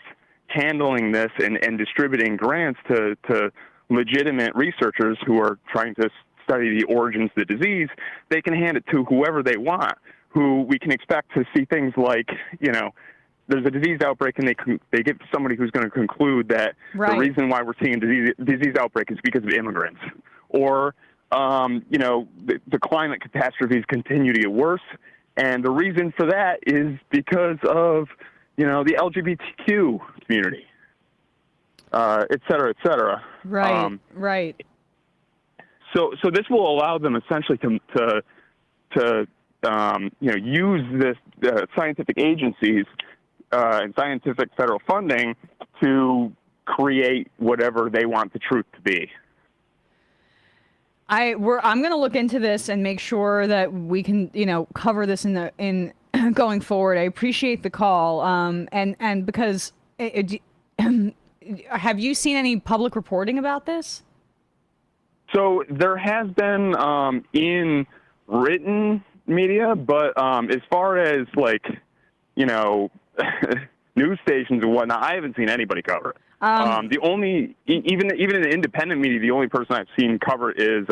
handling this and distributing grants to legitimate researchers who are trying to study the origins of the disease, they can hand it to whoever they want, who we can expect to see things like, there's a disease outbreak and they get somebody who's going to conclude that the reason why we're seeing a disease outbreak is because of immigrants. Or, the climate catastrophes continue to get worse. And the reason for that is because of, the LGBTQ community, et cetera, et cetera.
Right, right.
So this will allow them essentially to use this scientific agencies and scientific federal funding to create whatever they want the truth to be.
I'm going to look into this and make sure that we can, cover this in going forward. I appreciate the call. And because have you seen any public reporting about this?
So there has been in written media, but as far as news stations and whatnot, I haven't seen anybody cover it. The only, even in the independent media, the only person I've seen cover it is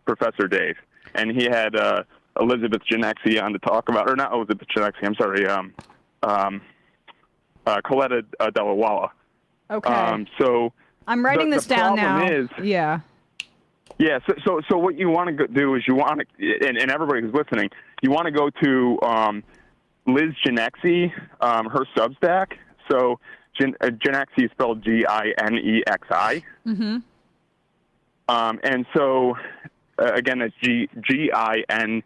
Professor Dave, and he had Elizabeth Genexi on to talk about, or not Elizabeth Genexi, I'm sorry, Coletta Delawala.
Okay.
So
I'm writing this down now. Yeah.
Yeah. So what you want to do is you want to, and everybody who's listening, you want to go to Liz Genexi, her Substack. So Genexi is spelled Ginexi.
Mm-hmm.
And so again, it's Ginexi.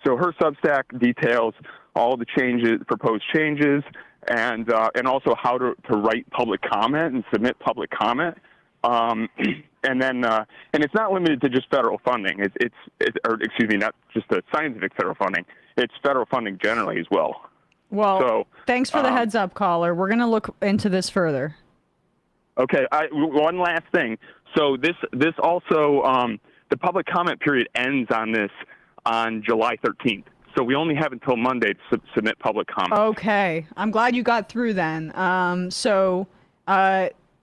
So her Substack details all the changes, proposed changes, and also how to write public comment and submit public comment. And then and it's not limited to just federal funding. Not just the scientific federal funding. It's federal funding generally as well.
Well, thanks for the heads up, caller. We're going to look into this further.
Okay. One last thing. So this also the public comment period ends on this on July 13th. So we only have until Monday to submit public comment.
Okay, I'm glad you got through then.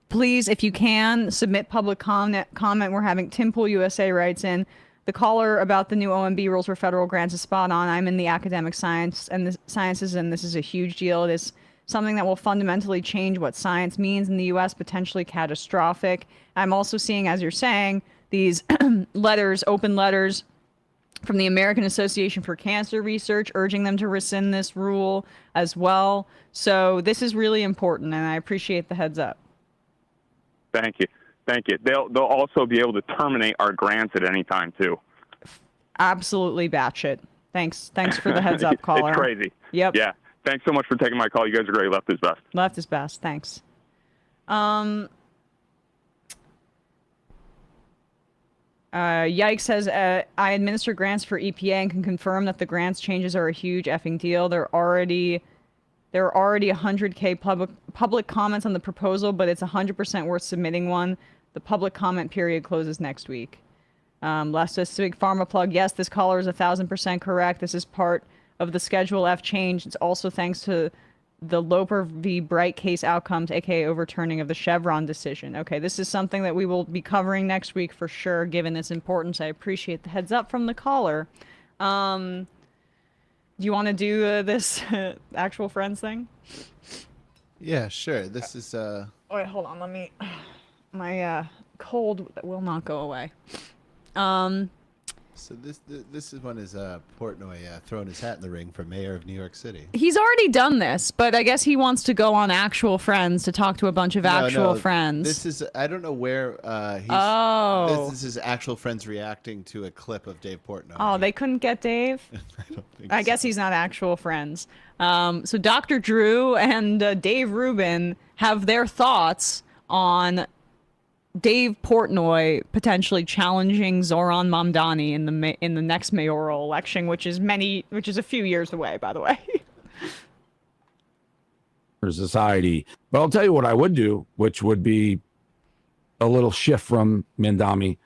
Please, if you can, submit public comment. We're having Tim Pool USA writes in, the caller about the new OMB rules for federal grants is spot on. I'm in the academic sciences, and this is a huge deal. It is something that will fundamentally change what science means in the U.S., potentially catastrophic. I'm also seeing, as you're saying, these letters, open letters from the American Association for Cancer Research urging them to rescind this rule as well. So this is really important, and I appreciate the heads up.
Thank you. Thank you. They'll also be able to terminate our grants at any time, too.
Absolutely batshit. Thanks for the heads up, caller.
It's crazy.
Yep.
Yeah. Thanks so much for taking my call. You guys are great. Left is best.
Left is best. Thanks. Yikes says, I administer grants for EPA and can confirm that the grants changes are a huge effing deal. There are already 100K public comments on the proposal, but it's 100% worth submitting one. The public comment period closes next week. Leftist Big Pharma plug. Yes, this caller is 1,000% correct. This is part of the Schedule F change. It's also thanks to the Loper v. Bright case outcomes, aka overturning of the Chevron decision. Okay, this is something that we will be covering next week for sure, given its importance. I appreciate the heads up from the caller. Do you want to do this actual friends thing?
Yeah, sure. This is
Oh, wait, hold on. Let me. My cold will not go away.
So this is one is Portnoy throwing his hat in the ring for mayor of New York City.
He's already done this, but I guess he wants to go on Actual Friends to talk to a bunch of actual friends.
This is I don't know where he's.
Oh.
This is Actual Friends reacting to a clip of Dave Portnoy.
Oh, they couldn't get Dave? I guess he's not Actual Friends. So Dr. Drew and Dave Rubin have their thoughts on Dave Portnoy potentially challenging Zoran Mamdani in the next mayoral election, which is a few years away, by the way.
For society. But I'll tell you what I would do, which would be a little shift from Mamdani.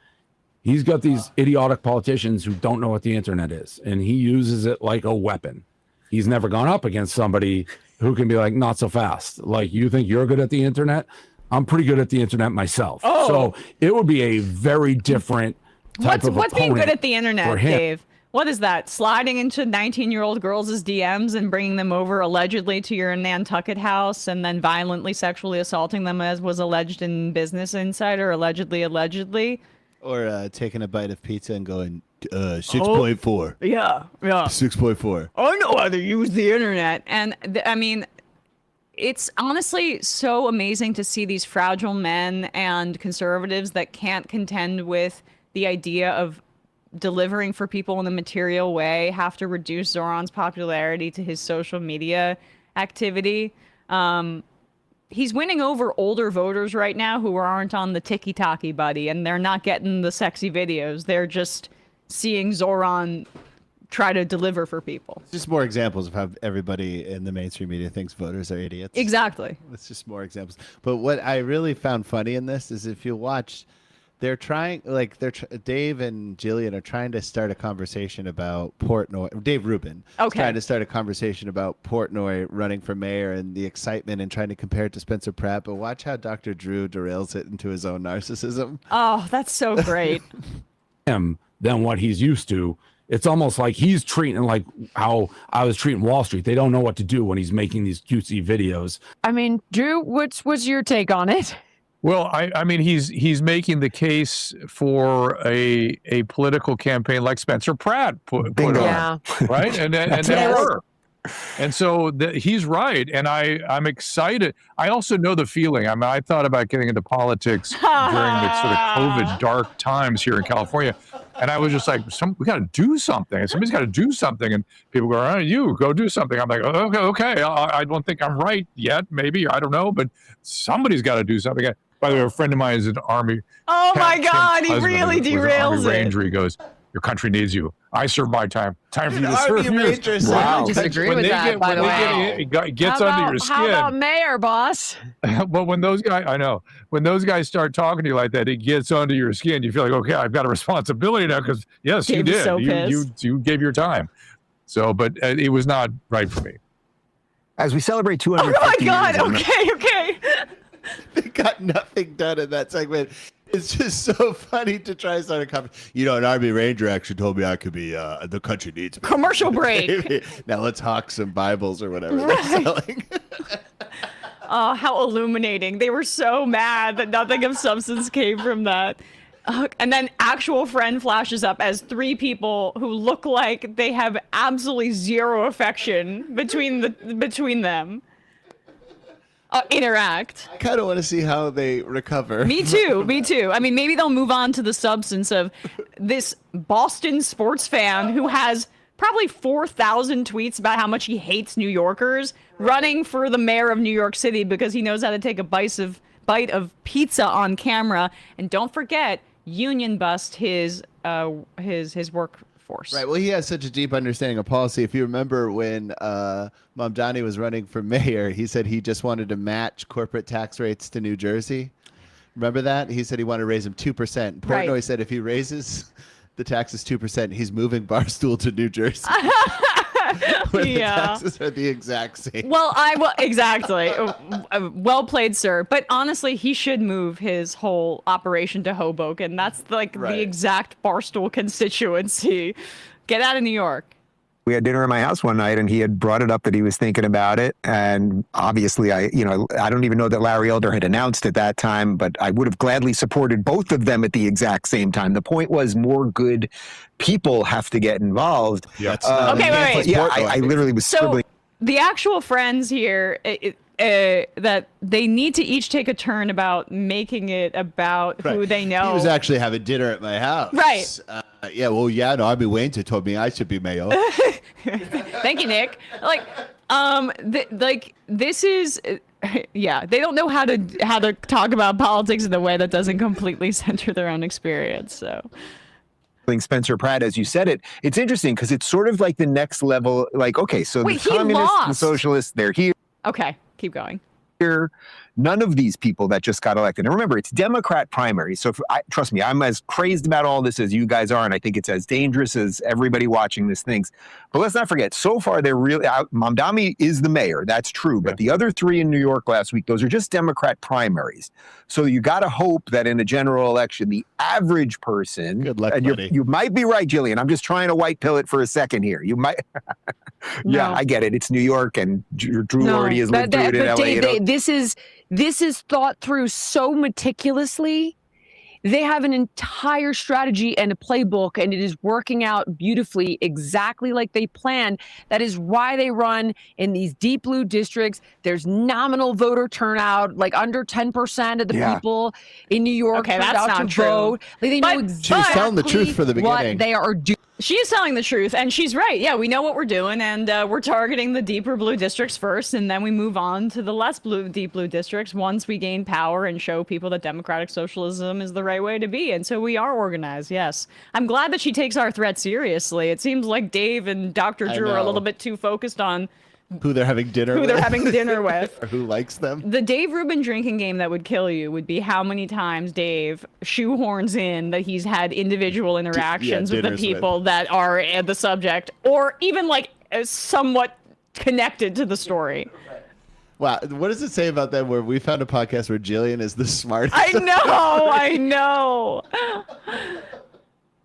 He's got these idiotic politicians who don't know what the internet is, and he uses it like a weapon. He's never gone up against somebody who can be like, not so fast. Like, you think you're good at the internet? I'm pretty good at the internet myself.
Oh.
So it would be a very different type of
What's being good
opponent
at the internet,
for him.
Dave? What is that? Sliding into 19-year-old girls' DMs and bringing them over allegedly to your Nantucket house and then violently sexually assaulting them, as was alleged in Business Insider, allegedly?
Or taking a bite of pizza and going 6.4.
Yeah.
6.4.
I know how to use the internet. And I mean, it's honestly so amazing to see these fragile men and conservatives that can't contend with the idea of delivering for people in a material way have to reduce Zoran's popularity to his social media activity. He's winning over older voters right now who aren't on the ticky-tacky buddy, and they're not getting the sexy videos. They're just seeing Zoran try to deliver for people.
It's just more examples of how everybody in the mainstream media thinks voters are idiots.
Exactly.
It's just more examples. But what I really found funny in this is if you watch, they're trying, like, Dave and Jillian are trying to start a conversation about Portnoy. Dave Rubin is trying to start a conversation about Portnoy running for mayor and the excitement and trying to compare it to Spencer Pratt. But watch how Dr. Drew derails it into his own narcissism.
Oh, that's so great.
Him than what he's used to. It's almost like he's treating like how I was treating Wall Street. They don't know what to do when he's making these cutesy videos.
I mean, Drew, what's your take on it?
Well, I mean, he's making the case for a political campaign like Spencer Pratt put on, right? And they were. And so he's right, and I'm excited. I also know the feeling. I mean, I thought about getting into politics during the sort of COVID dark times here in California, and I was just like, we got to do something. Somebody's got to do something, and people go, "Oh, you go do something." I'm like, okay. I don't think I'm right yet. Maybe I don't know, but somebody's got to do something. By the way, a friend of mine is an Army.
Oh my God, he really derails it.
Ranger. He goes, "Your country needs you. I serve my time. Time for you to serve yours."
Wow. I disagree with that, by the way.
It gets under your skin.
How about mayor, boss?
But when those guys, I know, when those guys start talking to you like that, it gets under your skin. You feel like, okay, I've got a responsibility now because, yes, you did.
So
you gave your time. So, but it was not right for me.
As we celebrate
Oh
250
my God!
years of-
Okay.
They got nothing done in that segment. It's just so funny to try to start a conversation. You know, an Army Ranger actually told me I could be, the country needs me.
Commercial break.
Now let's hawk some Bibles or whatever they're selling.
Oh, how illuminating. They were so mad that nothing of substance came from that. And then actual friend flashes up as three people who look like they have absolutely zero affection between them. Interact.
I kind of want to see how they recover.
Me too. I mean, maybe they'll move on to the substance of this Boston sports fan who has probably 4,000 tweets about how much he hates New Yorkers, running for the mayor of New York City because he knows how to take a bite of pizza on camera. And don't forget, union bust his workforce.
Right. Well, he has such a deep understanding of policy. If you remember when Mamdani was running for mayor, he said he just wanted to match corporate tax rates to New Jersey. Remember that? He said he wanted to raise them 2%. Portnoy said if he raises the taxes 2%, he's moving Barstool to New Jersey. Where the taxes are the exact same.
Well, exactly. Well played, sir. But honestly, he should move his whole operation to Hoboken. That's like the exact Barstool constituency. Get out of New York.
We had dinner at my house one night, and he had brought it up that he was thinking about it. And obviously, I don't even know that Larry Elder had announced at that time, but I would have gladly supported both of them at the exact same time. The point was more good people have to get involved.
Yeah.
Okay, wait.
Yeah, I literally was scribbling.
The actual friends here, that they need to each take a turn about making it about who they know.
He was actually having dinner at my house.
Right.
Army Wayne told me I should be mayor.
Thank you, Nick. This is, they don't know how to talk about politics in a way that doesn't completely center their own experience. So.
Spencer Pratt, as you said it, it's interesting because it's sort of like the next level. Like, okay, so the communists, the socialists, they're here.
Okay, keep going.
Here, none of these people that just got elected. And remember, it's Democrat primary. So trust me, I'm as crazed about all this as you guys are, and I think it's as dangerous as everybody watching this thinks. But let's not forget, so far they're really out. Mamdani is the mayor. That's true. But the other three in New York last week, those are just Democrat primaries. So you got to hope that in a general election, the average person, good luck, and you might be right, Jillian. I'm just trying to white pill it for a second here. You might. Yeah, I get it. It's New York, and Drew already has lived through it in LA.
Dave, this is thought through so meticulously. They have an entire strategy and a playbook, and it is working out beautifully, exactly like they planned. That is why they run in these deep blue districts. There's nominal voter turnout, like under 10% of the people in New York
Okay,
turned
that's
out
not
to
true.
vote. They know exactly
She was telling the truth for the beginning.
what they are doing.
She is telling the truth, and she's right. Yeah, we know what we're doing, and we're targeting the deeper blue districts first, and then we move on to the less deep blue districts once we gain power and show people that democratic socialism is the right way to be. And so we are organized, yes. I'm glad that she takes our threat seriously. It seems like Dave and Dr. Drew are a little bit too focused on
who they're having dinner with. Or who likes them.
The Dave Rubin drinking game that would kill you would be how many times Dave shoehorns in that he's had individual interactions with the people that are the subject, or even like somewhat connected to the story.
Wow, what does it say about them where we found a podcast where Jillian is the smartest?
I know.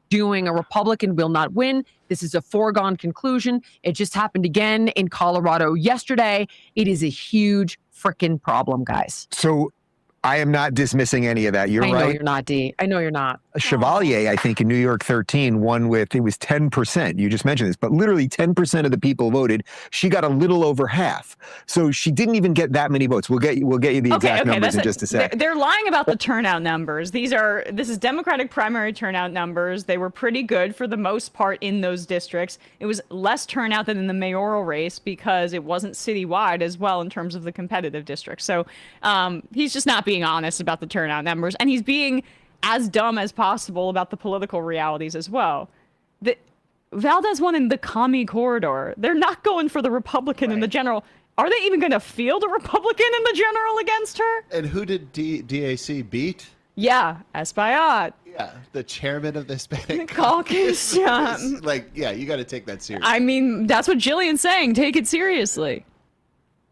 Doing a Republican will not win. This is a foregone conclusion. It just happened again in Colorado yesterday. It is a huge freaking problem, guys.
So I am not dismissing any of that. You're right.
I know you're not, D. I know you're not.
Chevalier, I think, in New York 13 won with, it was 10%. You just mentioned this, but literally 10% of the people voted. She got a little over half. So she didn't even get that many votes. We'll get you the exact numbers in just a sec.
They're lying about the turnout numbers. This is Democratic primary turnout numbers. They were pretty good for the most part in those districts. It was less turnout than in the mayoral race because it wasn't citywide as well in terms of the competitive districts. So he's just not being honest about the turnout numbers, and he's being as dumb as possible about the political realities as well. Valdez won in the commie corridor. They're not going for the Republican in the general. Are they even going to field a Republican in the general against her?
And who did DAC beat?
Yeah, Espaillat.
Yeah, the chairman of the Hispanic
Caucus.
Like, yeah, you got to take that seriously.
I mean, that's what Jillian's saying. Take it seriously.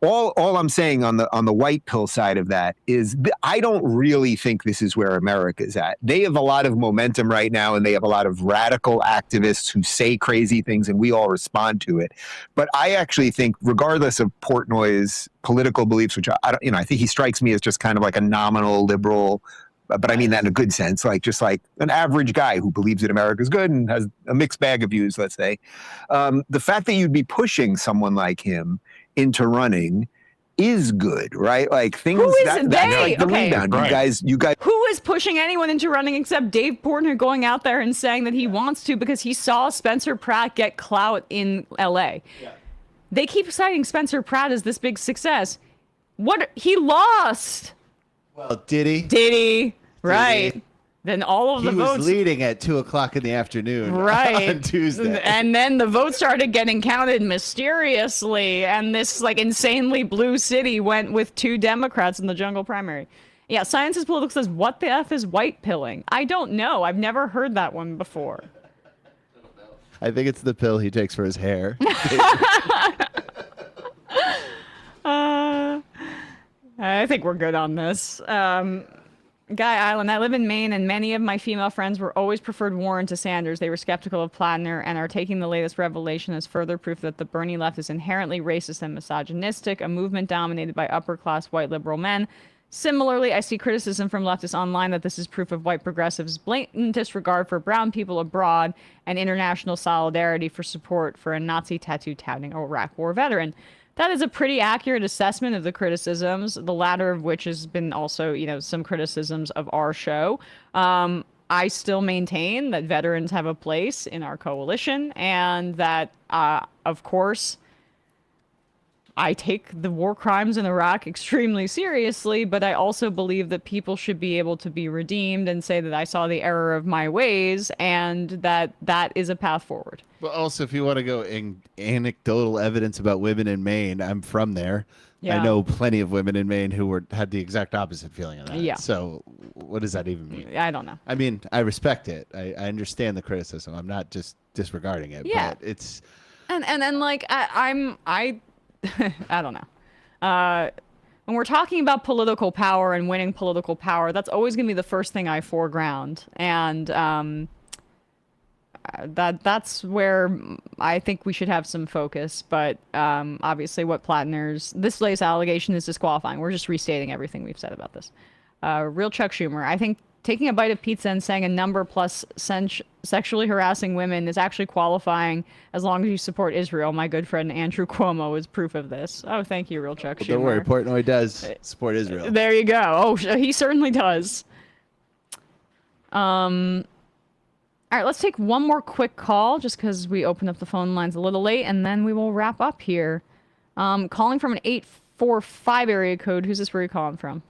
All I'm saying on the white pill side of that is I don't really think this is where America's at. They have a lot of momentum right now, and they have a lot of radical activists who say crazy things, and we all respond to it. But I actually think, regardless of Portnoy's political beliefs, which I don't, I think he strikes me as just kind of like a nominal liberal, but I mean that in a good sense, just like an average guy who believes that America's good and has a mixed bag of views, let's say. The fact that you'd be pushing someone like him into running is good, right? Like things that's like the rebound.
Right.
You guys.
Who is pushing anyone into running except Dave Portnoy going out there and saying that he wants to because he saw Spencer Pratt get clout in LA. Yeah. They keep citing Spencer Pratt as this big success. What he lost.
Well, did he?
Did he? Right. Then all of the votes.
He was leading at 2:00 in the afternoon,
right,
on Tuesday,
and then the votes started getting counted mysteriously, and this like insanely blue city went with 2 Democrats in the jungle primary. Yeah, Science is Political says, "What the f is white pilling?" I don't know. I've never heard that one before.
I think it's the pill he takes for his hair.
I think we're good on this. Guy Island, I live in Maine, and many of my female friends were always preferred Warren to Sanders. They were skeptical of Plattner and are taking the latest revelation as further proof that the Bernie left is inherently racist and misogynistic, a movement dominated by upper-class white liberal men. Similarly, I see criticism from leftists online that this is proof of white progressives' blatant disregard for brown people abroad and international solidarity for support for a Nazi tattoo touting Iraq war veteran. That is a pretty accurate assessment of the criticisms, the latter of which has been also, some criticisms of our show. I still maintain that veterans have a place in our coalition and that, of course, I take the war crimes in Iraq extremely seriously, but I also believe that people should be able to be redeemed and say that I saw the error of my ways and that is a path forward.
But also, if you want to go anecdotal evidence about women in Maine, I'm from there. Yeah. I know plenty of women in Maine who had the exact opposite feeling of that.
Yeah.
So what does that even mean?
I don't know.
I mean, I respect it. I understand the criticism. I'm not just disregarding it.
Yeah.
But it's...
And like, I don't know. When we're talking about political power and winning political power, that's always going to be the first thing I foreground. And that's where I think we should have some focus. But obviously what this latest allegation is disqualifying. We're just restating everything we've said about this. Real Chuck Schumer, I think taking a bite of pizza and saying a number plus sexually harassing women is actually qualifying as long as you support Israel. My good friend Andrew Cuomo is proof of this. Oh, thank you, Real Chuck Schumer.
Don't worry, Portnoy does support Israel.
There you go. Oh, he certainly does. All right, let's take one more quick call just because we opened up the phone lines a little late, and then we will wrap up here. Calling from an 845 area code. Who's this? Where are you calling from?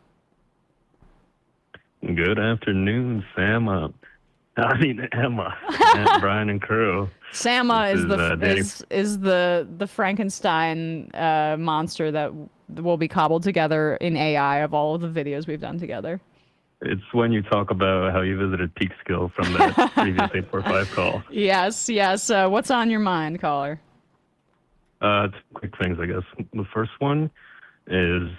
Good afternoon, Emma, Brian and crew.
Sama is the Frankenstein monster that will be cobbled together in AI of all of the videos we've done together.
It's when you talk about how you visited Peekskill from that previous 845 call.
Yes. What's on your mind, caller?
Quick things, I guess. The first one is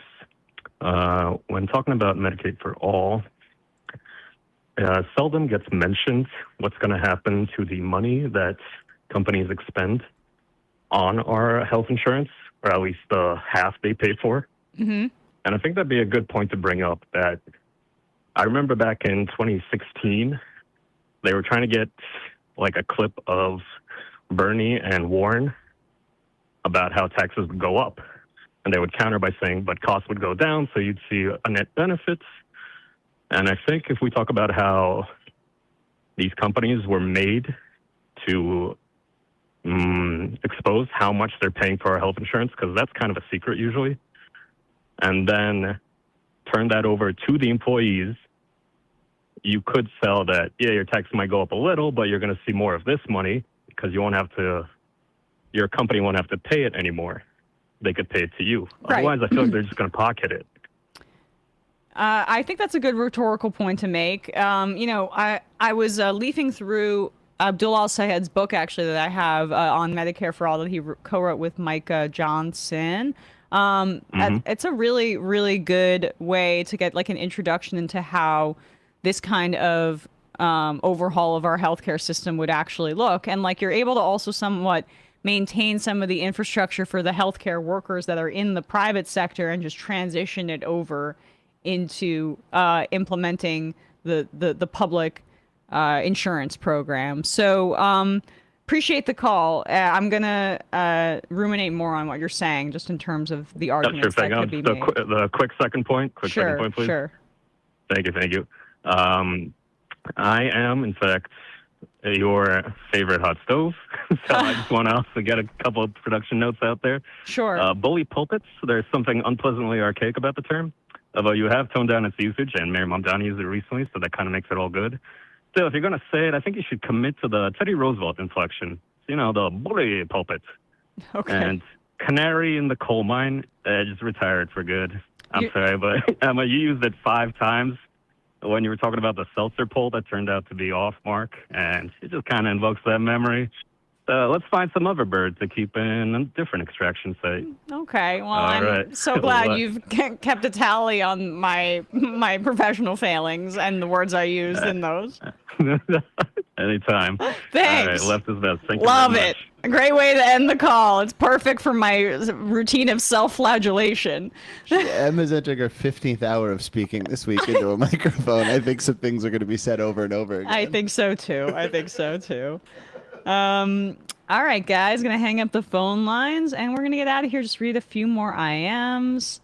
when talking about Medicaid for all, seldom gets mentioned what's going to happen to the money that companies expend on our health insurance, or at least the half they pay for.
Mm-hmm.
And I think that'd be a good point to bring up that I remember back in 2016, they were trying to get like a clip of Bernie and Warren about how taxes would go up. And they would counter by saying, but costs would go down, so you'd see a net benefits. And I think if we talk about how these companies were made to expose how much they're paying for our health insurance, because that's kind of a secret usually, and then turn that over to the employees, you could sell that, yeah, your taxes might go up a little, but you're going to see more of this money because your company won't have to pay it anymore. They could pay it to you.
Right.
Otherwise, I feel like they're just going to pocket it.
I think that's a good rhetorical point to make. I was leafing through Abdul Al-Sayed's book, actually, that I have on Medicare for All that he co-wrote with Mike Johnson. It's a really, really good way to get like an introduction into how this kind of overhaul of our healthcare system would actually look. And like you're able to also somewhat maintain some of the infrastructure for the healthcare workers that are in the private sector and just transition it over into implementing the public insurance program. So appreciate the call. I'm gonna ruminate more on what you're saying, just in terms of the arguments that could be made.
The quick second point. Second point, please.
Sure.
Thank you. I am, in fact, your favorite hot stove. So I just want to also get a couple of production notes out there.
Sure.
Bully pulpits. There's something unpleasantly archaic about the term, although you have toned down its usage, and Mayor Mamdani used it recently, so that kind of makes it all good. Still, if you're going to say it, I think you should commit to the Teddy Roosevelt inflection. The bully pulpit.
Okay.
And canary in the coal mine, just retired for good. I'm sorry, but Emma, you used it 5 times when you were talking about the seltzer pole that turned out to be off mark, and it just kind of invokes that memory. So let's find some other bird to keep in a different extraction site.
Okay, well, I'm so glad you've kept a tally on my professional failings and the words I used in those.
Anytime.
Thanks.
All right, left is best. Thank you
Love
very
it.
much.
A great way to end the call. It's perfect for my routine of self-flagellation.
Emma's entering her 15th hour of speaking this week into a microphone. I think some things are going to be said over and over again.
I think so too. All right, guys, gonna hang up the phone lines and we're gonna get out of here. Just read a few more IMs.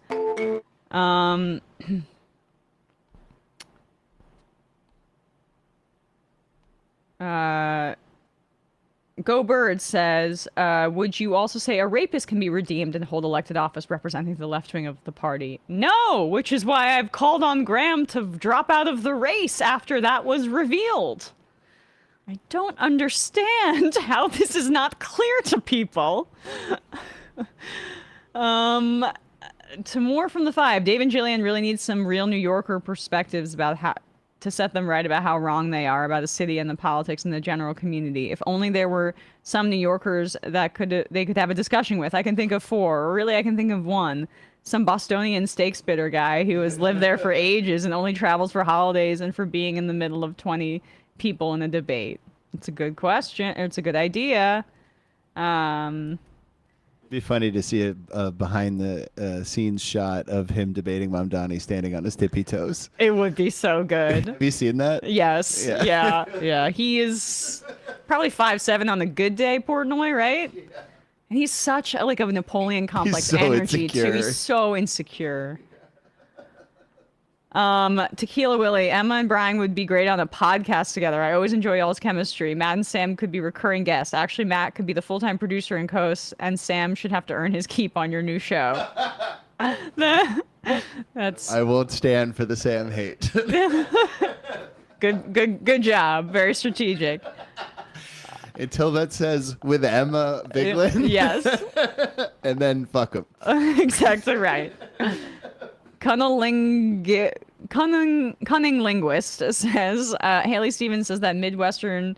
Go Bird says, would you also say a rapist can be redeemed and hold elected office representing the left wing of the party? No, which is why I've called on Graham to drop out of the race after that was revealed. I don't understand how this is not clear to people. To more from the 5, Dave and Jillian really need some real New Yorker perspectives about how to set them right about how wrong they are about the city and the politics and the general community. If only there were some New Yorkers that they could have a discussion with. I can think of 4, or really I can think of 1. Some Bostonian steak spitter guy who has lived there for ages and only travels for holidays and for being in the middle of 20 people in a debate. It's a good question. It's a good idea.
It'd be funny to see a behind the scenes shot of him debating Mamdani standing on his tippy toes.
It would be so good.
Have you seen that?
Yes. Yeah. He is probably 5'7" on a good day, Portnoy, right? Yeah. And he's such a Napoleon complex energy too. He's so insecure. Tequila Willie, Emma and Brian would be great on a podcast together. I always enjoy y'all's chemistry. Matt and Sam could be recurring guests. Actually, Matt could be the full-time producer and host, and Sam should have to earn his keep on your new show. That's.
I won't stand for the Sam hate.
Good job. Very strategic.
Until that says with Emma Vigeland.
Yes.
And then fuck him.
Exactly right. Cunning linguist says, Haley Stevens says that Midwestern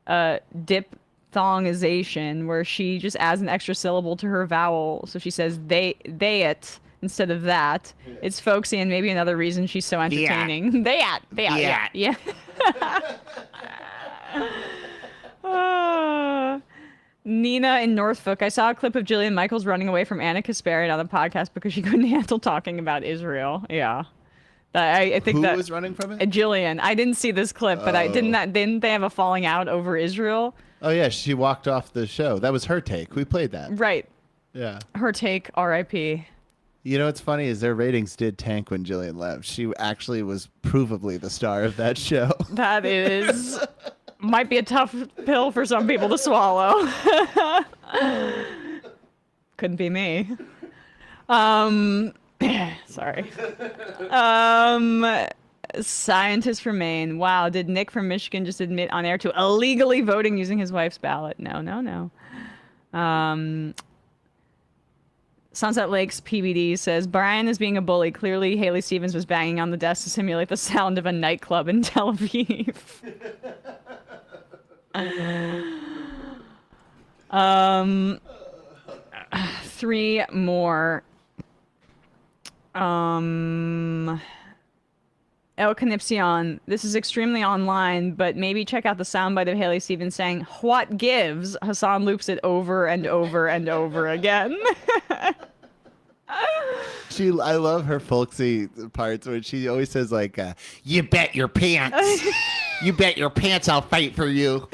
diphthongization, where she just adds an extra syllable to her vowel. So she says they it instead of that. It's folksy and maybe another reason she's so entertaining. Yeah. Nina in Norfolk. I saw a clip of Jillian Michaels running away from Anna Kasparian on the podcast because she couldn't handle talking about Israel. Yeah. I think
Who
that
was running from it?
Jillian. I didn't see this clip, but didn't they have a falling out over Israel?
Oh yeah, she walked off the show. That was her take. We played that.
Right.
Yeah.
Her take, R.I.P.
You know what's funny is their ratings did tank when Jillian left. She actually was provably the star of that show.
That is might be a tough pill for some people to swallow. Couldn't be me. Sorry. Scientist from Maine. Wow, did Nick from Michigan just admit on air to illegally voting using his wife's ballot? No. Sunset Lakes PBD says, Brian is being a bully. Clearly, Haley Stevens was banging on the desk to simulate the sound of a nightclub in Tel Aviv. 3 more. El Canipsion, this is extremely online, but maybe check out the soundbite of Haley Stevens saying, "What gives?" Hassan loops it over and over and over again.
I love her folksy parts where she always says like, "You bet your pants, you bet your pants, I'll fight for you."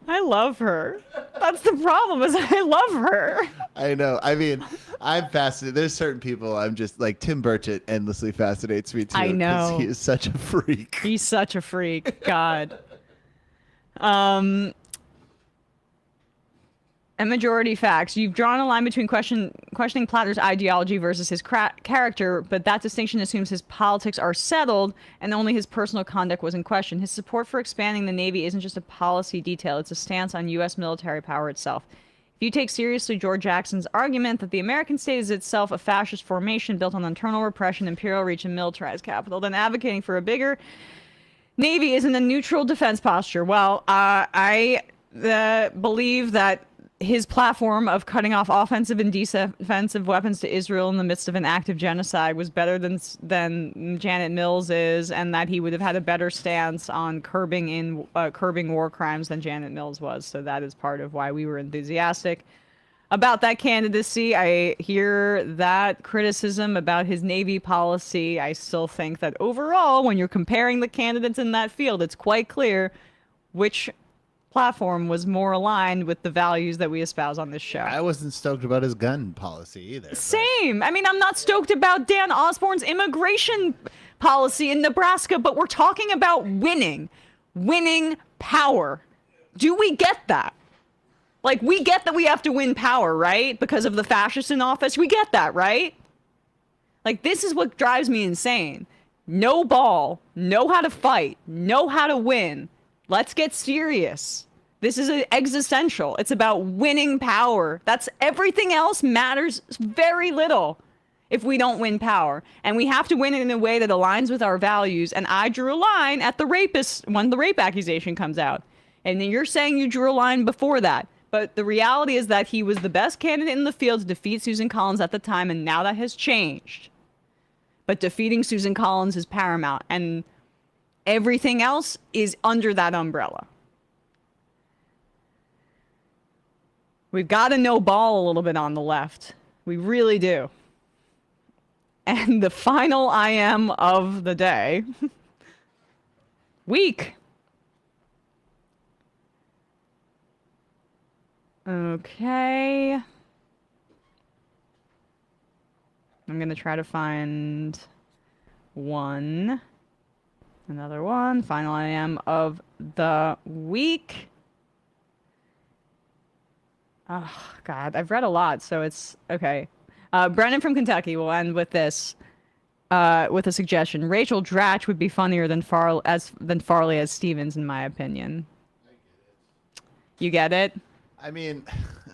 I love her. That's the problem, is I love her.
I know. I mean, I'm fascinated. There's certain people I'm just like Tim Burchett endlessly fascinates me too.
I know.
He is such a freak.
He's such a freak. God. And majority facts. You've drawn a line between questioning Platter's ideology versus his character, but that distinction assumes his politics are settled and only his personal conduct was in question. His support for expanding the Navy isn't just a policy detail, it's a stance on U.S. military power itself. If you take seriously George Jackson's argument that the American state is itself a fascist formation built on internal repression, imperial reach, and militarized capital, then advocating for a bigger Navy isn't a neutral defense posture. Well, I believe that his platform of cutting off offensive and defensive weapons to Israel in the midst of an active genocide was better than Janet Mills is, and that he would have had a better stance on curbing war crimes than Janet Mills was. So that is part of why we were enthusiastic about that candidacy. I hear that criticism about his Navy policy. I still think that overall, when you're comparing the candidates in that field, it's quite clear which platform was more aligned with the values that we espouse on this show.
I wasn't stoked about his gun policy either.
Same. I mean, I'm not stoked about Dan Osborne's immigration policy in Nebraska, but we're talking about winning power. Do we get that? Like, we get that we have to win power, right? Because of the fascists in office. We get that, right? Like, this is what drives me insane. Know ball, know how to fight, know how to win. Let's get serious. This is existential. It's about winning power. That's everything else matters very little if we don't win power. And we have to win it in a way that aligns with our values. And I drew a line at the rapist when the rape accusation comes out. And then you're saying you drew a line before that. But the reality is that he was the best candidate in the field to defeat Susan Collins at the time, and now that has changed. But defeating Susan Collins is paramount. And everything else is under that umbrella. We've got to know ball a little bit on the left. We really do. And the final I am of the day. Week. Okay. I'm going to try to find one. Another one. Final I am of the week. Oh, God. I've read a lot, so it's okay. Brennan from Kentucky will end with this, with a suggestion. Rachel Dratch would be funnier than Farley as Stevens, in my opinion. You get it?
I mean,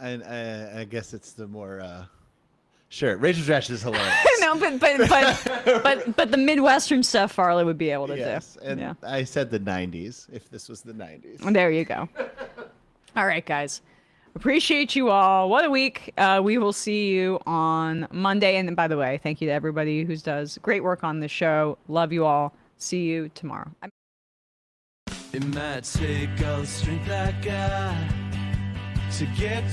I guess it's the more... Sure, Rachel Dratch is hilarious.
No, but the Midwestern stuff Farley would be able to do.
And
yeah.
I said the 90s, if this was the 90s.
There you go. All right, guys. Appreciate you all. What a week. We will see you on Monday. And by the way, thank you to everybody who does great work on this show. Love you all. See you tomorrow.
It might take all the strength I got to get